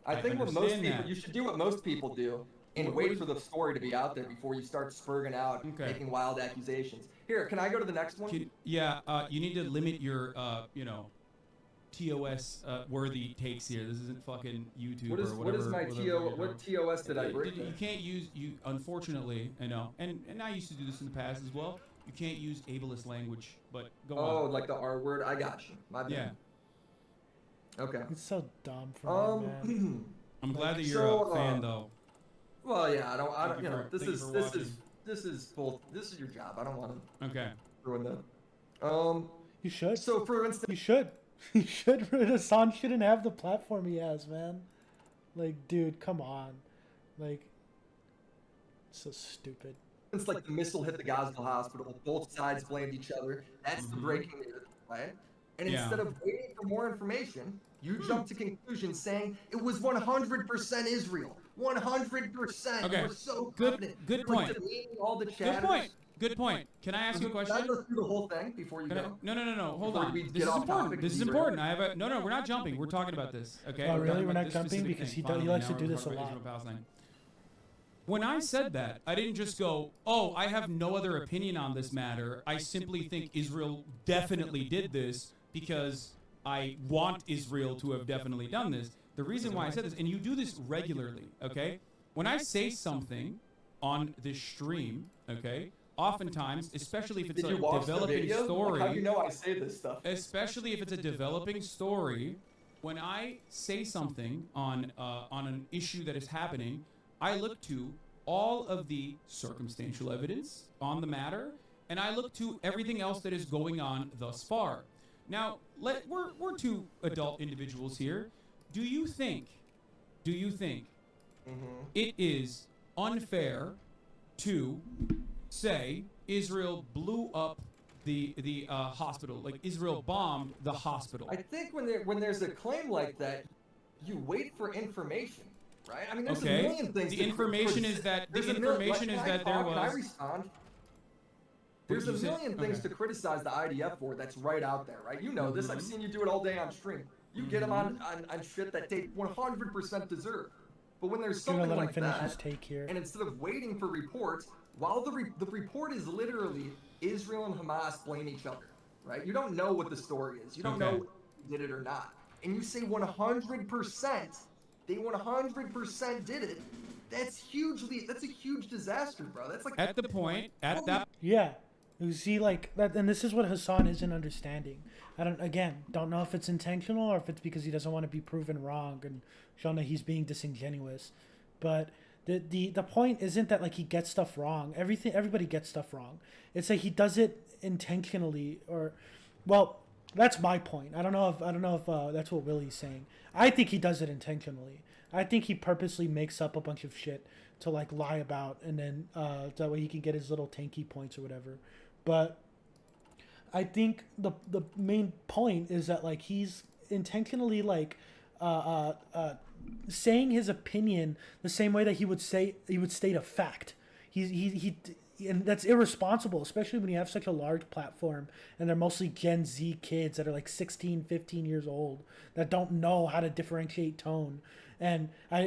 Speaker 4: I think what most people, you should do what most people do and wait for the story to be out there before you start spurging out, making wild accusations. Here, can I go to the next one?
Speaker 3: You need to limit your, TOS worthy takes here. This isn't fucking YouTube
Speaker 4: What is,
Speaker 3: or whatever.
Speaker 4: what is my what TOS did I break?
Speaker 3: You can't use unfortunately, I know, and I used to do this in the past as well. You can't use ableist language, but go on.
Speaker 4: Oh, like the R word. I got you. My bad.
Speaker 3: Yeah.
Speaker 2: Okay. It's so dumb for me, man.
Speaker 3: I'm glad that you're a fan, though.
Speaker 4: Well, yeah, I don't. You know, this is your job. I don't want to.
Speaker 3: Okay.
Speaker 4: Ruin that.
Speaker 2: You should.
Speaker 4: So, for instance,
Speaker 2: you should. You should. Hasan shouldn't have the platform he has, man. Like, dude, come on. Like, so stupid.
Speaker 4: It's like the missile hit the Gaza hospital. Both sides blamed each other. That's the breaking news, right? And instead of waiting for more information, you jump to conclusions saying it was 100% Israel. 100%.
Speaker 3: Okay.
Speaker 4: We're so
Speaker 3: Good point.
Speaker 4: All the
Speaker 3: Good point. Good point. Can I ask you a question?
Speaker 4: Can I go through the whole thing before you go?
Speaker 3: No. Hold on. This is important. This is important. I have a no. We're not jumping. We're talking about this. Okay.
Speaker 2: Oh, really? We're not jumping because he likes to do this a lot.
Speaker 3: When I said that, I didn't just go, "Oh, I have no other opinion on this matter. I simply think Israel definitely did this because I want Israel to have definitely done this." The reason why I said this, and you do this regularly, okay? When I say something on this stream, okay, oftentimes, especially if it's a developing story.
Speaker 4: How do you know I say this stuff?
Speaker 3: Especially if it's a developing story, when I say something on an issue that is happening, I look to all of the circumstantial evidence on the matter, and I look to everything else that is going on thus far. Now, we're two adult individuals here. Do you think it is unfair to say Israel blew up the hospital, like Israel bombed the hospital?
Speaker 4: I think when there's a claim like that, you wait for information, right? I mean, there's a million things.
Speaker 3: The information is that there was.
Speaker 4: Can I respond? There's a million things to criticize the IDF for that's right out there, right? You know this. I've seen you do it all day on stream. You get them on shit that they 100% deserve. But when there's something like that, and instead of waiting for reports, while the report is literally Israel and Hamas blame each other, right? You don't know what the story is. You don't know if they did it or not. And you say 100%, they 100% did it. That's a huge disaster, bro. That's like
Speaker 3: at the point,
Speaker 2: Yeah. You see, like that, and this is what Hasan isn't understanding. I don't know if it's intentional or if it's because he doesn't want to be proven wrong and shown that he's being disingenuous. But the point isn't that like he gets stuff wrong. Everybody gets stuff wrong. It's like he does it intentionally, or, well, that's my point. I don't know if that's what Willie's saying. I think he does it intentionally. I think he purposely makes up a bunch of shit to like lie about, and then that way he can get his little tanky points or whatever. But I think the main point is that like he's intentionally like saying his opinion the same way that he would state a fact. And that's irresponsible, especially when you have such a large platform and they're mostly Gen Z kids that are like 16, 15 years old that don't know how to differentiate tone. And I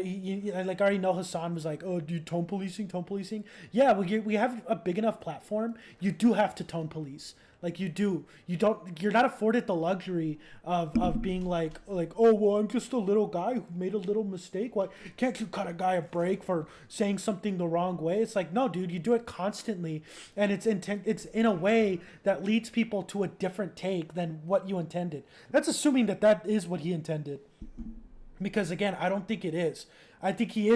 Speaker 2: already know Hasan was like, oh, dude, tone policing. Yeah, we have a big enough platform. You do have to tone police. Like you do. You're not afforded the luxury of being like, oh, well, I'm just a little guy who made a little mistake. Why can't you cut a guy a break for saying something the wrong way? It's like, no, dude, you do it constantly. And it's in a way that leads people to a different take than what you intended. That's assuming that is what he intended. Because again, I don't think it is. I think he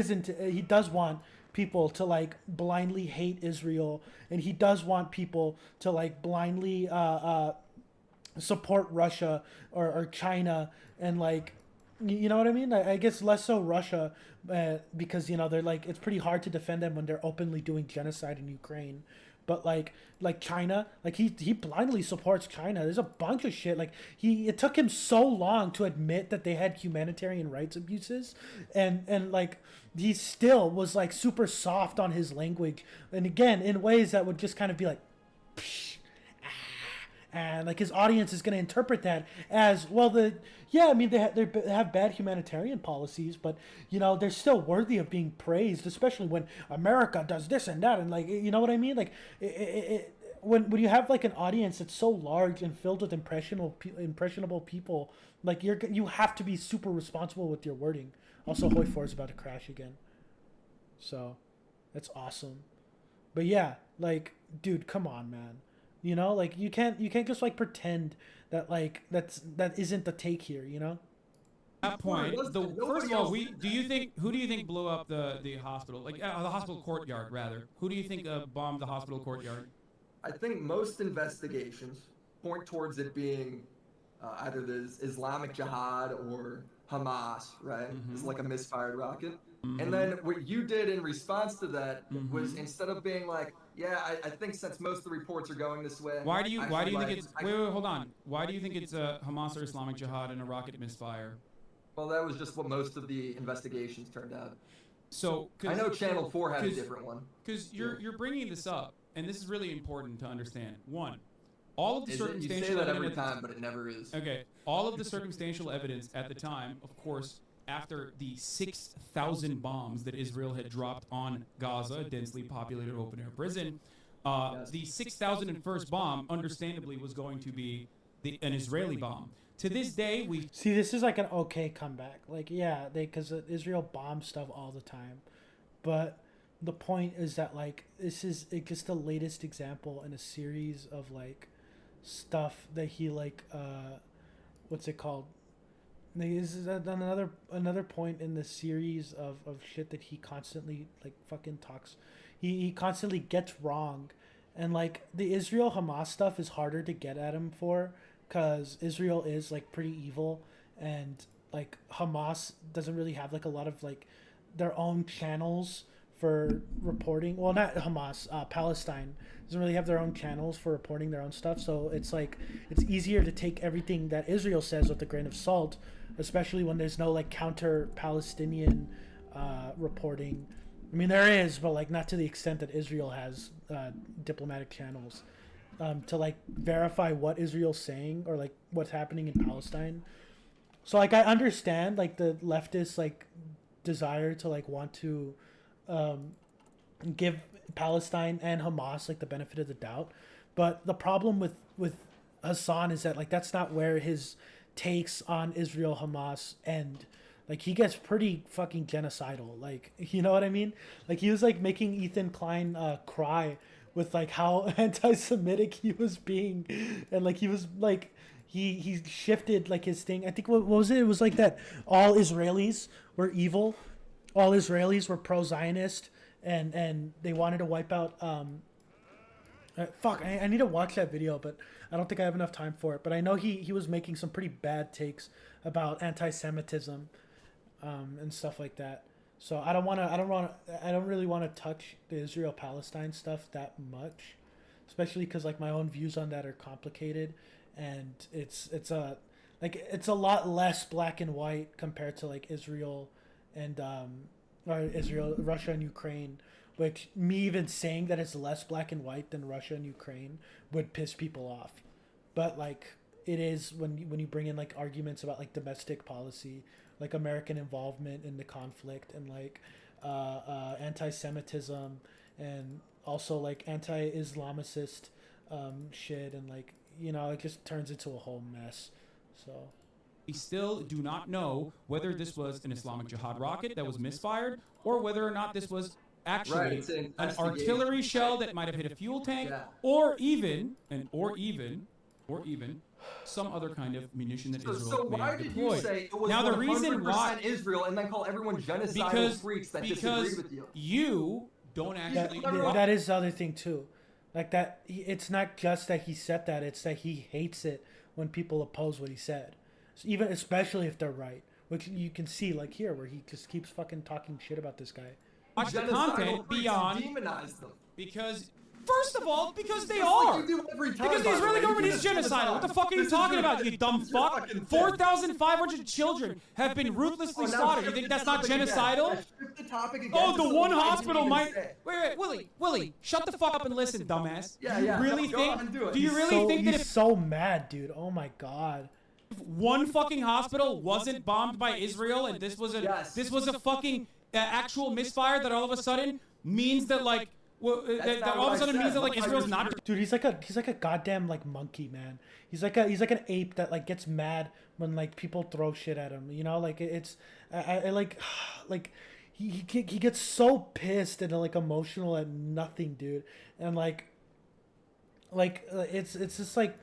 Speaker 2: does want people to like blindly hate Israel, and he does want people to like blindly support Russia or China, and like, you know what I mean? I guess less so Russia, because you know they're like, it's pretty hard to defend them when they're openly doing genocide in Ukraine. But like China, like he blindly supports China. There's a bunch of shit. Like it took him so long to admit that they had humanitarian rights abuses, and like he still was like super soft on his language, and again in ways that would just kind of be like, psh, and like his audience is going to interpret that as, well, they have bad humanitarian policies, but you know they're still worthy of being praised, especially when America does this and that, and like, you know what I mean? Like when you have like an audience that's so large and filled with impressionable people, like you have to be super responsible with your wording. Also, Hoi 4 is about to crash again, so that's awesome. But yeah, like, dude, come on, man. You know, like you can't just like pretend that like that isn't the take here. You know.
Speaker 3: That point, first of all, who do you think blew up the hospital, like the hospital courtyard rather? Who do you think bombed the hospital courtyard?
Speaker 4: I think most investigations point towards it being either the Islamic Jihad or Hamas, right? It's like a misfired rocket. And then what you did in response to that was, instead of being like, yeah, I think since most of the reports are going this way.
Speaker 3: Why do you think it's wait, hold on. Why do you think it's Hamas or Islamic Jihad and a rocket misfire?
Speaker 4: Well, that was just what most of the investigations turned out.
Speaker 3: So
Speaker 4: I know Channel 4 had a different one.
Speaker 3: Because you're bringing this up, and this is really important to understand. One, all of the circumstantial
Speaker 4: you say that
Speaker 3: evidence,
Speaker 4: every time, but it never is.
Speaker 3: Okay, all of the circumstantial evidence at the time, of course, after the 6,000 bombs that Israel had dropped on Gaza, a densely populated open-air prison, the 6,001st bomb, understandably, was going to be an Israeli bomb. To this day, we
Speaker 2: see this is like an okay comeback. Like, yeah, because Israel bombs stuff all the time, but the point is that like this is just the latest example in a series of like stuff that he like what's it called? This is another point in the series of shit that he constantly like fucking talks. He constantly gets wrong, and like the Israel Hamas stuff is harder to get at him for. Because Israel is like pretty evil, and like Hamas doesn't really have like a lot of like their own channels for reporting. Well, not Hamas, Palestine doesn't really have their own channels for reporting their own stuff. So it's like it's easier to take everything that Israel says with a grain of salt, especially when there's no like counter Palestinian reporting. I mean, there is, but like not to the extent that Israel has diplomatic channels. To like verify what Israel's saying or like what's happening in Palestine. So like I understand like the leftist like desire to like want to give Palestine and Hamas like the benefit of the doubt, but the problem with Hasan is that like that's not where his takes on Israel Hamas end. Like he gets pretty fucking genocidal, like, you know what I mean? Like he was like making Ethan Klein cry with like how anti-Semitic he was being, and like he was like he shifted like his thing. I think what was it? It was like that all Israelis were evil, all Israelis were pro-Zionist, and they wanted to wipe out. I need to watch that video, but I don't think I have enough time for it. But I know he was making some pretty bad takes about anti-Semitism, and stuff like that. So I don't really want to touch the Israel-Palestine stuff that much, especially because like my own views on that are complicated, and it's a lot less black and white compared to like Israel and Russia and Ukraine, which me even saying that it's less black and white than Russia and Ukraine would piss people off, but like it is when you bring in like arguments about like domestic policy, like American involvement in the conflict, and like anti-Semitism, and also like anti-Islamicist shit, and like, you know, it just turns into a whole mess. So
Speaker 3: we still do not know whether this was an Islamic Jihad rocket that was misfired, or whether or not this was actually an artillery shell that might have hit a fuel tank, or even some other kind of munition that Israel may have deployed.
Speaker 4: So why did you say it was
Speaker 3: now,
Speaker 4: 100%
Speaker 3: the reason why
Speaker 4: Israel and then call everyone genocidal freaks that disagree with you?
Speaker 3: You don't actually...
Speaker 2: That is the other thing too. Like that, it's not just that he said that, it's that he hates it when people oppose what he said. So even, especially if they're right. Which you can see like here, where he just keeps fucking talking shit about this guy.
Speaker 3: Watch the content beyond...
Speaker 4: Demonize them.
Speaker 3: Because... First of all, because they are.
Speaker 4: Like you do every time,
Speaker 3: because the Israeli government is genocidal. What the fuck are you talking about, you dumb fuck? 4,500 children have been ruthlessly slaughtered. You think that's not genocidal? Oh, the one hospital might... Wait, Willie, shut the fuck up and listen, dumbass.
Speaker 4: Yeah.
Speaker 3: Really think? Do you really think that
Speaker 2: he's so mad, dude? Oh my god.
Speaker 3: If one fucking hospital wasn't bombed by Israel, and this was a fucking actual misfire that all of a sudden means that like... Well, that all of a sudden means that like Israel's not.
Speaker 2: Dude, he's like a goddamn like monkey, man. He's like an ape that like gets mad when like people throw shit at him. You know, like it's I like like he gets so pissed and like emotional at nothing, dude. And like it's just like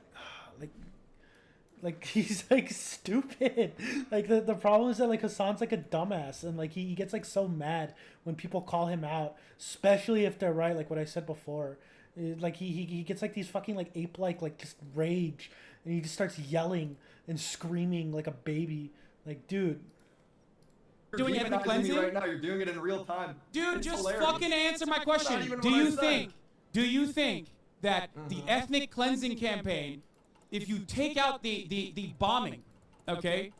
Speaker 2: he's like stupid. Like the problem is that like Hasan's like a dumbass, and like he gets like so mad when people call him out, especially if they're right, like what I said before. Like he gets like these fucking like ape like just rage, and he just starts yelling and screaming like a baby. Like, dude,
Speaker 3: Doing ethnic cleansing
Speaker 4: right now. You're doing it in real time.
Speaker 3: Dude,
Speaker 4: it's
Speaker 3: just
Speaker 4: hilarious.
Speaker 3: fucking answer my question. Do you think that the ethnic cleansing campaign, if you take out the bombing, okay?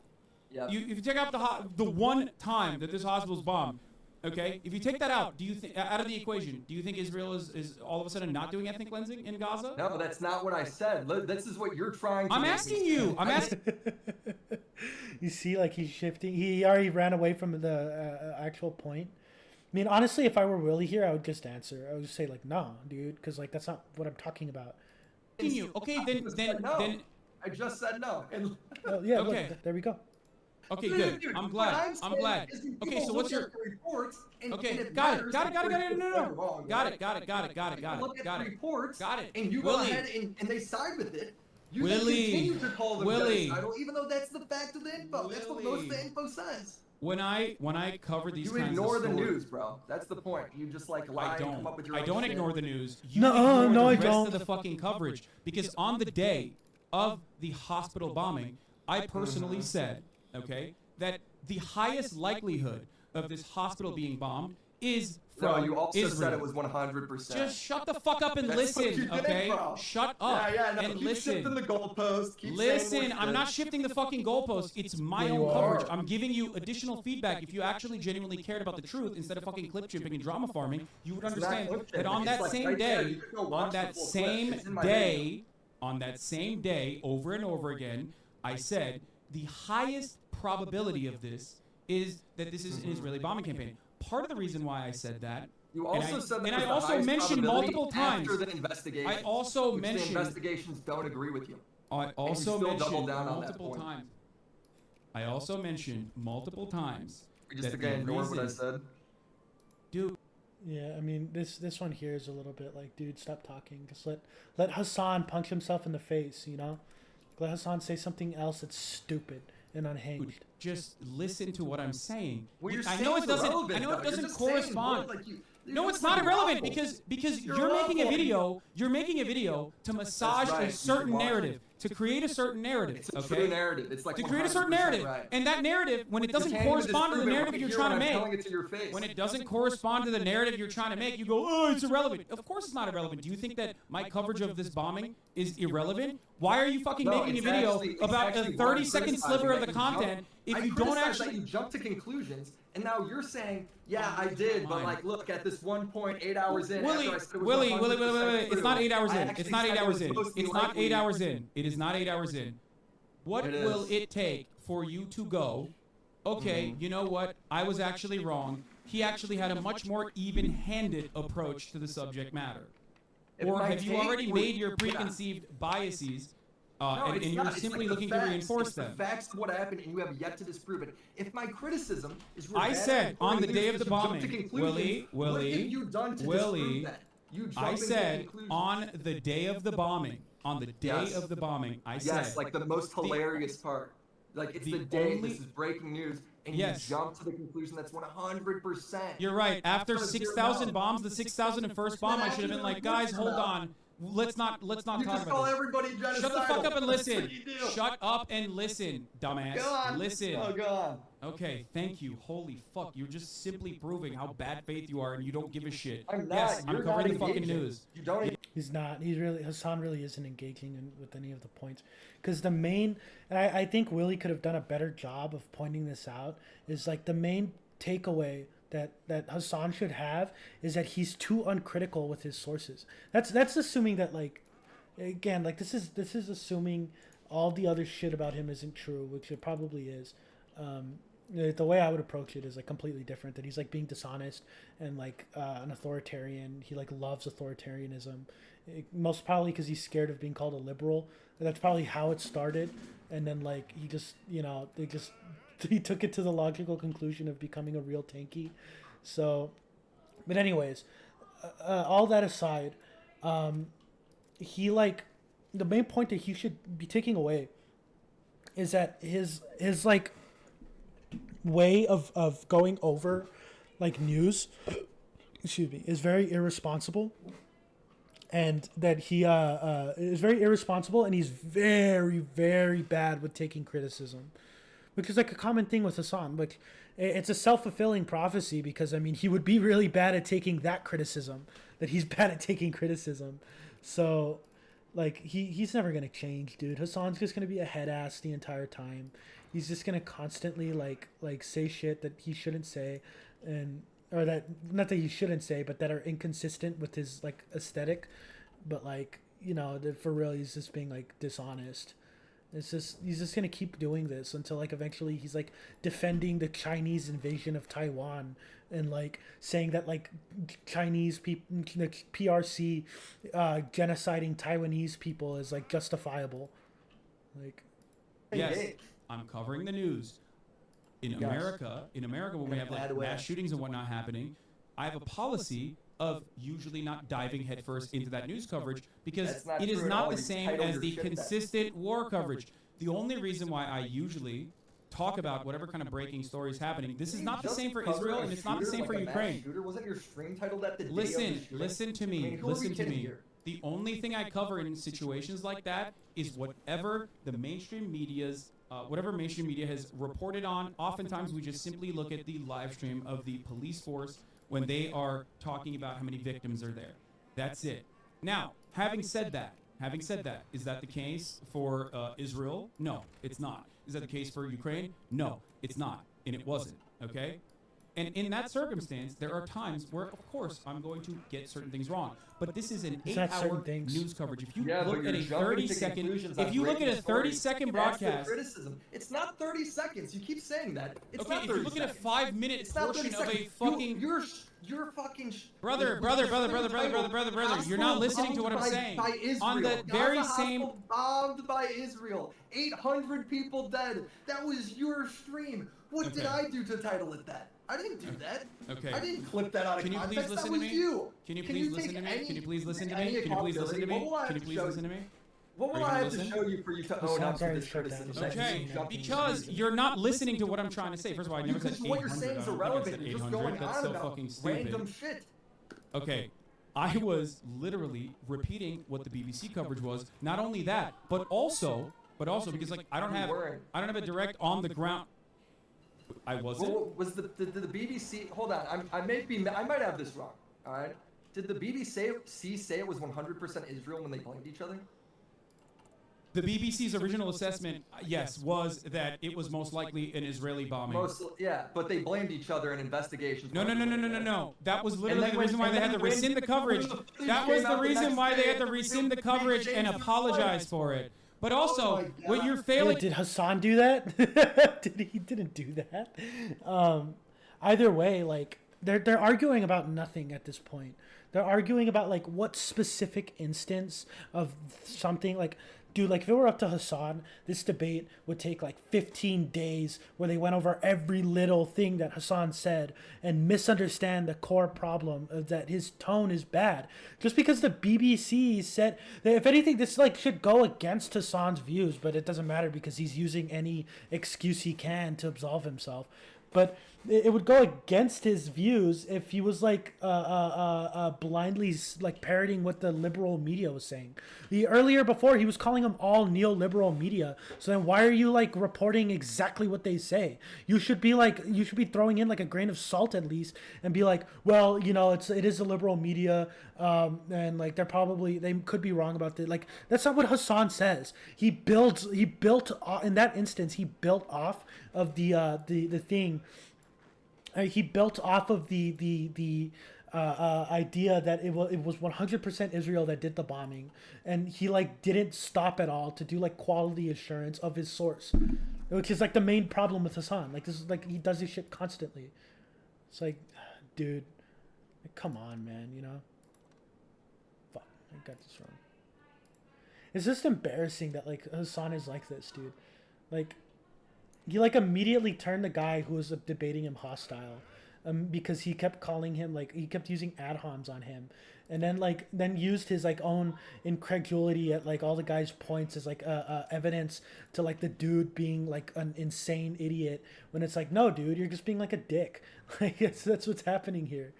Speaker 4: Yeah.
Speaker 3: If you take out the one time that this hospital's bombed, okay? If you take that out, do you think out of the equation, do you think Israel is all of a sudden not doing ethnic cleansing in Gaza?
Speaker 4: No, that's not what I said. This is what you're trying to
Speaker 3: I'm
Speaker 4: make me
Speaker 3: asking
Speaker 4: say.
Speaker 3: you. I'm asking.
Speaker 2: you see, like he's shifting. He already ran away from the actual point. I mean, honestly, if I were Willie here, I would just answer. I would just say like, "No, dude," because like that's not what I'm talking about.
Speaker 3: You. Okay, then.
Speaker 4: I just said no. And
Speaker 2: yeah.
Speaker 3: Okay.
Speaker 2: Look, there we go.
Speaker 3: Okay, good. I'm glad. I'm glad. Okay, so what's your? Okay, got it. No. Got it.
Speaker 4: Look at the reports.
Speaker 3: Got it.
Speaker 4: And you go ahead and they side with it. You continue to call them genocidal, even though that's the fact of the info. That's what most of the info says.
Speaker 3: When I cover these kinds of stories,
Speaker 4: you ignore the news, bro. That's the point. You just like lie and come up with your own
Speaker 3: don't
Speaker 4: shit.
Speaker 3: ignore the news. You
Speaker 2: no,
Speaker 3: ignore
Speaker 2: I
Speaker 3: the rest
Speaker 2: don't.
Speaker 3: of the fucking coverage, because on the day of the hospital bombing, I personally said, okay, that the highest likelihood of this hospital being bombed is from
Speaker 4: No, you also
Speaker 3: Israel.
Speaker 4: said it was 100%.
Speaker 3: Just shut the fuck up and
Speaker 4: That's what
Speaker 3: listen,
Speaker 4: you did,
Speaker 3: okay?
Speaker 4: bro.
Speaker 3: Shut up
Speaker 4: Yeah, no,
Speaker 3: and
Speaker 4: keep
Speaker 3: listen.
Speaker 4: shifting the goalpost. Keep
Speaker 3: Listen,
Speaker 4: saying
Speaker 3: I'm
Speaker 4: what's
Speaker 3: not
Speaker 4: good.
Speaker 3: shifting the fucking goalpost. It's my
Speaker 2: Yeah,
Speaker 3: own
Speaker 2: you
Speaker 3: coverage.
Speaker 2: are.
Speaker 3: I'm giving you additional feedback. If you actually genuinely cared about the truth instead of fucking clip chipping and drama farming, you would
Speaker 4: It's not
Speaker 3: understand
Speaker 4: clip
Speaker 3: that
Speaker 4: chipping.
Speaker 3: on
Speaker 4: It's
Speaker 3: that
Speaker 4: like
Speaker 3: same
Speaker 4: right there.
Speaker 3: day,
Speaker 4: You could go
Speaker 3: on
Speaker 4: watch
Speaker 3: that
Speaker 4: the full
Speaker 3: same
Speaker 4: clip. It's in my
Speaker 3: day, on that same day, over and over again, I said the highest probability of this is that this is an Israeli bombing campaign. Part of the reason why I said that.
Speaker 4: You also said that
Speaker 3: and
Speaker 4: was
Speaker 3: I
Speaker 4: the
Speaker 3: also
Speaker 4: highest
Speaker 3: mentioned
Speaker 4: probability
Speaker 3: multiple times.
Speaker 4: after the investigation.
Speaker 3: I also
Speaker 4: which
Speaker 3: mentioned.
Speaker 4: the investigations don't agree with you.
Speaker 3: I also
Speaker 4: still
Speaker 3: mentioned
Speaker 4: doubled down on that
Speaker 3: multiple
Speaker 4: point.
Speaker 3: times. I also mentioned multiple times.
Speaker 4: We just
Speaker 3: that
Speaker 4: again
Speaker 3: the
Speaker 4: ignore what I
Speaker 3: reason-
Speaker 4: said.
Speaker 3: Dude,
Speaker 2: Yeah, I mean this one here is a little bit like, dude, stop talking. Just let Hasan punch himself in the face, you know? Let Hasan say something else that's stupid and unhinged.
Speaker 3: just listen to what I'm saying.
Speaker 4: Well, you're
Speaker 3: I
Speaker 4: saying
Speaker 3: know it
Speaker 4: it's
Speaker 3: doesn't.
Speaker 4: irrelevant,
Speaker 3: I know
Speaker 4: though.
Speaker 3: it
Speaker 4: You're
Speaker 3: doesn't
Speaker 4: just saying
Speaker 3: correspond.
Speaker 4: words like you-
Speaker 3: No,
Speaker 4: you're
Speaker 3: it's
Speaker 4: like
Speaker 3: not irrelevant
Speaker 4: awful.
Speaker 3: because
Speaker 4: You're
Speaker 3: you're making a
Speaker 4: awful.
Speaker 3: video. You're making a video to massage
Speaker 4: right.
Speaker 3: a
Speaker 4: You
Speaker 3: certain
Speaker 4: should watch it.
Speaker 3: narrative, to create a certain narrative.
Speaker 4: It's a
Speaker 3: okay?
Speaker 4: true narrative. It's like
Speaker 3: to create a
Speaker 4: 100%
Speaker 3: certain narrative,
Speaker 4: right.
Speaker 3: and that narrative, when it
Speaker 4: You
Speaker 3: doesn't
Speaker 4: can't even
Speaker 3: correspond to the
Speaker 4: disprove it
Speaker 3: narrative
Speaker 4: when
Speaker 3: you're
Speaker 4: you
Speaker 3: trying to
Speaker 4: hear when I'm
Speaker 3: make,
Speaker 4: telling it to your face.
Speaker 3: when it doesn't correspond to the narrative you're trying to make, you go, oh, it's irrelevant. Of course it's not irrelevant. Do you think that my coverage of this bombing is irrelevant? Why are you fucking
Speaker 4: No,
Speaker 3: making a
Speaker 4: it's
Speaker 3: video
Speaker 4: actually- it's
Speaker 3: about a
Speaker 4: actually
Speaker 3: 30-second
Speaker 4: criticizing
Speaker 3: sliver of
Speaker 4: that
Speaker 3: the
Speaker 4: you jump-
Speaker 3: content if
Speaker 4: I
Speaker 3: you don't
Speaker 4: criticize
Speaker 3: actually...
Speaker 4: that you jump to conclusions, and now you're saying, yeah, I did, but like, look at this 1.8 hours in.
Speaker 3: Willie,
Speaker 4: after I said it was
Speaker 3: Willie,
Speaker 4: 100%
Speaker 3: it's not 8 hours
Speaker 4: I
Speaker 3: in.
Speaker 4: actually
Speaker 3: It's not 8
Speaker 4: said it
Speaker 3: hours
Speaker 4: was
Speaker 3: in.
Speaker 4: mostly
Speaker 3: It's not
Speaker 4: likely.
Speaker 3: 8 hours in. It is not 8 hours in. What
Speaker 4: It
Speaker 3: will
Speaker 4: is.
Speaker 3: it take for you to go, okay, you know what? I was actually wrong. He actually had a much more even-handed approach to the subject matter.
Speaker 4: It
Speaker 3: Or
Speaker 4: might
Speaker 3: have you
Speaker 4: take
Speaker 3: already
Speaker 4: for-
Speaker 3: made your
Speaker 4: yeah.
Speaker 3: preconceived biases
Speaker 4: No,
Speaker 3: and
Speaker 4: it's
Speaker 3: you're
Speaker 4: not. It's
Speaker 3: simply
Speaker 4: like the
Speaker 3: looking to
Speaker 4: facts.
Speaker 3: reinforce
Speaker 4: It's
Speaker 3: them?
Speaker 4: the facts of what happened, and you have yet to disprove it. If my criticism is
Speaker 3: I
Speaker 4: rebutted
Speaker 3: said on the
Speaker 4: according
Speaker 3: day
Speaker 4: to
Speaker 3: of the
Speaker 4: you jump to
Speaker 3: bombing,
Speaker 4: conclusions,
Speaker 3: Willie,
Speaker 4: what have you done to
Speaker 3: Willie,
Speaker 4: disprove that? You jump
Speaker 3: I
Speaker 4: into
Speaker 3: said
Speaker 4: conclusions.
Speaker 3: on the day of the bombing,
Speaker 4: Yes.
Speaker 3: of the bombing, I said...
Speaker 4: Yes, like the most hilarious part. Like it's the, day, this is breaking news, and
Speaker 3: Yes.
Speaker 4: you jump to the conclusion that's 100%.
Speaker 3: You're right. After
Speaker 4: That's
Speaker 3: 6,000
Speaker 4: zero.
Speaker 3: bombs, the 6,001st bomb, I should have been like, guys, hold on. Let's not
Speaker 4: You
Speaker 3: talk
Speaker 4: just
Speaker 3: about
Speaker 4: call
Speaker 3: this.
Speaker 4: everybody genocidal.
Speaker 3: Shut the fuck up and
Speaker 4: That's
Speaker 3: listen.
Speaker 4: what you do.
Speaker 3: Shut up and listen, dumbass.
Speaker 4: Go on.
Speaker 3: Listen.
Speaker 4: Oh, go on.
Speaker 3: Okay, thank you. Holy fuck, you're just simply proving how bad faith you are and you don't give a shit.
Speaker 4: I'm not.
Speaker 3: Yes, I'm
Speaker 4: You're
Speaker 3: covering
Speaker 4: not
Speaker 3: the fucking
Speaker 4: engaging.
Speaker 3: news.
Speaker 4: You don't.
Speaker 2: He's not. Hasan really isn't engaging with any of the points. Because the main, and I think Willie could have done a better job of pointing this out, is like the main takeaway that Hasan should have is that he's too uncritical with his sources. That's assuming that, like, again, like this is assuming all the other shit about him isn't true, which it probably is. The way I would approach it is like completely different. That he's like being dishonest and like an authoritarian. He like loves authoritarianism, most probably because he's scared of being called a liberal. That's probably how it started, and then like he just he took it to the logical conclusion of becoming a real tanky. So, but anyways, all that aside, he like the main point that he should be taking away is that his like way of going over like news excuse me is very irresponsible, and that he is very irresponsible, and he's very, very bad with taking criticism, which is like a common thing with Hasan. Like it's a self-fulfilling prophecy, because I mean he would be really bad at taking that criticism, that he's bad at taking criticism. So like he's never gonna change, dude. Hasan's just gonna be a head ass the entire time. He's just gonna constantly like say shit that he shouldn't say, and or that not that he shouldn't say, but that are inconsistent with his like aesthetic. But like, you know, for real, he's just being like dishonest. It's just he's just gonna keep doing this until like eventually he's like defending the Chinese invasion of Taiwan, and like saying that like Chinese people, PRC, genociding Taiwanese people is like justifiable. Like,
Speaker 3: yes, I'm covering the news. In America, when we have like mass shootings and whatnot happening, I have a policy of usually not diving headfirst into that news coverage, because it is not the same as the consistent war coverage. The only reason why I usually talk about whatever kind of breaking story is happening, this is not the same for Israel, and it's not the same for Ukraine.
Speaker 4: Wasn't your stream titled at the
Speaker 3: Listen to me. The only thing I cover in situations like that is whatever the mainstream media's whatever mainstream media has reported on. Oftentimes we just simply look at the live stream of the police force when they are talking about how many victims are there. That's it. Now, having said that, is that the case for Israel? No, it's not. Is that the case for Ukraine? No, it's not. And it wasn't, okay? And in that circumstance, there are times where, of course, I'm going to get certain things wrong. But this is an 8-hour news coverage. If you look at a 30-second broadcast,
Speaker 4: it's not 30 seconds. You keep saying that. It's
Speaker 3: okay,
Speaker 4: not 30
Speaker 3: if you look
Speaker 4: seconds.
Speaker 3: at a 5-minute portion of a fucking
Speaker 4: you're fucking
Speaker 3: brother. You're not listening to what I'm saying. On the very same
Speaker 4: bombed by Israel, 800 people dead. That was your stream. What did I do to title it that? I didn't do that.
Speaker 3: Okay.
Speaker 4: I didn't clip that out of context.
Speaker 3: Can you please listen to me? Can you please listen to me? Can you please listen to me? Can you please listen to me? Can you please listen to me?
Speaker 4: What will I have to show you for you to own up to this criticism?
Speaker 3: Okay, because you're not listening to what I'm trying to say. First of all, I never said 800.
Speaker 4: What you're saying is irrelevant.
Speaker 3: I
Speaker 4: You're just
Speaker 3: 800.
Speaker 4: going
Speaker 3: That's
Speaker 4: on
Speaker 3: so
Speaker 4: about
Speaker 3: fucking stupid.
Speaker 4: random shit.
Speaker 3: Okay, I was literally repeating what the BBC coverage was. Not only that, but also because like I don't have a direct on the ground. I wasn't.
Speaker 4: Well, was the BBC? Hold on, I might have this wrong. All right. Did the BBC say it was 100% Israel when they blamed each other?
Speaker 3: The BBC's original assessment, yes, was that it was most likely an Israeli bombing.
Speaker 4: Yeah, but they blamed each other in investigations.
Speaker 3: No. That was literally the reason why they had to rescind the coverage. That was the reason why they had to rescind the coverage and apologize for it. But also, what you're failing...
Speaker 2: Did Hasan do that? He didn't do that. Either way, like, they're arguing about nothing at this point. They're arguing about, like, what specific instance of something, like... Dude, like, if it were up to Hasan, this debate would take, like, 15 days where they went over every little thing that Hasan said and misunderstand the core problem of that his tone is bad. Just because the BBC said... If anything, this, like, should go against Hasan's views, but it doesn't matter because he's using any excuse he can to absolve himself. But it would go against his views if he was like blindly like parroting what the liberal media was saying. Earlier before he was calling them all neoliberal media. So then why are you like reporting exactly what they say? You should be throwing in like a grain of salt at least and be like, well, you know, it is a liberal media, and like they could be wrong about it. Like that's not what Hasan says. He built in that instance. He built off of the thing. He built off of the idea that it was 100% Israel that did the bombing, and he like didn't stop at all to do like quality assurance of his source. which is like the main problem with Hasan. Like this is like he does this shit constantly. It's like, dude, like, come on, man. You know. Fuck, I got this wrong. It's just embarrassing that like Hasan is like this, dude. Like, he like immediately turned the guy who was debating him hostile, because he kept calling him like he kept using ad homs on him, and then used his like own incredulity at like all the guys' points as like evidence to like the dude being like an insane idiot when it's like, no, dude, you're just being like a dick. Like that's what's happening here.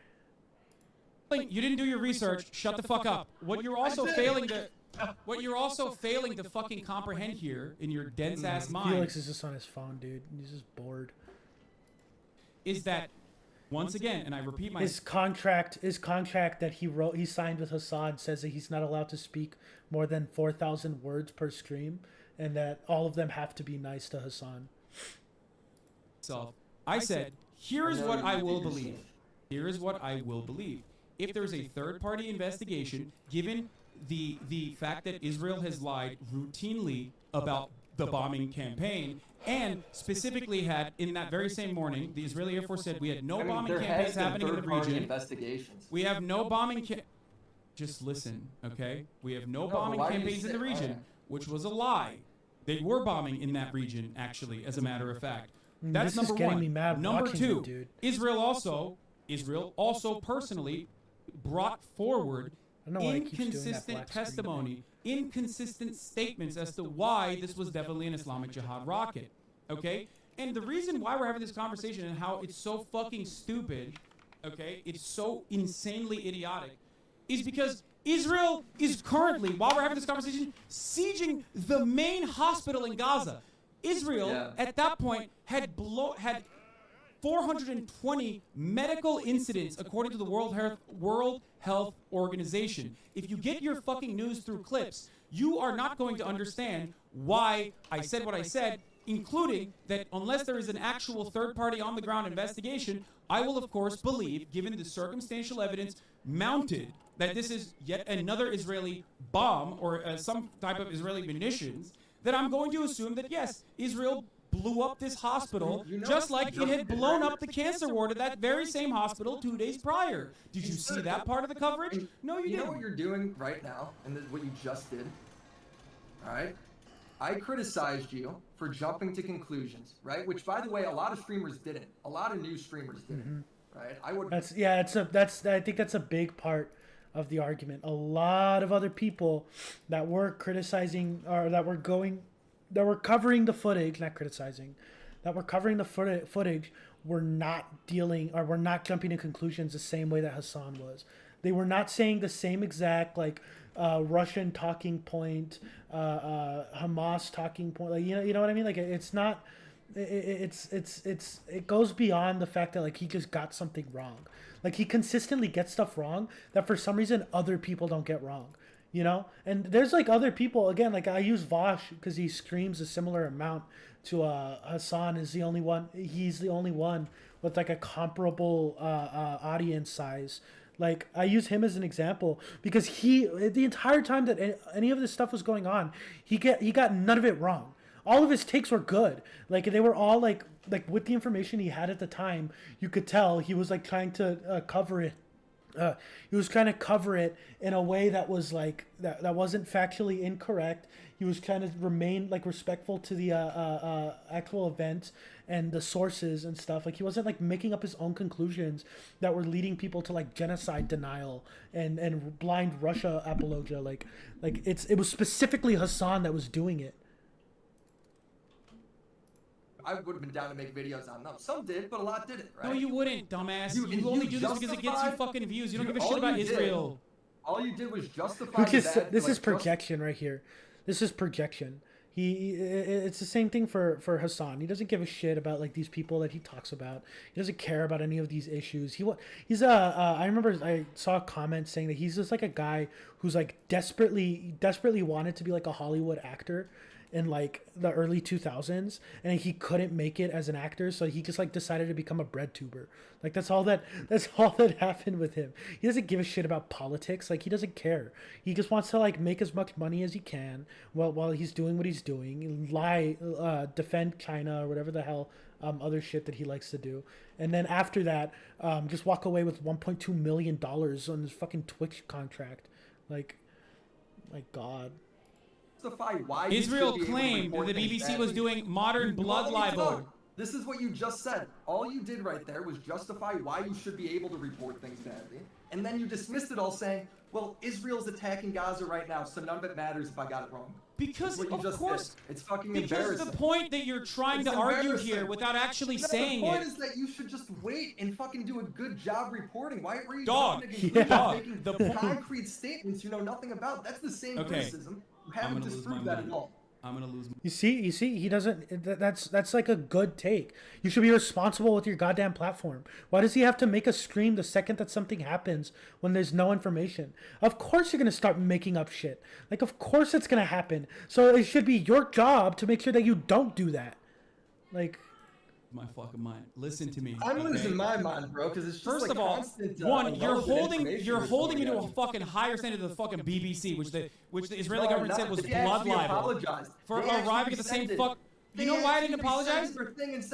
Speaker 3: You didn't do your research. Shut the fuck up. What you're also failing to fucking comprehend here in your dense ass mind.
Speaker 2: Felix is just on his phone, dude. He's just bored.
Speaker 3: Is that once again, and I repeat my
Speaker 2: his contract that he signed with Hasan says that he's not allowed to speak more than 4,000 words per stream, and that all of them have to be nice to Hasan.
Speaker 3: So I said, here is what I will believe. Here is what I will believe. If there's a third-party investigation, given the fact that Israel has lied routinely about the bombing campaign, and specifically had, in that very same morning, the Israeli Air Force said we had no bombing campaigns happening in the region.
Speaker 4: Investigations.
Speaker 3: We have no bombing just listen, okay? We have no bombing campaigns in the region, which was a lie. They were bombing in that region, actually, as a matter of fact. That's number one. Number two, Israel also personally brought forward inconsistent testimony, inconsistent statements as to why this was definitely an Islamic Jihad rocket, okay? And the reason why we're having this conversation and how it's so fucking stupid, okay, it's so insanely idiotic, is because Israel is currently, while we're having this conversation, sieging the main hospital in Gaza. Israel, at that point, had 420 medical incidents, according to the World Health Organization. If you get your fucking news through clips, you are not going to understand why I said what I said, including that unless there is an actual third-party on-the-ground investigation, I will, of course, believe, given the circumstantial evidence mounted, that this is yet another Israeli bomb or some type of Israeli munitions, that I'm going to assume that, yes, Israel blew up this hospital, just like it had blown up the cancer ward at that very same hospital 2 days prior. Did you see that part of the coverage? No, you didn't.
Speaker 4: You know what you're doing right now, and what you just did? All right? I criticized you for jumping to conclusions, right? Which, by the way, a lot of streamers didn't. A lot of new streamers didn't, right? I would.
Speaker 2: I think that's a big part of the argument. A lot of other people that were criticizing or that were covering the footage, not criticizing, that were covering the footage were not jumping to conclusions the same way that Hasan was. They were not saying the same exact Russian talking point, Hamas talking point. Like, you know what I mean? Like it's not. It goes beyond the fact that like he just got something wrong. Like he consistently gets stuff wrong that for some reason other people don't get wrong. You know, and there's like other people, again, like I use Vosh because he screams a similar amount to Hasan. He's the only one with like a comparable audience size. Like I use him as an example because the entire time that any of this stuff was going on, he got none of it wrong. All of his takes were good. Like they were all like with the information he had at the time, you could tell he was like trying to cover it. He was trying to cover it in a way that was like that wasn't factually incorrect. He was trying to remain like respectful to the actual event and the sources and stuff. Like he wasn't like making up his own conclusions that were leading people to like genocide denial and blind Russia apologia. Like it was specifically Hasan that was doing it.
Speaker 4: I would have been down to make videos on them. Some did, but a lot didn't, right?
Speaker 3: No, you wouldn't, dumbass. You only do this because it gets you fucking views. You don't give a shit about Israel.
Speaker 4: All you did was justify that.
Speaker 2: This is projection right here. This is projection. It's the same thing for Hasan. He doesn't give a shit about like these people that he talks about. He doesn't care about any of these issues. I remember I saw a comment saying that he's just like a guy who's like desperately wanted to be like a Hollywood actor. in like the early 2000s, and he couldn't make it as an actor, so he just like decided to become a bread tuber. Like that's all that happened with him. He doesn't give a shit about politics. Like he doesn't care. He just wants to like make as much money as he can while he's doing what he's doing, defend China or whatever the hell other shit that he likes to do. And then after that, just walk away with $1.2 million on his fucking Twitch contract. Like, my God.
Speaker 4: Why
Speaker 3: Israel claimed that the BBC was doing modern blood libel.
Speaker 4: This is what you just said. All you did right there was justify why you should be able to report things badly. And then you dismissed it all saying, well, Israel's attacking Gaza right now, so none of it matters if I got it wrong.
Speaker 3: Because, of course,
Speaker 4: it's fucking
Speaker 3: embarrassing. Because the point that you're trying to argue here without actually saying it.
Speaker 4: The point is that you should just wait and fucking do a good job reporting. Why were you making concrete statements you know nothing about? That's the same criticism. You haven't disproved that at all.
Speaker 3: I'm gonna lose.
Speaker 2: You see, he doesn't. That's like a good take. You should be responsible with your goddamn platform. Why does he have to make us scream the second that something happens when there's no information? Of course you're gonna start making up shit. Like, of course it's gonna happen. So it should be your job to make sure that you don't do that. Like,
Speaker 3: my fucking mind. Listen to me.
Speaker 4: I'm losing my mind, bro, because it's just
Speaker 3: first of all, one, you're holding me to a fucking higher standard than the fucking BBC, which the Israeli government said was blood libel for arriving at the same fuck. You know why I didn't apologize?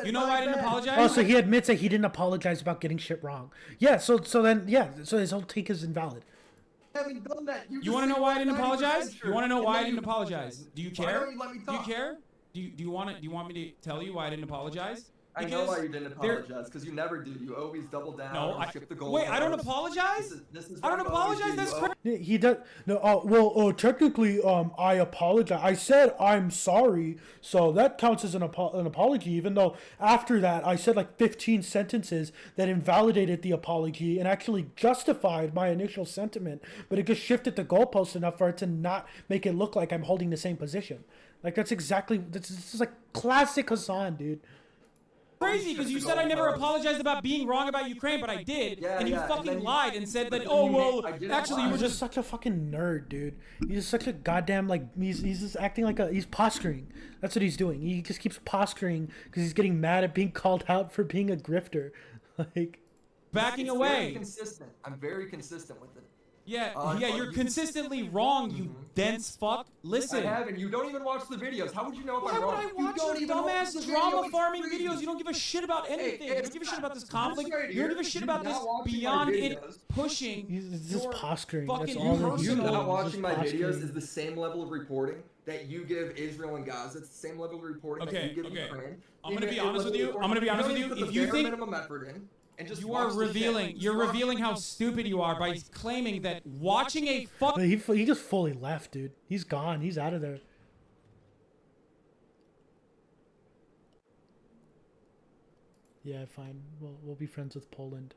Speaker 3: You know why I didn't apologize?
Speaker 2: Oh, so he admits that he didn't apologize about getting shit wrong. Yeah, so his whole take is invalid.
Speaker 3: You want to know why I didn't apologize? You want to know why I didn't apologize? Do you care? Do you care? Do you want me to tell you why I didn't apologize?
Speaker 4: I know why you didn't apologize, because you never do. You always double down.
Speaker 3: No,
Speaker 4: skip the goal.
Speaker 3: Wait, I don't apologize. I don't apologize. That's crazy.
Speaker 2: He does. No. Technically, I apologize. I said I'm sorry, so that counts as an apology. Even though after that, I said like 15 sentences that invalidated the apology and actually justified my initial sentiment, but it just shifted the goalpost enough for it to not make it look like I'm holding the same position. Like this is like classic Hasan, dude.
Speaker 3: Crazy, because you said I never apologized about being wrong about Ukraine, but I did, and you fucking lied and said that, oh, well, actually you were
Speaker 2: just such a fucking nerd, dude. He's just such a goddamn, like, he's just acting like he's posturing. That's what he's doing. He just keeps posturing because he's getting mad at being called out for being a grifter. Like,
Speaker 3: backing away.
Speaker 4: I'm very consistent with it.
Speaker 3: Yeah, you're consistently wrong, you dense fuck. Listen.
Speaker 4: I haven't. You don't even watch the videos. How would you know if I'm wrong?
Speaker 3: Why would I watch your dumbass drama farming videos? You don't give a shit about anything. You don't give a shit about this conflict. You don't give a shit about this beyond it pushing.
Speaker 2: He's just posturing.
Speaker 4: That's all. You not watching my videos is the same level of reporting that you give Israel and Gaza. It's the same level of reporting that you give Ukraine.
Speaker 3: I'm gonna be honest with you. If you think you are you're revealing how stupid you are by claiming that watching a fuck.
Speaker 2: He just fully left, dude. He's gone. He's out of there. Yeah, fine. We'll be friends with Poland.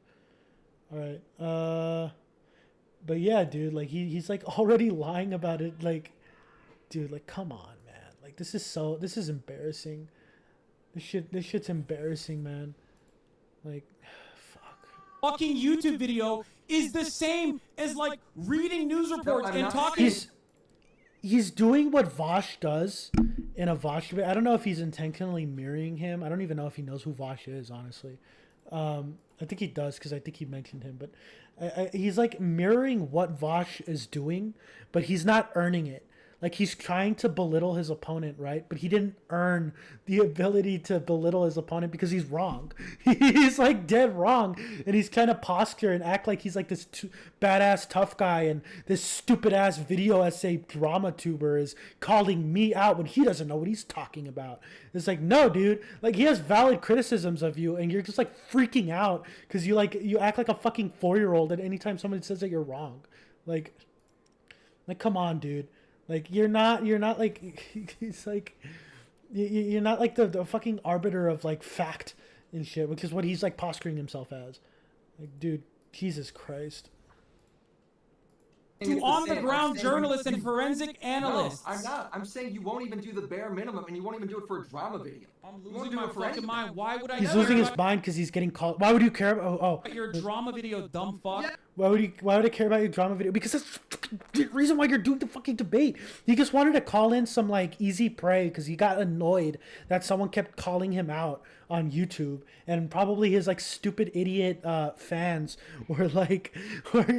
Speaker 2: All right. But yeah, dude. Like he's like already lying about it. Like, dude. Like, come on, man. Like this is embarrassing. This shit's embarrassing, man. Like.
Speaker 3: Fucking YouTube video is the same as like reading news reports and talking.
Speaker 2: He's doing what Vosh does in a Vosh video. I don't know if he's intentionally mirroring him. I don't even know if he knows who Vosh is, honestly. I think he does because I think he mentioned him. But he's like mirroring what Vosh is doing, but he's not earning it. Like he's trying to belittle his opponent, right? But he didn't earn the ability to belittle his opponent because he's wrong. He's like dead wrong. And he's trying to posture and act like he's like this badass tough guy. And this stupid ass video essay drama tuber is calling me out when he doesn't know what he's talking about. It's like, no, dude. Like he has valid criticisms of you and you're just like freaking out because you act like a fucking 4-year-old at any time somebody says that you're wrong. Like come on, dude. Like you're not like it's like you're not like the fucking arbiter of like fact and shit, which is what he's like posturing himself as. Like, dude, Jesus Christ.
Speaker 3: To on-the-ground journalists and forensic analysts.
Speaker 4: No, I'm not. I'm saying you won't even do the bare minimum, and you won't even do it for a drama video.
Speaker 3: I'm losing my fucking mind. Why would I?
Speaker 2: He's losing his mind because he's getting called. Why would you care about?
Speaker 3: Your drama video, dumb fuck.
Speaker 2: Why would I care about your drama video? Because that's the reason why you're doing the fucking debate. He just wanted to call in some like easy prey because he got annoyed that someone kept calling him out on YouTube, and probably his like stupid idiot fans were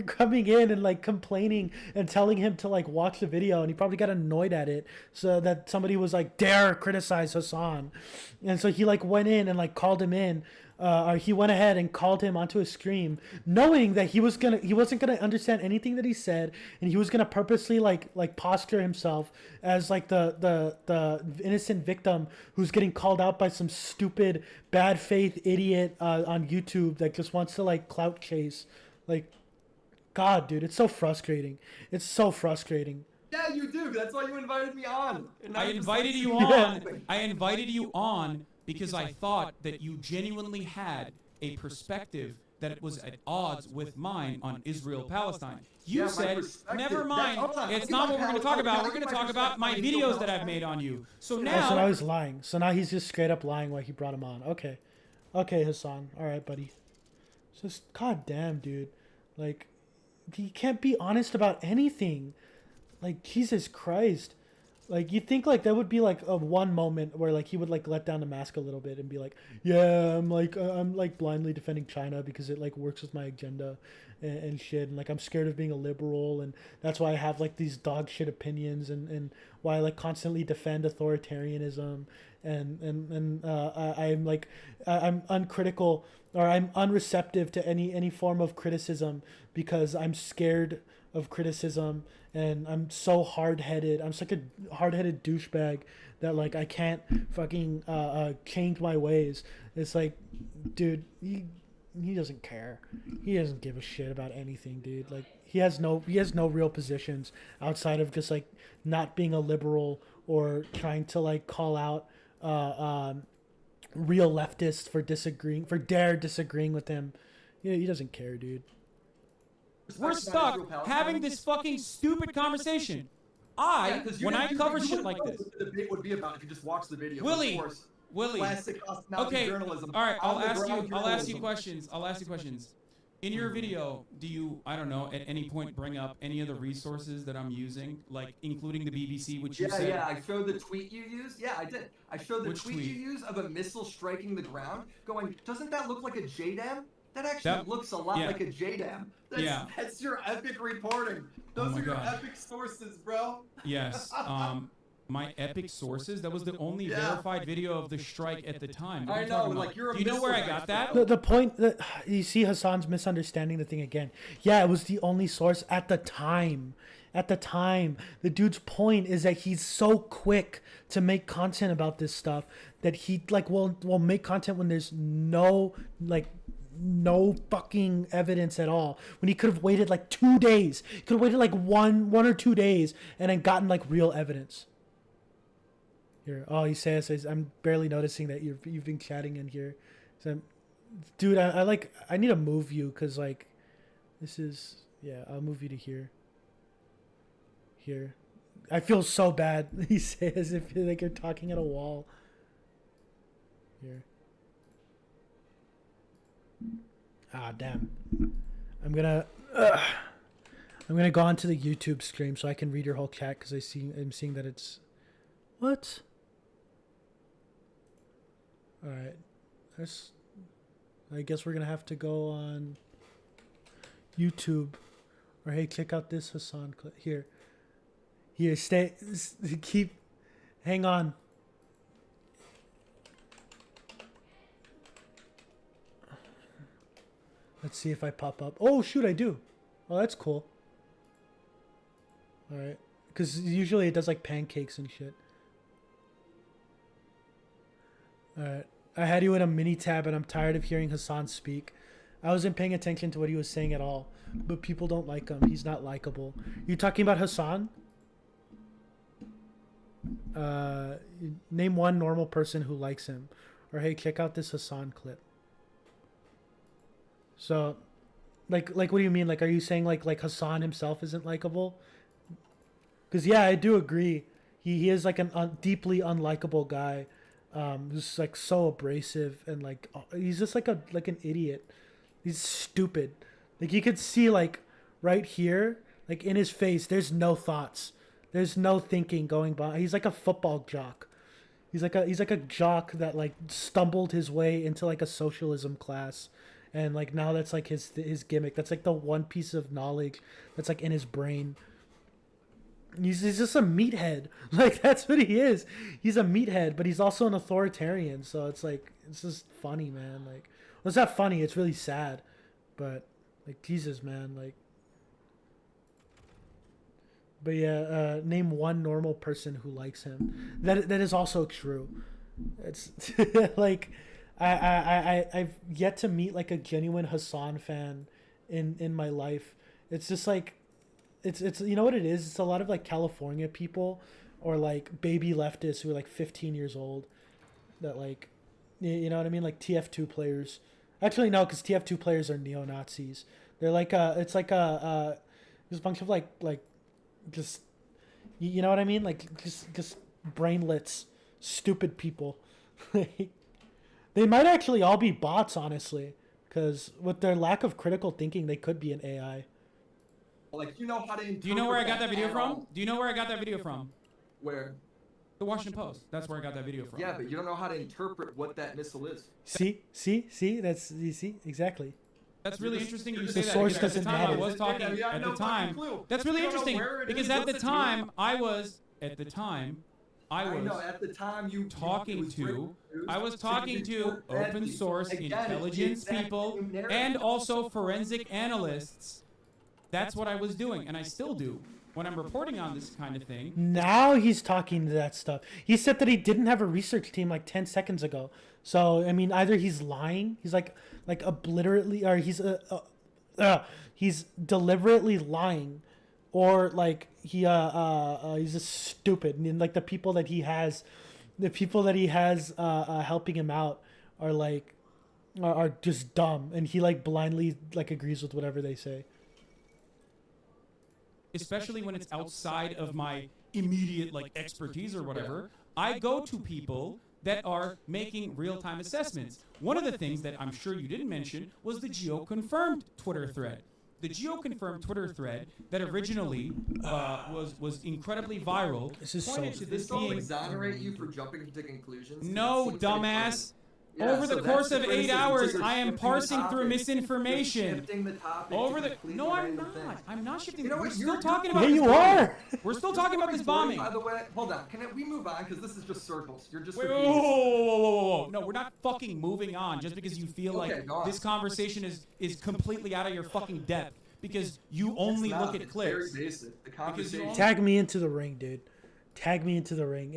Speaker 2: coming in and like complaining and telling him to like watch the video, and he probably got annoyed at it, so that somebody was like, dare criticize Hasan, and so he like went in and like called him in. Or he went ahead and called him onto a stream, knowing that he wasn't gonna understand anything that he said, and he was gonna purposely like posture himself as like the innocent victim who's getting called out by some stupid bad faith idiot on YouTube that just wants to like clout chase. Like, God, dude, it's so frustrating. It's so frustrating.
Speaker 4: Yeah, you do. That's why you invited me on.
Speaker 3: I invited you on. I invited you on because I thought that you genuinely had a perspective that was at odds with mine on Israel-Palestine. You said, never mind, it's not what we're going to talk about. We're going to talk about my videos that I've made on you. So now...
Speaker 2: so now he's lying. So now he's just straight up lying why he brought him on. Okay. Okay, Hasan. All right, buddy. Just, God damn, dude. Like, he can't be honest about anything. Like, Jesus Christ. Like, you think like that would be like a one moment where like he would like let down the mask a little bit and be like, yeah, I'm like blindly defending China because it like works with my agenda and shit, and like I'm scared of being a liberal, and that's why I have like these dog shit opinions, and why I like constantly defend authoritarianism, and I'm like I'm uncritical, or I'm unreceptive to any form of criticism because I'm scared of criticism, and I'm so hard-headed. I'm such a hard-headed douchebag that like I can't fucking change my ways. It's like, dude, he doesn't care. He doesn't give a shit about anything, dude. Like he has no real positions outside of just like not being a liberal or trying to like call out real leftists for disagreeing with him. Yeah, he doesn't care, dude.
Speaker 3: We're stuck having this fucking stupid conversation. When I cover shit like this,
Speaker 4: the debate would be about if you just watch the video.
Speaker 3: Willie,
Speaker 4: classic
Speaker 3: okay,
Speaker 4: journalism.
Speaker 3: All right, I'll ask you questions. In your video, do you, I don't know, at any point bring up any of the resources that I'm using, like including the BBC, which you said?
Speaker 4: Yeah, I showed the tweet you used. Yeah, I did. I showed the tweet you used of a missile striking the ground, going, doesn't that look like a JDAM? That actually looks a lot like a JDAM. That's your epic reporting. Those are your epic sources, bro.
Speaker 3: Yes. My epic sources? That was the only verified video of the strike at the time.
Speaker 4: I know, like you're a
Speaker 3: Do you know where I got that?
Speaker 2: The point that you see, Hasan's misunderstanding the thing again. Yeah, it was the only source at the time. At the time, the dude's point is that he's so quick to make content about this stuff that he like will make content when there's no fucking evidence at all, when he could have waited like 2 days. He could have waited like one or 2 days and then gotten like real evidence. Here, he says I'm barely noticing that you've been chatting in here. So, dude, I need to move you because like this is I'll move you to here. Here, I feel so bad. He says as if like you're talking at a wall. Here. Ah, damn. I'm gonna go onto the YouTube stream so I can read your whole chat because I'm seeing that it's what? All right, I guess we're gonna have to go on YouTube, or hey, check out this Hasan clip here. Here, hang on. Let's see if I pop up. Oh, shoot, I do. Oh, that's cool. All right. Because usually it does, like, pancakes and shit. All right. I had you in a mini tab, and I'm tired of hearing Hasan speak. I wasn't paying attention to what he was saying at all. But people don't like him. He's not likable. You talking about Hasan? Name one normal person who likes him. Or, hey, check out this Hasan clip. So, like, what do you mean? Like, are you saying like Hasan himself isn't likable? Because yeah, I do agree. He is like a deeply unlikable guy, who's like so abrasive and like he's just like an idiot. He's stupid. Like you could see like right here, Like in his face, there's no thoughts. There's no thinking going by. He's like a football jock. He's like a jock that like stumbled his way into like a socialism class, and like now that's like his gimmick. That's like the one piece of knowledge that's like in his brain. He's just a meathead. Like that's what he is. He's a meathead, but he's also an authoritarian. So it's like it's just funny, man. Like well, it's not funny. It's really sad, but like Jesus, man. Like, but yeah, name one normal person who likes him. That is also true. It's like I've yet to meet like a genuine Hasan fan in my life. It's just like. It's you know what it is? It's a lot of like California people or like baby leftists who are like 15 years old that like, you know what I mean? Like TF2 players. Actually, no, because TF2 players are neo-Nazis. They're like it's like there's a bunch of like just, you know what I mean? Like just brainlets, stupid people. They might actually all be bots, honestly, because with their lack of critical thinking, they could be an AI.
Speaker 4: Like, you know how to.
Speaker 3: Do you know where I got that video from? Do you know where I got that video from?
Speaker 4: Where?
Speaker 3: The Washington Post. That's where I got that video from.
Speaker 4: Yeah, but you don't know how to interpret what that missile is.
Speaker 2: See, that's you see exactly.
Speaker 3: That's really interesting you say
Speaker 2: the
Speaker 3: that.
Speaker 2: source
Speaker 3: Because at the
Speaker 2: doesn't
Speaker 3: time I
Speaker 2: matter.
Speaker 3: was talking at the time. That's really interesting because at the time I was
Speaker 4: I know at the time you
Speaker 3: talking to open source intelligence people and also forensic analysts. That's what I was doing, and I still do when I'm reporting on this kind of thing.
Speaker 2: Now he's talking to that stuff. He said that he didn't have a research team like 10 seconds ago. So I mean, either he's lying, he's like obliterately, or he's deliberately lying, or like he's just stupid. And like the people that he has helping him out are just dumb, and he like blindly like agrees with whatever they say.
Speaker 3: Especially when it's outside of my immediate like expertise or whatever, I go to people that are making real-time assessments. One of the things that I'm sure you didn't mention was the geo-confirmed Twitter thread. The geo-confirmed Twitter thread that originally was incredibly viral pointed to this being...
Speaker 4: exonerate you for jumping to conclusions?
Speaker 3: No, dumbass. Yeah, over the course of 8 hours, I am parsing through misinformation. No, I'm not. I'm not shifting. We're still talking about this bombing. We're still talking about this bombing.
Speaker 4: By the way, hold on. Can we move on? Because this is just circles. You're just.
Speaker 3: Whoa. No, we're not fucking moving on just because you feel like this conversation is completely out of your fucking depth because you only look at clips.
Speaker 4: Very basic. The conversation.
Speaker 2: Tag me into the ring, dude. Tag me into the ring.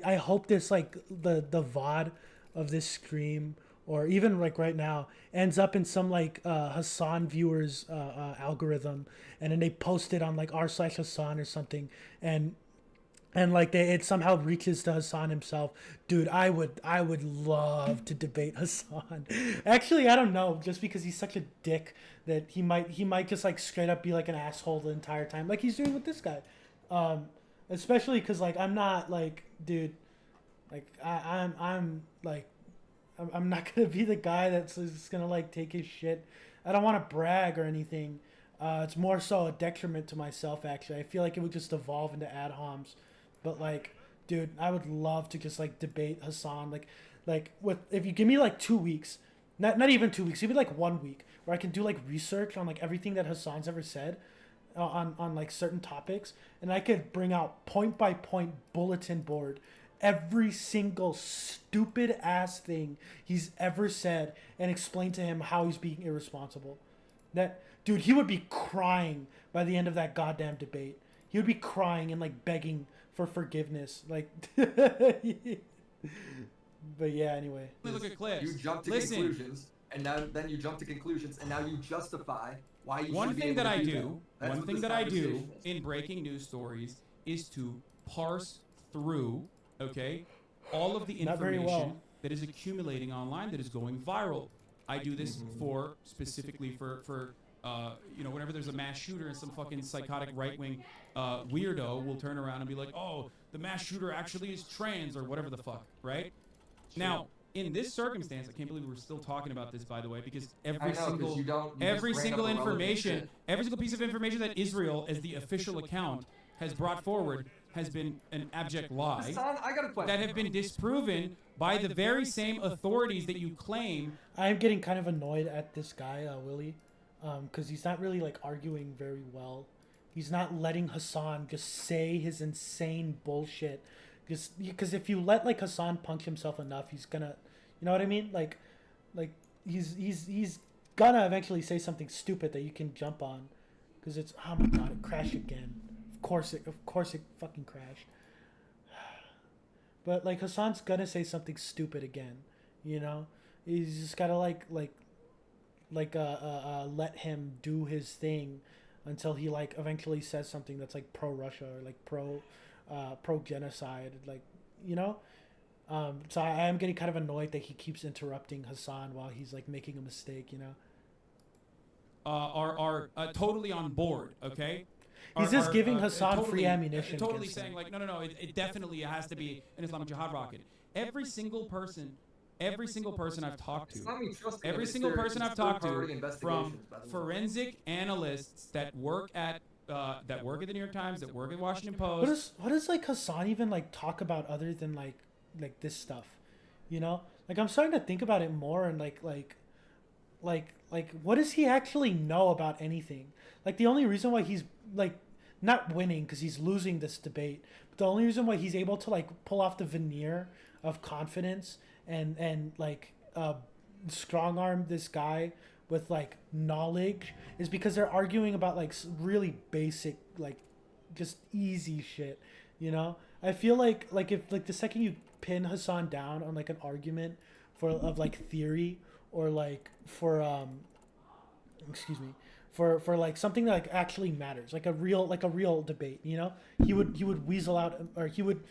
Speaker 2: I hope this like the VOD of this stream, or even like right now, ends up in some like Hasan viewers algorithm, and then they post it on like r/Hasan or something, and like it somehow reaches to Hasan himself. Dude, I would love to debate Hasan. Actually, I don't know, just because he's such a dick that he might just like straight up be like an asshole the entire time, like he's doing with this guy. Especially because like I'm not like, dude, like I'm not gonna be the guy that's just gonna like take his shit. I don't want to brag or anything. It's more so a detriment to myself, actually. I feel like it would just evolve into ad homs. But like, dude, I would love to just like debate Hasan. Like if you give me like 2 weeks, not even 2 weeks, give me like 1 week where I can do like research on like everything that Hasan's ever said on like certain topics, and I could bring out point by point bulletin board every single stupid ass thing he's ever said and explain to him how he's being irresponsible. That dude, he would be crying by the end of that goddamn debate. He would be crying and like begging for forgiveness. Like but yeah, anyway.
Speaker 3: Look at clips.
Speaker 4: You jump to conclusions, and then you jump to conclusions, and now you justify why you
Speaker 3: One
Speaker 4: should be
Speaker 3: thing
Speaker 4: able
Speaker 3: that
Speaker 4: to
Speaker 3: I
Speaker 4: do
Speaker 3: do,
Speaker 4: that.
Speaker 3: one thing that I do in breaking news stories is to parse through, okay, all of the information that is accumulating online that is going viral. I do this specifically for whenever there's a mass shooter and some fucking psychotic right-wing weirdo will turn around and be like, oh, the mass shooter actually is trans or whatever the fuck, right? Now, in this circumstance, I can't believe we're still talking about this, by the way, because
Speaker 4: every single
Speaker 3: information, every single piece of information that Israel, as the official account, has brought forward has been an abject lie
Speaker 4: Hasan, I got a question.
Speaker 3: that have been disproven by the very same authorities that you claim.
Speaker 2: I'm getting kind of annoyed at this guy, Willie, because he's not really like arguing very well. He's not letting Hasan just say his insane bullshit. Because if you let like Hasan punch himself enough, he's gonna, you know what I mean? Like he's gonna eventually say something stupid that you can jump on. Because it's, oh my god, it crashed again. Of course it fucking crashed. But like Hasan's gonna say something stupid again, you know? He's just gotta let him do his thing until he like eventually says something that's like pro Russia or like pro genocide, like, you know. So I am getting kind of annoyed that he keeps interrupting Hasan while he's like making a mistake, you know.
Speaker 3: Are totally on board, okay?
Speaker 2: He's just giving Hasan free ammunition.
Speaker 3: Totally saying like, no, it definitely has to be an Islamic Jihad rocket. Every single person I've talked to, from forensic analysts that work at the New York Times, that work at Washington Post.
Speaker 2: What does like Hasan even like talk about other than like this stuff, you know? Like I'm starting to think about it more and like what does he actually know about anything? Like the only reason why he's like not winning, because he's losing this debate, but the only reason why he's able to like pull off the veneer of confidence and like strong arm this guy with like knowledge is because they're arguing about like really basic, like just easy shit, you know? I feel like if like the second you pin Hasan down on like an argument of like theory or like for for like something that like actually matters, like a real debate, you know, he would weasel out, or he would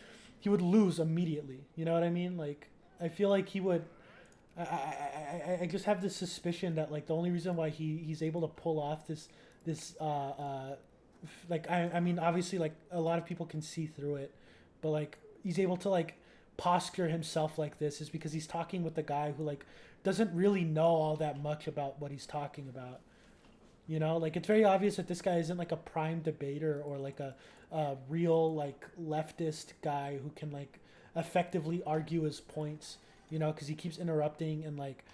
Speaker 2: lose immediately, you know what I mean? Like I feel like he would. I just have this suspicion that like the only reason why he's able to pull off this like I mean obviously like a lot of people can see through it, but like he's able to like posture himself like this is because he's talking with the guy who like doesn't really know all that much about what he's talking about. You know, like it's very obvious that this guy isn't like a prime debater or like a real like leftist guy who can like effectively argue his points, you know, because he keeps interrupting and like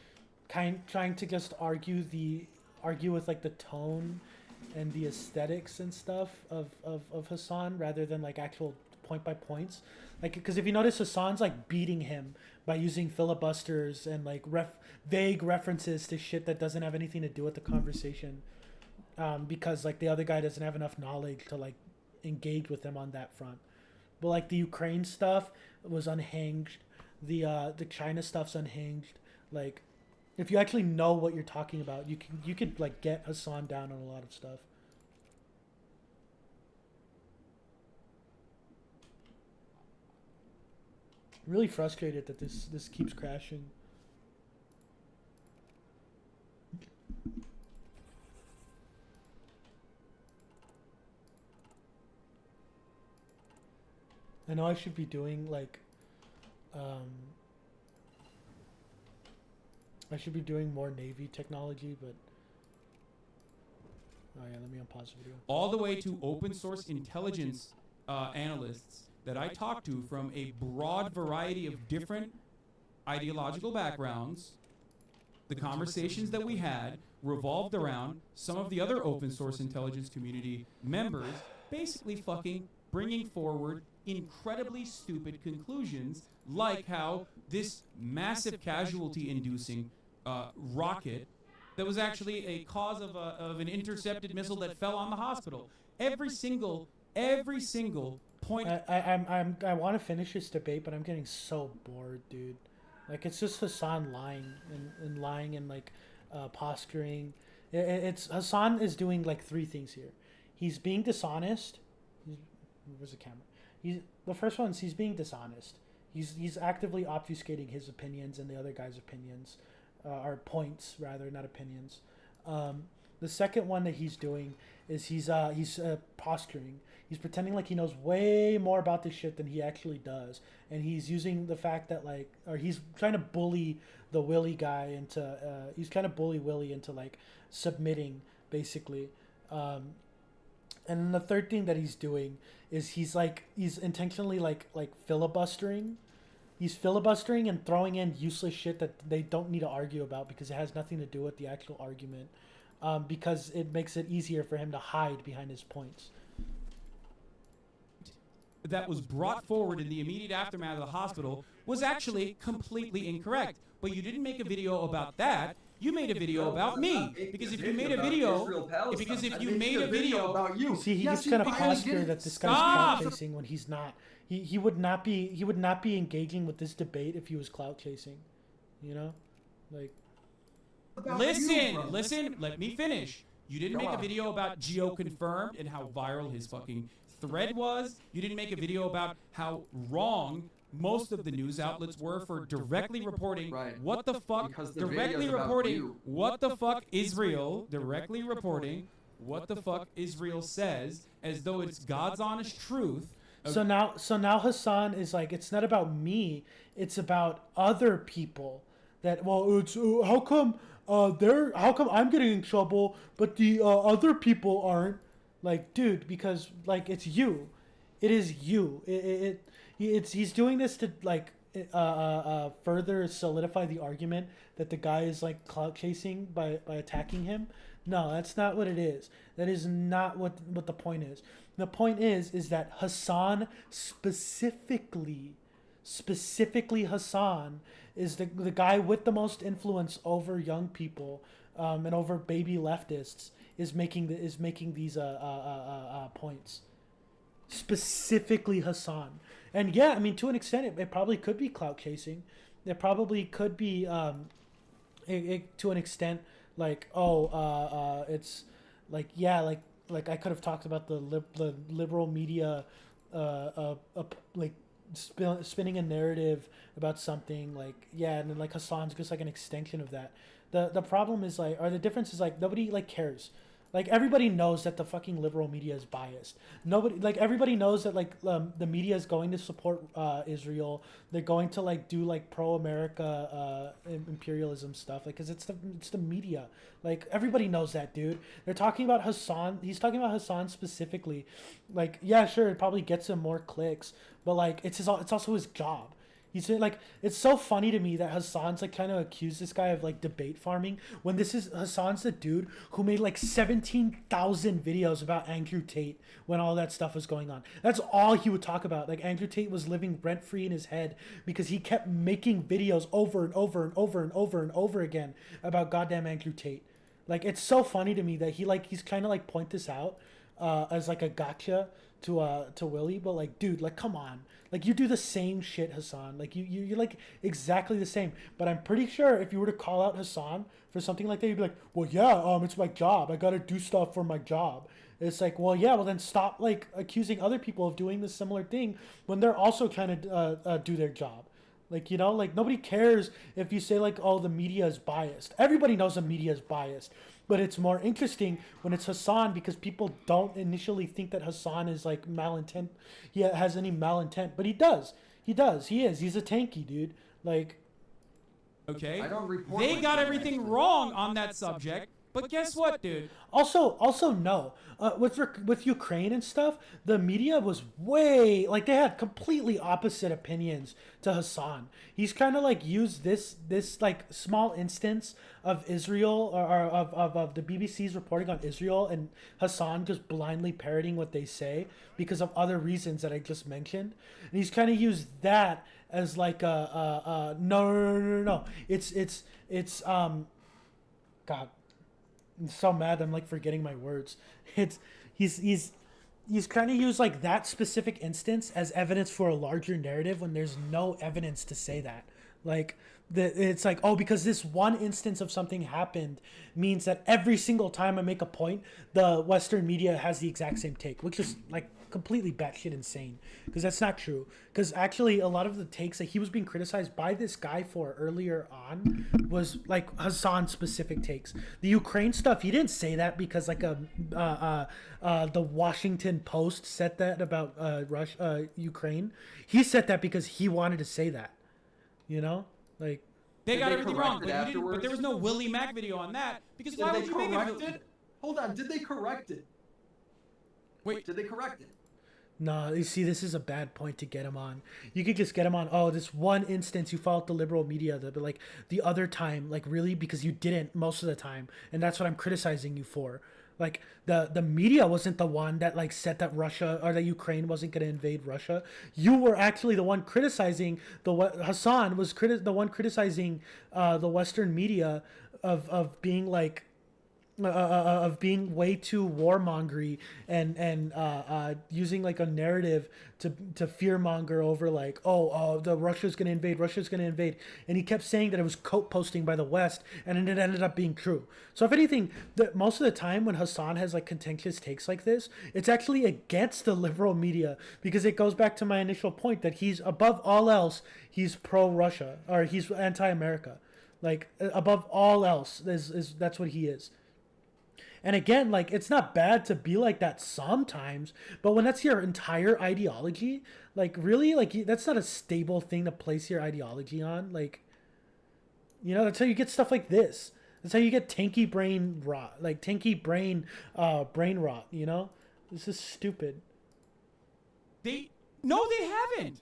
Speaker 2: trying to just argue with like the tone and the aesthetics and stuff of Hasan rather than like actual point by points. Like, because if you notice, Hasan's like beating him by using filibusters and like vague references to shit that doesn't have anything to do with the conversation, because like the other guy doesn't have enough knowledge to like engage with him on that front. But like the Ukraine stuff was unhinged, the China stuff's unhinged. Like, if you actually know what you're talking about, you could like get Hasan down on a lot of stuff. Really frustrated that this keeps crashing. I know I should be doing like I should be doing more Navy technology, but oh yeah, let me unpause the video.
Speaker 3: All the way to open source intelligence analysts that I talked to from a broad variety of different ideological backgrounds. The conversations that we had revolved around some of the other open source intelligence community members basically fucking bringing forward incredibly stupid conclusions, like how this massive casualty inducing rocket that was actually a cause of an intercepted missile that fell on the hospital. Every single point.
Speaker 2: I want to finish this debate, but I'm getting so bored, dude. Like, it's just Hasan lying and like posturing. It's Hasan is doing like three things here. He's being dishonest. Where's the camera? The first one is he's being dishonest. He's actively obfuscating his opinions and the other guy's opinions, or points rather, not opinions. The second one that he's doing is he's posturing. He's pretending like he knows way more about this shit than he actually does, and he's using the fact that like, or he's trying to bully the Willie guy into he's trying to bully Willie into like submitting basically. And then the third thing that he's doing is he's intentionally like filibustering. He's filibustering and throwing in useless shit that they don't need to argue about because it has nothing to do with the actual argument, because it makes it easier for him to hide behind his points.
Speaker 3: That was brought forward in the immediate aftermath of the hospital was actually completely incorrect. But you didn't make a video about that. You made a video about me. Because if you made a video,
Speaker 4: about you.
Speaker 2: See, he just kind of posture that this guy's clout chasing when he's not. He would not be engaging with this debate if he was clout chasing. You know? Like,
Speaker 3: listen, let me finish. You didn't make a video about Geo confirmed and how viral his fucking thread was. You didn't make a video about how wrong most of the news outlets were for directly reporting what the fuck, directly reporting what the fuck Israel, directly reporting what the fuck Israel says as though it's God's honest truth.
Speaker 2: So now Hasan is like, it's not about me, it's about other people. That, well, it's how come I'm getting in trouble but the other people aren't? Like, dude, because like it's you. It is you. He's doing this to like further solidify the argument that the guy is like clout chasing by attacking him. No, that's not what it is. That is not what the point is. The point is that Hasan specifically Hasan is the guy with the most influence over young people and over baby leftists is making these points. Specifically Hasan. And yeah, I mean, to an extent, it probably could be clout chasing. It probably could be to an extent like, it's like, yeah, like I could have talked about the liberal media like spinning a narrative about something, like, yeah, and then like Hasan's just like an extension of that. The problem is like, or the difference is like, nobody like cares. Like, everybody knows that the fucking liberal media is biased. Everybody knows that like the media is going to support Israel. They're going to like do like pro-America imperialism stuff, like, because it's the media. Like, everybody knows that, dude. They're talking about Hasan. He's talking about Hasan specifically. Like, yeah, sure, it probably gets him more clicks, but like it's also his job. He's like, it's so funny to me that Hasan's like trying to accuse this guy of like debate farming when Hasan's the dude who made like 17,000 videos about Andrew Tate when all that stuff was going on. That's all he would talk about. Like, Andrew Tate was living rent free in his head because he kept making videos over and over and over and over and over again about goddamn Andrew Tate. Like, it's so funny to me that he's trying to like point this out as like a gotcha to Willie, but like, dude, like, come on. Like, you do the same shit, Hasan. Like, you're like exactly the same. But I'm pretty sure if you were to call out Hasan for something like that, you'd be like, well, yeah, it's my job. I gotta do stuff for my job. It's like, well, yeah, well then stop like accusing other people of doing the similar thing when they're also trying to do their job. Like, you know, like, nobody cares if you say like, oh, the media is biased. Everybody knows the media is biased. But it's more interesting when it's Hasan because people don't initially think that Hasan is like malintent. He has any malintent, but he does. He is. He's a tanky, dude. Like,
Speaker 3: okay.
Speaker 4: I don't report.
Speaker 3: They got everything wrong on that subject. But guess what, dude?
Speaker 2: Also, no. With Ukraine and stuff, the media was way like they had completely opposite opinions to Hasan. He's kind of like used this like small instance of Israel or of the BBC's reporting on Israel and Hasan just blindly parroting what they say because of other reasons that I just mentioned. And he's kind of used that as like no. It's God. I'm so mad I'm like forgetting my words. He's trying to use like that specific instance as evidence for a larger narrative when there's no evidence to say that. Like, it's like, oh, because this one instance of something happened means that every single time I make a point, the Western media has the exact same take, which is like completely batshit insane, because that's not true. Because actually, a lot of the takes that he was being criticized by this guy for earlier on was like Hasan specific takes. The Ukraine stuff, he didn't say that because like the Washington Post said that about Ukraine. He said that because he wanted to say that. You know, like
Speaker 3: they got everything wrong, but there was no Willie Mack video on that because why would you make it?
Speaker 4: Hold on, did they correct it?
Speaker 3: Wait,
Speaker 4: did they correct it?
Speaker 2: No, you see, this is a bad point to get him on. You could just get him on, oh, this one instance you followed the liberal media, but like the other time, like really, because you didn't most of the time, and that's what I'm criticizing you for. Like the media wasn't the one that like said that Russia or that Ukraine wasn't going to invade Russia. You were actually the one criticizing Hasan was the one criticizing the Western media of being like of being way too warmongery and using like a narrative to fearmonger over like, the Russia's gonna invade, and he kept saying that it was coat posting by the West, and it ended up being true. So if anything, most of the time when Hasan has like contentious takes like this, it's actually against the liberal media, because it goes back to my initial point that he's above all else, he's pro-Russia, or he's anti-America. Like above all else, is that's what he is. And again, like, it's not bad to be like that sometimes, but when that's your entire ideology, like, really, like, that's not a stable thing to place your ideology on. Like, you know, that's how you get stuff like this. That's how you get tanky brain rot, brain rot, you know? This is stupid.
Speaker 3: No, they haven't.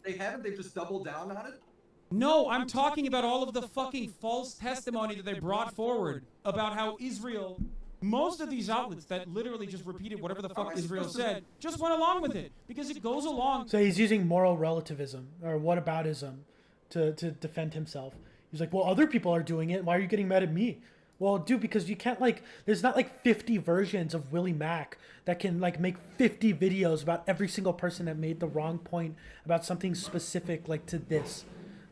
Speaker 4: They haven't? They've just doubled down on it?
Speaker 3: No, I'm talking about all of the fucking false testimony that they brought forward about how Israel... Most of these outlets that literally just repeated whatever the fuck Israel said just went along with it because it goes along.
Speaker 2: So he's using moral relativism or whataboutism to defend himself. He's like, well, other people are doing it. Why are you getting mad at me? Well, dude, because you can't like, there's not like 50 versions of Willie Mack that can like make 50 videos about every single person that made the wrong point about something specific like to this.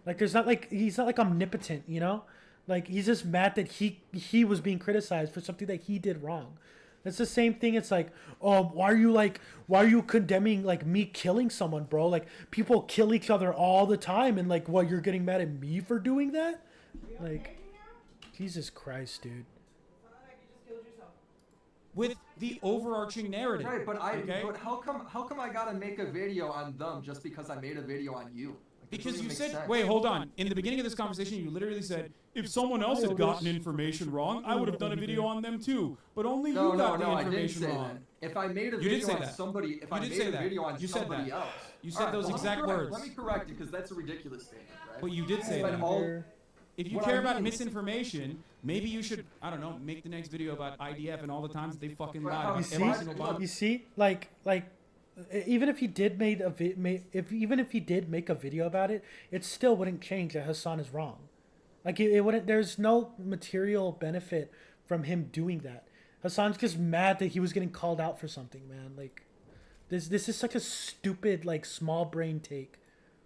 Speaker 2: Like there's not like, he's not like omnipotent, you know? Like, he's just mad that he was being criticized for something that he did wrong. It's the same thing. It's like, why are you condemning, like, me killing someone, bro? Like, people kill each other all the time, and, like, what, you're getting mad at me for doing that? Like, Jesus Christ, dude.
Speaker 3: With the overarching narrative.
Speaker 4: Right, but how come I gotta make a video on them just because I made a video on you?
Speaker 3: Because you said, wait, hold on. In the beginning of this conversation, you literally said, if someone else had gotten information wrong, I would have done a video on them too. But only you got the information wrong.
Speaker 4: If I made a video on somebody, if I made a video on somebody else.
Speaker 3: You said those exact words.
Speaker 4: Let me correct you, because that's a ridiculous statement, right?
Speaker 3: But you did say that. If you care about misinformation, maybe you should, I don't know, make the next video about IDF and all the times that they fucking lied about every single bomb.
Speaker 2: You see, like. Even if he did make a video about it, it still wouldn't change that Hasan is wrong. Like it wouldn't. There's no material benefit from him doing that. Hasan's just mad that he was getting called out for something, man. Like this is such a stupid, like, small brain take.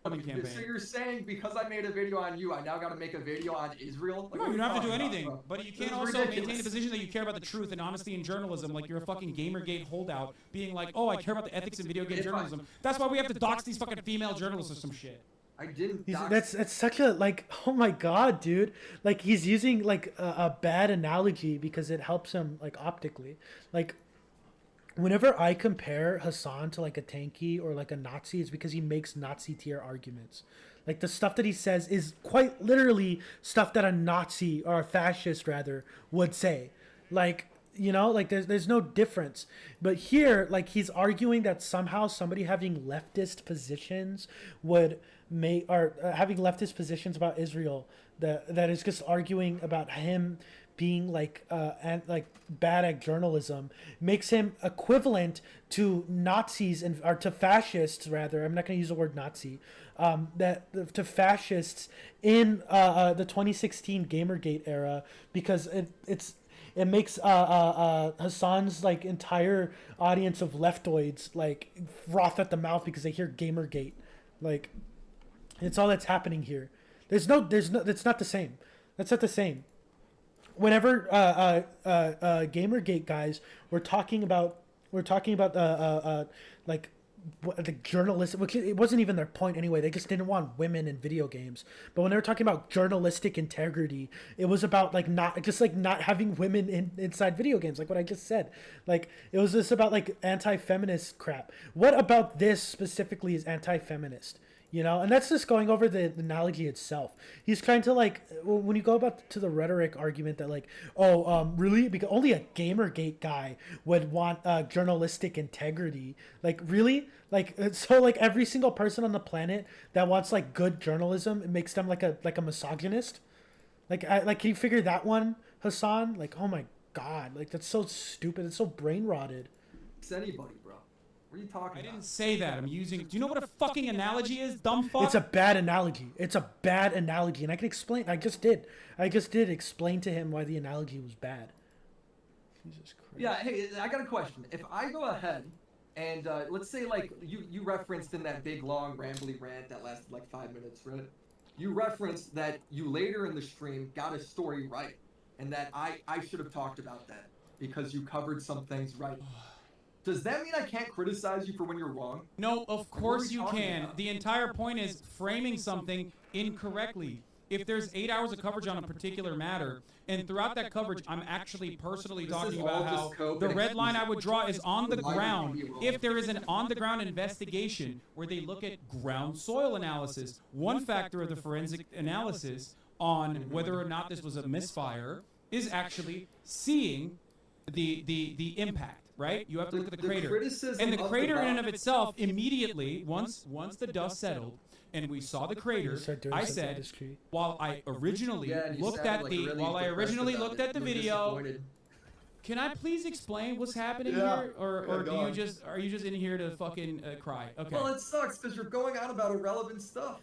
Speaker 4: So you're saying because I made a video on you, I now got to make a video on Israel? Like,
Speaker 3: no, you don't have to do anything. But you can't also maintain the position that you care about the truth and honesty in journalism, like you're a fucking Gamergate holdout, being like, oh, I care about the ethics in video game journalism. That's why we have to dox these fucking female journalists or some shit.
Speaker 4: I didn't.
Speaker 2: That's such a, like, oh my god, dude. Like, he's using like a bad analogy because it helps him, like, optically. Like, whenever I compare Hasan to like a Tankie or like a Nazi, it's because he makes Nazi tier arguments. Like, the stuff that he says is quite literally stuff that a Nazi or a fascist rather would say. Like, you know, like there's no difference. But here, like, he's arguing that somehow somebody having leftist positions would make, or having leftist positions about Israel, that is just arguing about him being like bad at journalism, makes him equivalent to Nazis or to fascists rather. I'm not going to use the word Nazi. To fascists in the 2016 Gamergate era, because it makes Hasan's like entire audience of leftoids like froth at the mouth because they hear Gamergate. Like, it's all that's happening here. It's not the same. That's not the same. Whenever Gamergate guys were talking about like the journalistic, which it wasn't even their point anyway. They just didn't want women in video games. But when they were talking about journalistic integrity, it was about like not having women inside video games, like what I just said. Like it was just about like anti-feminist crap. What about this specifically is anti-feminist? You know, and that's just going over the analogy itself. He's trying to like, when you go about to the rhetoric argument that like, really? Because only a Gamergate guy would want journalistic integrity. Like, really? Like, so like every single person on the planet that wants like good journalism, it makes them like a misogynist. Like, can you figure that one, Hasan? Like, oh my God, like that's so stupid. It's so brain rotted.
Speaker 4: It's anybody, bro. What are you talking about?
Speaker 3: I didn't say that. I'm using... Do you know what a fucking analogy is, dumb fuck?
Speaker 2: It's a bad analogy. It's a bad analogy. And I can explain... I just did explain to him why the analogy was bad. Jesus Christ.
Speaker 4: Yeah, hey, I got a question. If I go ahead and let's say like you referenced in that big long rambly rant that lasted like 5 minutes, right? You referenced that you later in the stream got a story right and that I should have talked about that because you covered some things right. Does that mean I can't criticize you for when you're wrong?
Speaker 3: No, of course you can. The entire point is framing something incorrectly. If there's 8 hours of coverage on a particular matter, and throughout that coverage, I'm actually personally talking about how the red line I would draw is on the ground. If there is an on-the-ground investigation where they look at ground soil analysis, one factor of the forensic analysis on whether or not this was a misfire is actually seeing the impact. Right? You have to look at the crater. And the crater in and of itself, immediately, once the dust settled and we saw the crater, I said, while I originally looked at the video, can I please explain what's happening here? Or are you just in here to fucking cry? Okay.
Speaker 4: Well, it sucks because you're going on about irrelevant stuff.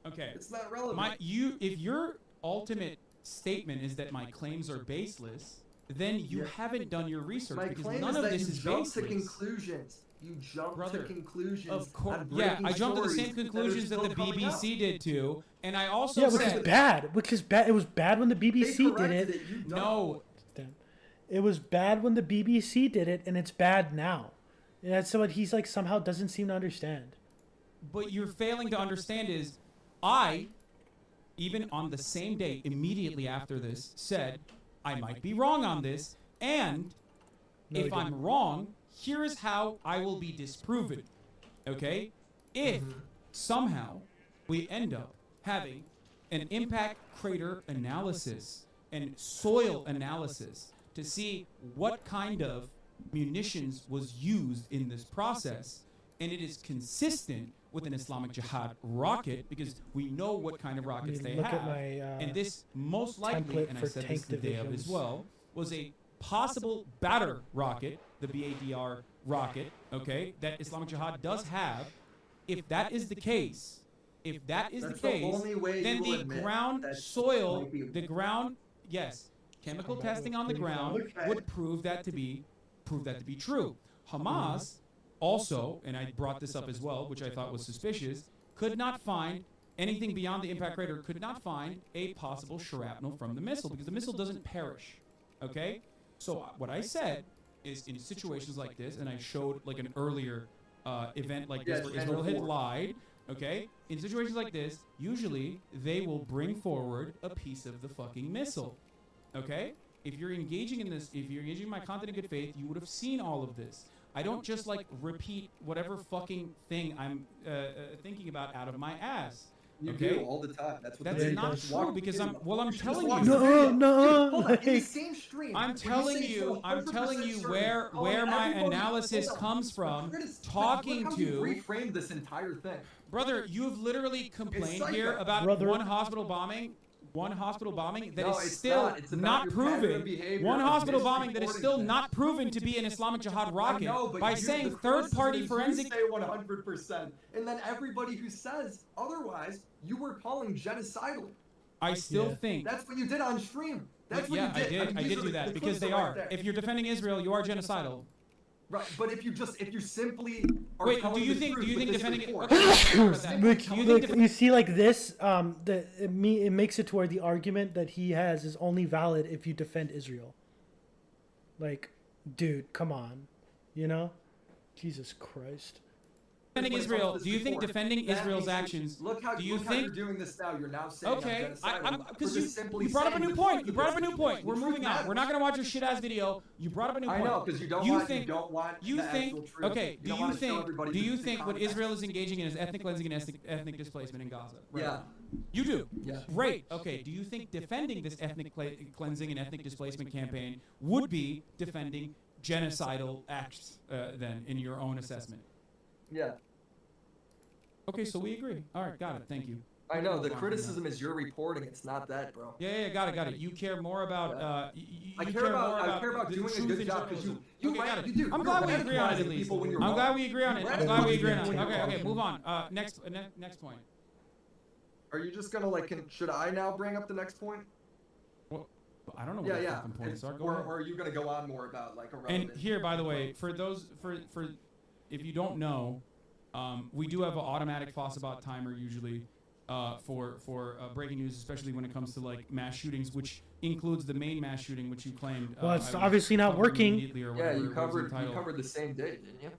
Speaker 3: Okay.
Speaker 4: It's not relevant.
Speaker 3: If your ultimate statement is that my claims are baseless, then you haven't done your research because none of this is baseless.
Speaker 4: To conclusions. You jump to conclusions.
Speaker 3: Of course, yeah, I jumped to the same conclusions that the BBC did too, and I also
Speaker 2: which is bad. Which is bad. It was bad when the BBC did it.
Speaker 3: No,
Speaker 2: it was bad when the BBC did it, and it's bad now. And that's what he's like somehow doesn't seem to understand.
Speaker 3: But you're failing to understand is, I, even on the same day, immediately after this, said, I might be wrong on this, and if I'm wrong, here is how I will be disproven, okay? If somehow we end up having an impact crater analysis and soil analysis to see what kind of munitions was used in this process, and it is consistent with an Islamic Jihad rocket, because we know what kind of rockets they have. And this most likely, and I said this the day of as well, was a possible batter rocket, the BADR rocket, okay, that Islamic Jihad does have. If that is the case, then the ground soil, chemical testing on the ground would prove that to be true. Hamas also, and I brought this up as well, which I thought was suspicious, could not find anything beyond the impact crater, could not find a possible shrapnel from the missile, because the missile doesn't perish, okay? So what I said is, in situations like this, and I showed like an earlier event like this where Israel had lied, okay? In situations like this, usually they will bring forward a piece of the fucking missile, okay? If you're engaging in this, if you're engaging in my content in good faith, you would have seen all of this. I don't just like repeat whatever fucking thing I'm thinking about out of my ass.
Speaker 4: You do all the time. That's
Speaker 3: not true, because I'm telling you.
Speaker 2: No.
Speaker 4: In the same stream.
Speaker 3: I'm telling you where my analysis comes from. Talking to.
Speaker 4: You reframed this entire thing,
Speaker 3: brother. You have literally complained here about one hospital bombing. One hospital bombing that is still not proven. One hospital bombing that is still not proven to be an Islamic Jihad rocket by saying third-party forensic.
Speaker 4: Say 100%, and then everybody who says otherwise, you were calling genocidal.
Speaker 3: I still think
Speaker 4: that's what you did on stream. That's what you did.
Speaker 3: I did do that because they are. If you're defending Israel, you are genocidal.
Speaker 4: Right, but if you simply are
Speaker 3: Wait,
Speaker 4: telling
Speaker 3: do you
Speaker 4: the
Speaker 3: think
Speaker 4: truth with this
Speaker 3: defending it?
Speaker 4: report-
Speaker 3: Okay,
Speaker 2: You see, like this, it makes it to where the argument that he has is only valid if you defend Israel. Like, dude, come on, you know, Jesus Christ.
Speaker 3: defending Israel? Do you think defending Israel's actions?
Speaker 4: Look how
Speaker 3: do you
Speaker 4: look how
Speaker 3: think?
Speaker 4: you're doing this now. You're now saying
Speaker 3: Okay,
Speaker 4: because
Speaker 3: you brought up a new point. You brought up a new point. We're moving on. We're not gonna watch your shit ass video. You brought up a new point.
Speaker 4: I know, because you don't want the actual truth.
Speaker 3: Okay. Do you think what Israel is engaging in is ethnic cleansing and ethnic displacement in Gaza? Right?
Speaker 4: Yeah.
Speaker 3: You do.
Speaker 4: Yeah.
Speaker 3: Great. Okay. Do you think defending this ethnic cleansing and ethnic displacement campaign would be defending genocidal acts then, in your own assessment?
Speaker 4: Yeah.
Speaker 3: Okay, so we agree. All right, got it. Thank you.
Speaker 4: I know the criticism is your reporting. It's not that, bro.
Speaker 3: Yeah, got it. You care more about.
Speaker 4: I care about doing a good job because you
Speaker 3: got it.
Speaker 4: do.
Speaker 3: I'm glad we agree on it at least. I'm glad we agree on it. Okay, move on. Next point.
Speaker 4: Are you just gonna should I now bring up the next point?
Speaker 3: Well, I don't know what the fucking points are.
Speaker 4: Or are you gonna go on more about
Speaker 3: And here, by the way, for if you don't know, we do have an automatic Fossabot timer usually for breaking news, especially when it comes to mass shootings, which includes the main mass shooting, which you claimed.
Speaker 2: Well, it's obviously not working.
Speaker 4: Yeah, you covered the same day, didn't you?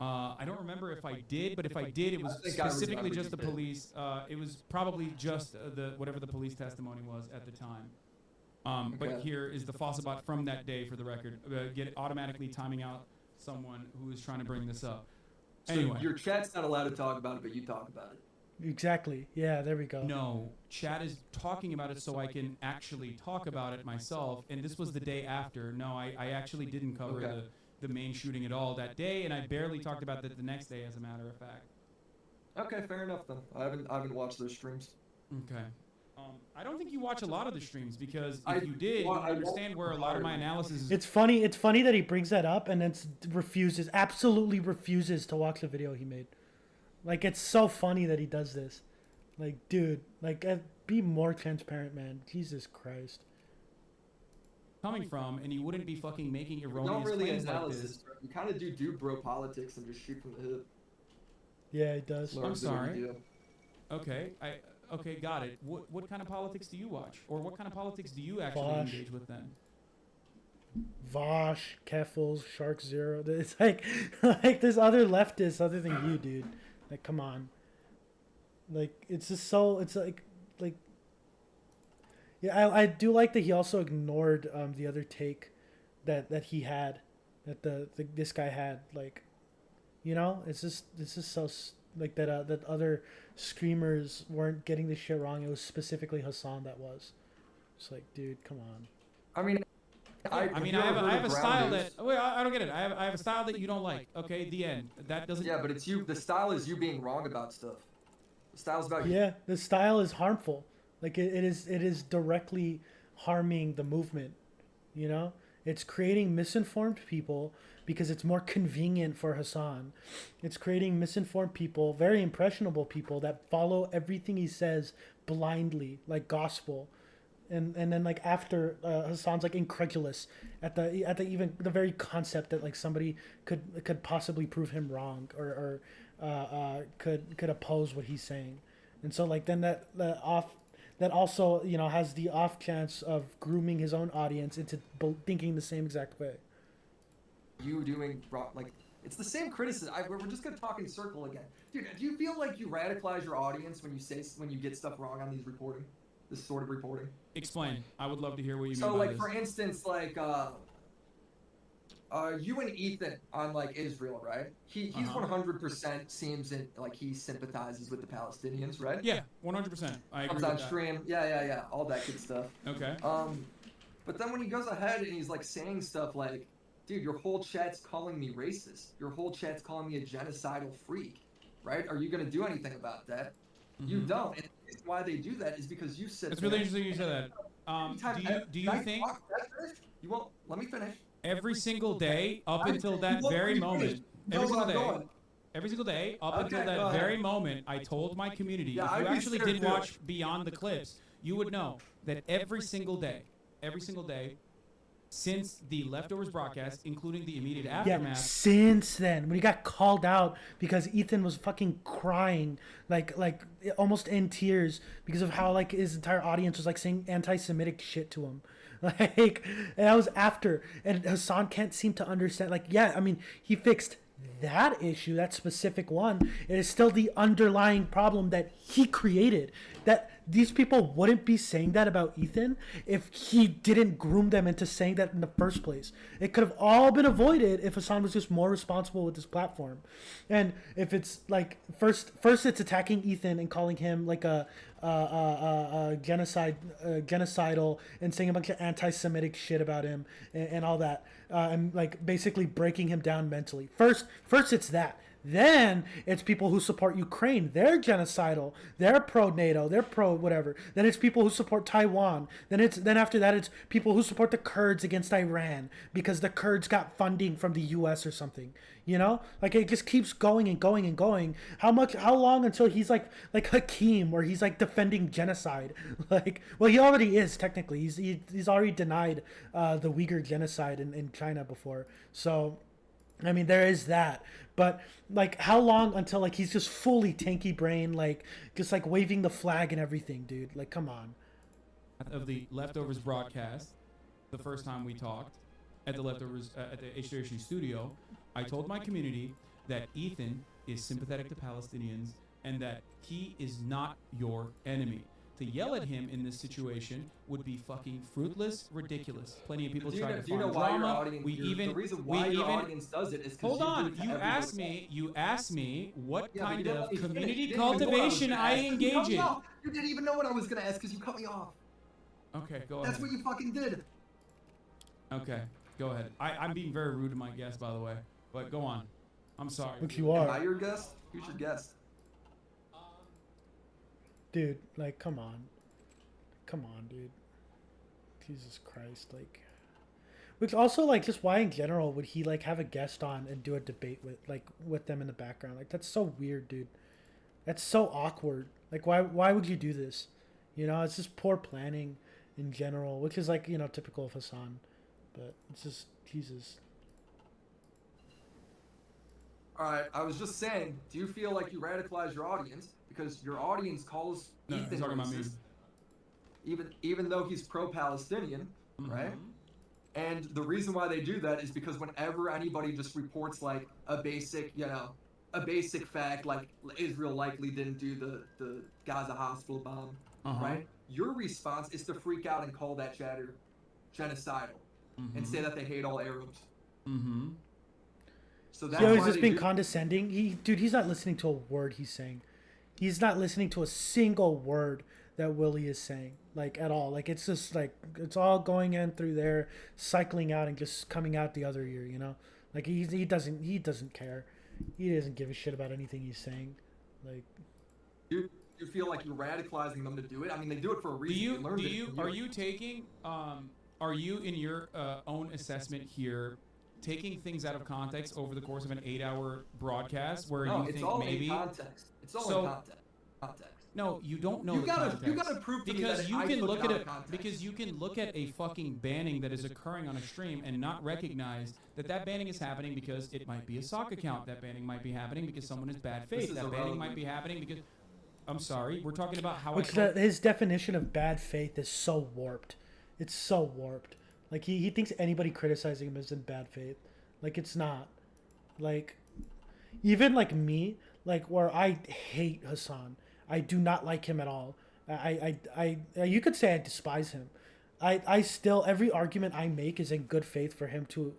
Speaker 3: I don't remember if I did, but if I did, it was specifically just the police. It was probably just whatever the police testimony was at the time. But here is the Fossabot from that day for the record. Get automatically timing out someone who is trying to bring this up. Anyway.
Speaker 4: So your chat's not allowed to talk about it, but you talk about it.
Speaker 2: Exactly. Yeah, there we go.
Speaker 3: No, chat is talking about it so I can actually talk about it myself. And this was the day after. No, I actually didn't cover the main shooting at all that day, and I barely talked about that the next day, as a matter of fact.
Speaker 4: Okay, fair enough then. I haven't watched those streams.
Speaker 3: Okay. I don't think you watch a lot of the streams because if you did, you would understand where a lot of my analysis is.
Speaker 2: It's funny that he brings that up and then absolutely refuses to watch the video he made. Like, it's so funny that he does this. Like, dude, be more transparent, man. Jesus Christ.
Speaker 3: Coming from, and you wouldn't be fucking making erroneous
Speaker 4: Don't really
Speaker 3: claims
Speaker 4: analysis,
Speaker 3: like this.
Speaker 4: bro. You kind of do bro politics and just shoot from the hip.
Speaker 2: Yeah, it does.
Speaker 3: I'm sorry. Okay, got it. What kind of politics do you watch? Or what kind of politics do you actually engage with then?
Speaker 2: Vosh, Keffels, Shark Zero. It's like there's other leftists other than you, dude. Like, come on. Like, it's just so, it's like, yeah, I do like that he also ignored the other take that he had, that this guy had. Like, you know, it's just so like that other screamers weren't getting this shit wrong. It was specifically Hasan that was. It's like, dude, come on.
Speaker 4: I mean,
Speaker 3: I have a style that. Wait, I don't get it. I have a style that you don't like. Okay, the end. That doesn't.
Speaker 4: Yeah, but it's you. The style is you being wrong about stuff. The style's about you.
Speaker 2: Yeah, the style is harmful. Like, it is directly harming the movement. You know, it's creating misinformed people because it's more convenient for Hasan. It's creating misinformed people, very impressionable people that follow everything he says blindly, like gospel. And then like after Hasan's like incredulous at the very concept that like somebody could possibly prove him wrong or could oppose what he's saying, and so like then that also, you know, has the off chance of grooming his own audience into thinking the same exact way.
Speaker 4: You doing wrong, like it's the same criticism. We're just gonna talk in circle again, dude. Do you feel like you radicalize your audience when you get stuff wrong on these reporting? This sort of reporting.
Speaker 3: Explain. I would love to hear what you mean.
Speaker 4: So,
Speaker 3: by
Speaker 4: like,
Speaker 3: this.
Speaker 4: for instance, like, you and Ethan on like Israel, right? He's 100% seems like he sympathizes with the Palestinians, right?
Speaker 3: Yeah, 100%. I agree.
Speaker 4: Comes on stream, yeah, all that good stuff.
Speaker 3: Okay.
Speaker 4: But then when he goes ahead and he's like saying stuff like, dude, your whole chat's calling me racist. Your whole chat's calling me a genocidal freak, right? Are you gonna do anything about that? You don't. And the reason why they do that is because you said.
Speaker 3: It's really interesting you said that. Do you think?
Speaker 4: You won't let me finish.
Speaker 3: Every single day up until that very moment. Every single day up until that very moment, I told my community. If you actually did watch beyond the clips, you would know that every single day, since the Leftovers broadcast, including the immediate
Speaker 2: Yeah,
Speaker 3: aftermath.
Speaker 2: since then, when he got called out because Ethan was fucking crying, like almost in tears because of how like his entire audience was like saying anti-Semitic shit to him. Like, and that was after, and Hasan can't seem to understand. Like, yeah, I mean, he fixed that issue, that specific one. It is still the underlying problem that he created. That these people wouldn't be saying that about Ethan if he didn't groom them into saying that in the first place. It could have all been avoided if Hasan was just more responsible with his platform. And if it's like first it's attacking Ethan and calling him like a genocidal and saying a bunch of anti-Semitic shit about him and all that, and like basically breaking him down mentally. First it's that. Then it's people who support Ukraine. They're genocidal. They're pro-NATO. They're pro-whatever. Then it's people who support Taiwan. Then after that, it's people who support the Kurds against Iran because the Kurds got funding from the U.S. or something. You know, like it just keeps going and going and going. How long until he's like Hakeem, where he's like defending genocide? Like, well, he already is technically. He's already denied the Uyghur genocide in China before. So, I mean, there is that. But like, how long until like he's just fully tanky brain, like just like waving the flag and everything, dude? Like, come on.
Speaker 3: Of the Leftovers broadcast, the first time we talked at the Leftovers at the H3H studio, I told my community that Ethan is sympathetic to Palestinians and that he is not your enemy. To yell at him in this situation would be fucking fruitless, ridiculous. Plenty of people try to find drama. The reason why your audience does it is because hold on. You asked me what kind of community cultivation I engage in.
Speaker 4: You didn't even know what I was gonna ask because you cut me off.
Speaker 3: Okay, go ahead.
Speaker 4: That's what you fucking did.
Speaker 3: Okay, go ahead. I'm being very rude to my guest, by the way. But go on. I'm sorry.
Speaker 2: Which you are.
Speaker 4: Am I your guest? Who's your guest?
Speaker 2: Dude, like, come on, dude. Jesus Christ, like. Which also, like, just why in general would he like have a guest on and do a debate with them in the background? Like, that's so weird, dude. That's so awkward. Like, why would you do this? You know, it's just poor planning in general, which is like, you know, typical of Hasan. But it's just Jesus.
Speaker 4: All right, I was just saying, do you feel like you radicalize your audience because your audience calls Ethan racist, even though he's pro-Palestinian, right? And the reason why they do that is because whenever anybody just reports like a basic fact, like Israel likely didn't do the Gaza hospital bomb, right? Your response is to freak out and call that chatter genocidal and say that they hate all Arabs. So that's
Speaker 2: he's just being condescending. He's not listening to a word he's saying. He's not listening to a single word that Willie is saying, like, at all. Like, it's just like it's all going in through there, cycling out and just coming out the other ear, you know? Like, he doesn't care. He doesn't give a shit about anything he's saying. Like,
Speaker 4: you feel like you're radicalizing them to do it? I mean, they do it for a reason.
Speaker 3: Are you taking are you in your own assessment here taking things out of context over the course of an 8-hour broadcast where you think maybe
Speaker 4: context. It's all in context.
Speaker 3: No, you don't know the context. You gotta prove to me that you can look at it because you can look at a fucking banning that is occurring on a stream and not recognize that banning is happening because it might be a sock account. That banning might be happening because someone is bad faith. That banning might be happening because I'm sorry, we're talking about how
Speaker 2: his definition of bad faith is so warped. It's so warped. Like, he thinks anybody criticizing him is in bad faith. Like, it's not. Like, even like me, like, where I hate Hasan. I do not like him at all. I you could say I despise him. I still, every argument I make is in good faith for him to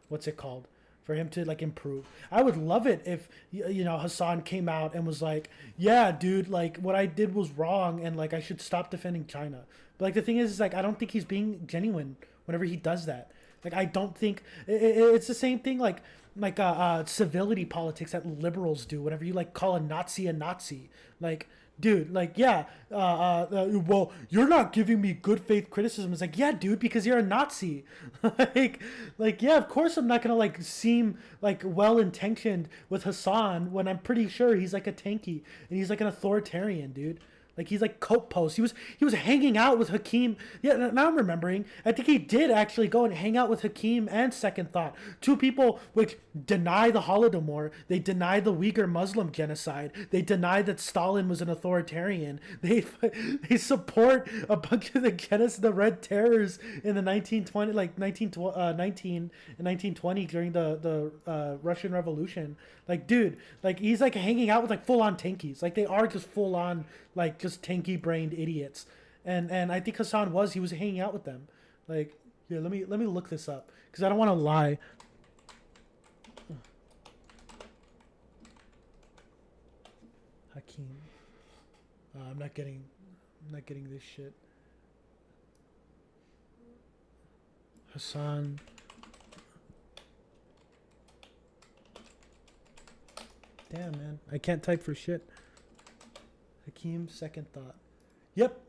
Speaker 2: what's it called? For him to like improve. I would love it if, you know, Hasan came out and was like, yeah, dude, like what I did was wrong and like I should stop defending China. But like the thing is like I don't think he's being genuine whenever he does that. Like I don't think it's the same thing like civility politics that liberals do whenever you like call a Nazi. Like, dude, like, yeah, well, you're not giving me good faith criticism. It's like, yeah, dude, because you're a Nazi. like, yeah, of course I'm not gonna like seem like well intentioned with Hasan when I'm pretty sure he's like a Tankie and he's like an authoritarian, dude. Like he's like coat post. He was hanging out with Hakeem. Yeah, now I'm remembering. I think he did actually go and hang out with Hakeem and Second Thought. Two people which deny the Holodomor. They deny the Uyghur Muslim genocide. They deny that Stalin was an authoritarian. They support a bunch of the Red Terrors in the 1920 like 1919 and 1920 during the Russian Revolution. Like, dude, like he's like hanging out with like full on tankies. Like they are just full on like just tanky brained idiots. And I think Hasan was hanging out with them. Like, here, let me look this up because I don't want to lie. Hakeem. I'm not getting this shit. Hasan. Damn, man. I can't type for shit. Hakeem, Second Thought. Yep.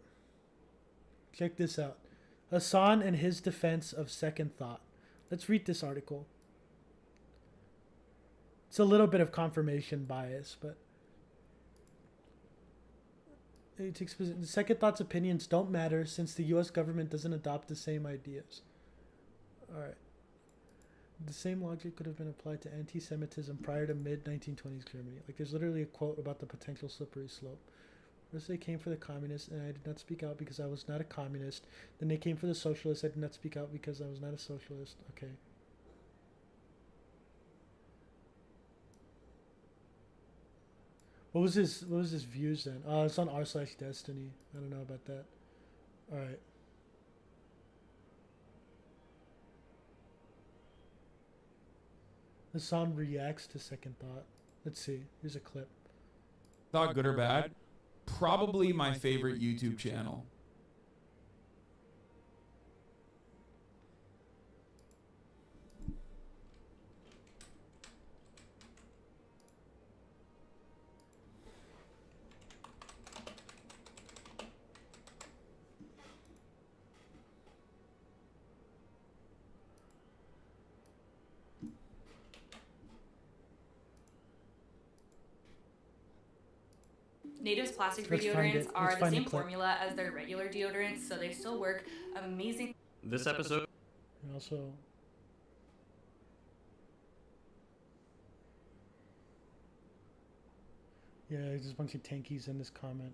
Speaker 2: Check this out. Hasan and his defense of Second Thought. Let's read this article. It's a little bit of confirmation bias, but it takes position. Second Thought's opinions don't matter since the U.S. government doesn't adopt the same ideas. All right. The same logic could have been applied to anti-Semitism prior to mid-1920s Germany. Like, there's literally a quote about the potential slippery slope. First they came for the communists, and I did not speak out because I was not a communist. Then they came for the socialists. I did not speak out because I was not a socialist. Okay. What was his views then? It's on r/destiny. I don't know about that. All right. Hasan reacts to Second Thought. Let's see. Here's a clip.
Speaker 3: Thought, good or bad? Probably my favorite YouTube channel.
Speaker 12: Native's plastic-free deodorants are the same formula as their regular deodorants, so they still work amazing.
Speaker 13: This episode.
Speaker 2: And also. Yeah, there's a bunch of tankies in this comment.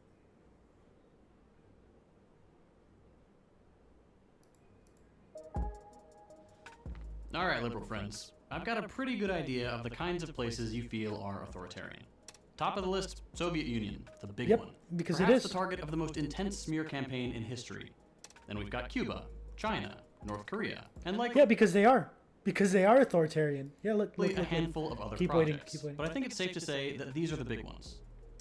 Speaker 13: Alright, liberal friends. I've got a pretty good idea of the kinds of places you feel are authoritarian. Top of the list, Soviet Union, the big one.
Speaker 2: Because
Speaker 13: perhaps
Speaker 2: it is
Speaker 13: the target of the most intense smear campaign in history. Then we've got Cuba, China, North Korea, and
Speaker 2: yeah, because they are authoritarian. Yeah, look
Speaker 13: a handful of other projects.
Speaker 2: Keep waiting.
Speaker 13: But I think it's safe to say that these are the big ones.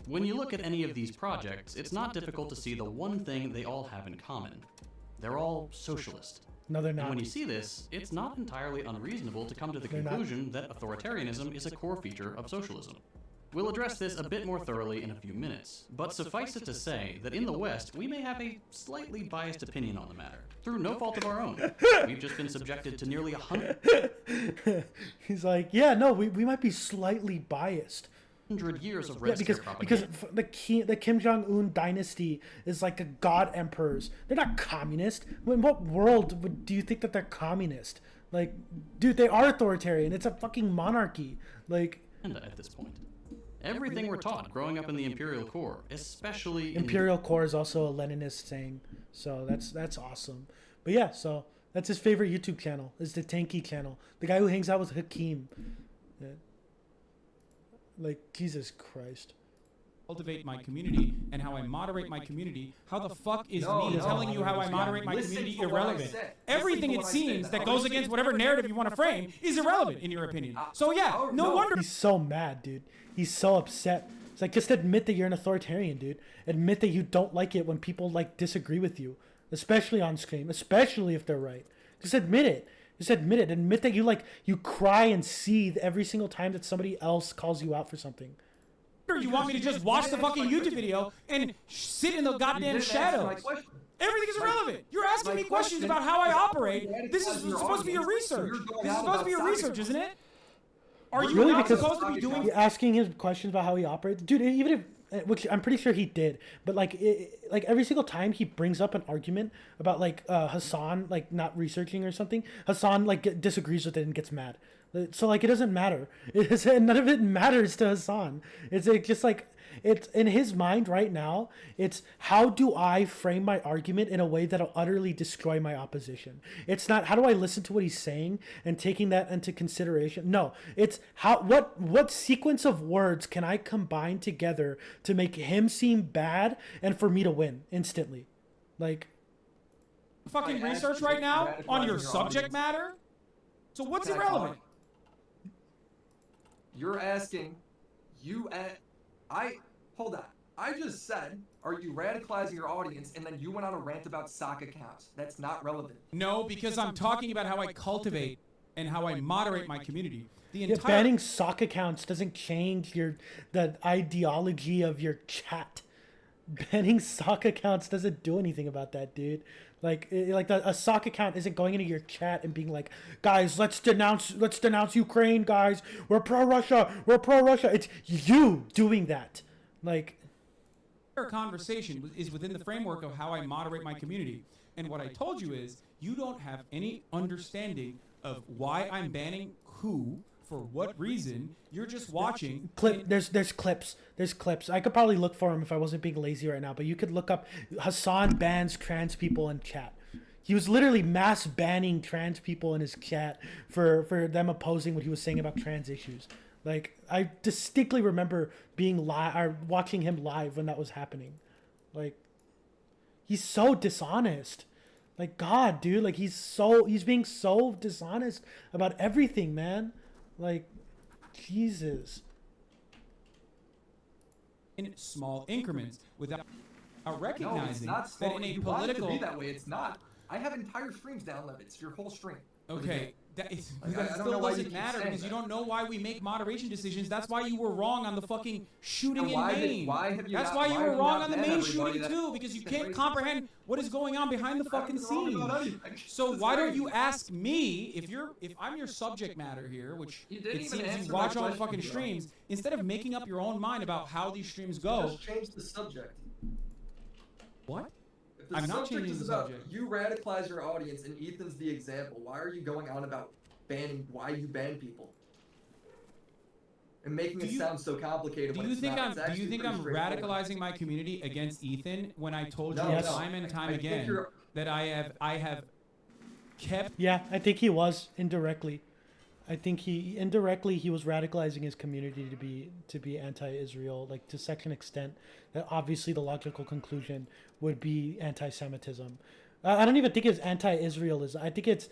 Speaker 13: When you look at any of these projects, it's not difficult to see the one thing they all have in common. They're all socialist.
Speaker 2: No, they're not.
Speaker 13: And when you see this, it's not entirely unreasonable to come to the conclusion that authoritarianism is a core feature of socialism. We'll address this a bit more thoroughly in a few minutes, but suffice it to say that in the West, we may have a slightly biased opinion on the matter, through no fault of our own. We've just been subjected to nearly 100...
Speaker 2: He's like, yeah, no, we might be slightly biased.
Speaker 13: 100 years of Red
Speaker 2: Scare propaganda. Because the Kim Jong-un dynasty is like a god emperors. They're not communist. In what world do you think that they're communist? Like, dude, they are authoritarian. It's a fucking monarchy. Like,
Speaker 13: at this point. Everything we're taught growing up in the Imperial Core, especially
Speaker 2: Imperial Core is also a Leninist saying, so that's awesome. But yeah, so that's his favorite YouTube channel, is the Tankie channel. The guy who hangs out with Hakeem. Yeah. Like, Jesus Christ.
Speaker 3: Cultivate my community and how I moderate my community. How the fuck is me telling you how I moderate my community irrelevant? Everything, it seems, that goes against whatever narrative you want to frame is irrelevant in your opinion. So yeah, no wonder.
Speaker 2: He's so mad, dude. He's so upset. It's like, just admit that you're an authoritarian, dude. Admit that you don't like it when people like disagree with you, especially on stream, especially if they're right. Just admit it. Just admit it. Admit that you cry and seethe every single time that somebody else calls you out for something.
Speaker 3: You want me to just watch the fucking YouTube video and sit in the goddamn shadows? Everything is irrelevant. You're asking me questions about how I operate. This is supposed to be your research. This is supposed to be your research, isn't it? Are you
Speaker 2: really
Speaker 3: not supposed to be doing?
Speaker 2: You're asking him questions about how he operates, dude. Even if which I'm pretty sure he did, but like like every single time he brings up an argument about like Hasan like not researching or something, Hasan like disagrees with it and gets mad. So like it doesn't matter. None of it matters to Hasan. It's like, just like it's in his mind right now. It's how do I frame my argument in a way that'll utterly destroy my opposition. It's not how do I listen to what he's saying and taking that into consideration. No, it's how what sequence of words can I combine together to make him seem bad and for me to win instantly, like
Speaker 3: fucking research right now on your subject matter. So what's irrelevant?
Speaker 4: You're asking, hold on. I just said, are you radicalizing your audience? And then you went on a rant about sock accounts. That's not relevant.
Speaker 3: No, because I'm talking about how I cultivate and how I moderate my community.
Speaker 2: Banning sock accounts doesn't change the ideology of your chat. Banning sock accounts doesn't do anything about that, dude. Like a sock account isn't going into your chat and being like, guys, let's denounce Ukraine, guys. We're pro-Russia. It's you doing that. Like,
Speaker 3: our conversation is within the framework of how I moderate my community. And what I told you is you don't have any understanding of why I'm banning who, for what reason. You're just watching.
Speaker 2: There's clips. I could probably look for them if I wasn't being lazy right now. But you could look up Hasan bans trans people in chat. He was literally mass banning trans people in his chat for them opposing what he was saying about trans issues. Like, I distinctly remember being watching him live when that was happening. Like, he's so dishonest. Like, God, dude, like he's being so dishonest about everything, man. Like, Jesus.
Speaker 3: In small increments without recognizing
Speaker 4: that in a
Speaker 3: political.
Speaker 4: Want it to be that way. It's not. I have entire streams downloaded. It's your whole stream.
Speaker 3: Okay, that still doesn't matter because you don't know why we make moderation decisions. That's why you were wrong on the fucking shooting in Maine. That's why you were wrong on the Maine shooting too, because you can't comprehend what is going on behind the fucking scenes. So why don't you ask me if I'm your subject matter here, which it seems you watch all the fucking streams, instead of making up your own mind about how these streams go.
Speaker 4: Just change the subject.
Speaker 3: What?
Speaker 4: I'm not changing the subject. You radicalize your audience, and Ethan's the example. Why are you going on about why you ban people? And making it sound so complicated.
Speaker 3: Do you think I'm radicalizing my community against Ethan when I told you time and time again that I have kept?
Speaker 2: Yeah, I think he was indirectly. I think he was radicalizing his community to be anti-Israel, like to such an extent that obviously the logical conclusion would be anti-Semitism. I don't even think it's anti-Israelism. I think it's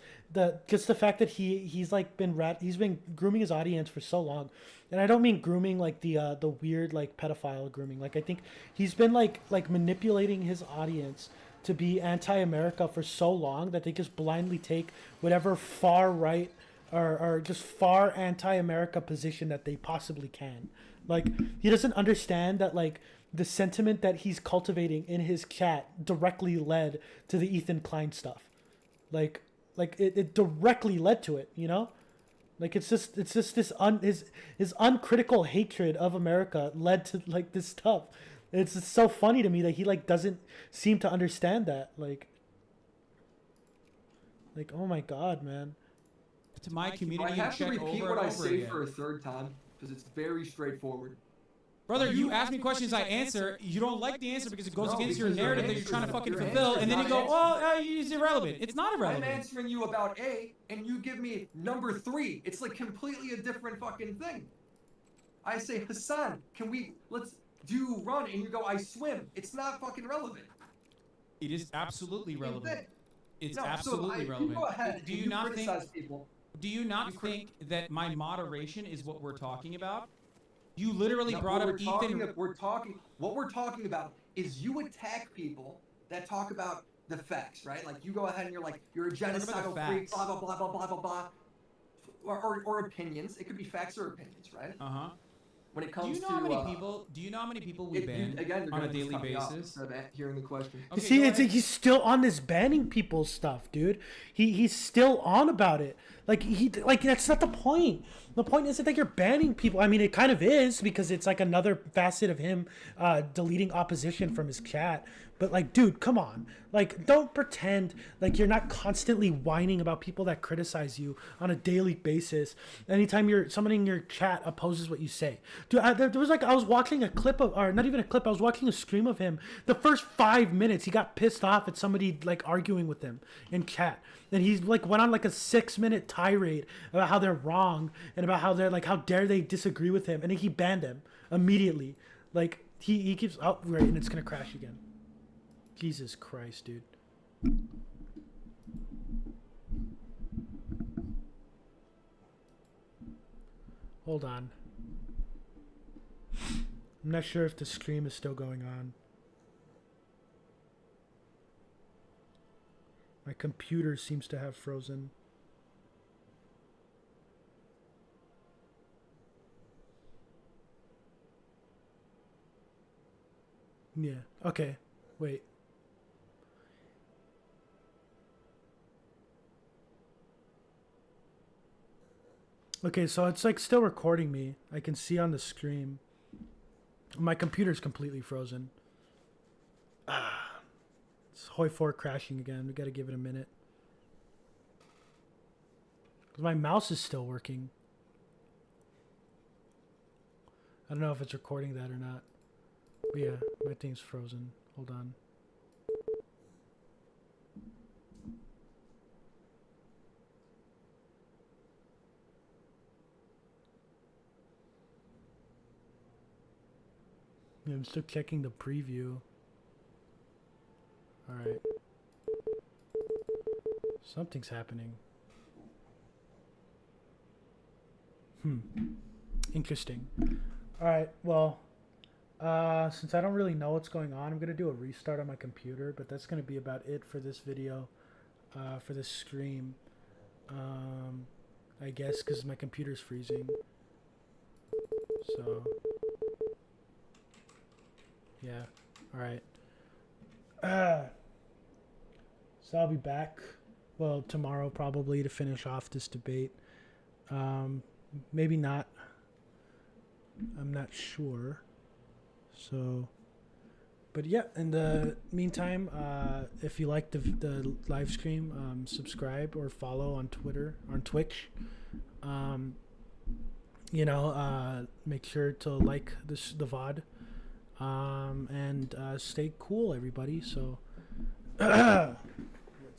Speaker 2: just the fact that he's been grooming his audience for so long, and I don't mean grooming like the weird like pedophile grooming. Like I think he's been like manipulating his audience to be anti-America for so long that they just blindly take whatever far right or just far anti-America position that they possibly can. Like he doesn't understand that like the sentiment that he's cultivating in his chat directly led to the Ethan Klein stuff. Like it directly led to it, you know? Like it's just this his uncritical hatred of America led to like this stuff. It's just so funny to me that he like doesn't seem to understand that. Like oh my God, man.
Speaker 3: To my community,
Speaker 4: I have to repeat what I say
Speaker 3: again.
Speaker 4: For a third time because it's very straightforward.
Speaker 3: Brother, you ask me questions, I answer. You don't like the answer because it goes against your narrative that you're trying to fucking fulfill, and then you go, "Oh, it's irrelevant." It's not irrelevant.
Speaker 4: I'm answering you about A, and you give me number 3. It's like completely a different fucking thing. I say, Hasan, let's do run, and you go, I swim. It's not fucking relevant.
Speaker 3: It is absolutely relevant. It's
Speaker 4: no,
Speaker 3: absolutely
Speaker 4: so
Speaker 3: relevant.
Speaker 4: You go ahead.
Speaker 3: Do you not think?
Speaker 4: People.
Speaker 3: Do you not think that my moderation is what we're talking about? You literally brought up Ethan.
Speaker 4: What we're talking about is you attack people that talk about the facts, right? Like you go ahead and you're like, you're a genocidal freak, blah, blah, blah, blah, blah, blah, blah. Or opinions. It could be facts or opinions, right?
Speaker 3: Uh-huh.
Speaker 4: When it comes
Speaker 3: do you know how many people we ban on a daily basis?
Speaker 4: Hearing the question.
Speaker 2: Okay, see, he's still on this banning people stuff, dude. He's still on about it. Like that's not the point. The point isn't that you're banning people. I mean, it kind of is because it's like another facet of him deleting opposition from his chat. But like, dude, come on. Like, don't pretend like you're not constantly whining about people that criticize you on a daily basis. Anytime somebody in your chat opposes what you say. Dude, there was like, I was watching a clip of, or not even a clip, I was watching a stream of him. The first 5 minutes, he got pissed off at somebody like arguing with him in chat. And he like went on like a 6-minute tirade about how they're wrong and about how they're like, how dare they disagree with him. And then he banned him immediately. Like he keeps, oh, right, and it's going to crash again. Jesus Christ, dude. Hold on. I'm not sure if the stream is still going on. My computer seems to have frozen. Yeah. Okay. Wait. Okay, so it's like still recording me. I can see on the screen. My computer's completely frozen. It's Hoi 4 crashing again. We gotta give it a minute. 'Cause my mouse is still working. I don't know if it's recording that or not. But yeah, my thing's frozen. Hold on. Yeah, I'm still checking the preview. Alright. Something's happening. Interesting. Alright, well, since I don't really know what's going on, I'm going to do a restart on my computer, but that's going to be about it for this video, for this stream. I guess because my computer's freezing. So, yeah. Alright. So I'll be back, well, tomorrow probably to finish off this debate. Maybe not. I'm not sure. So, but yeah, in the meantime, if you like the live stream, subscribe or follow on Twitter, on Twitch. You know, make sure to like the VOD. And stay cool, everybody. So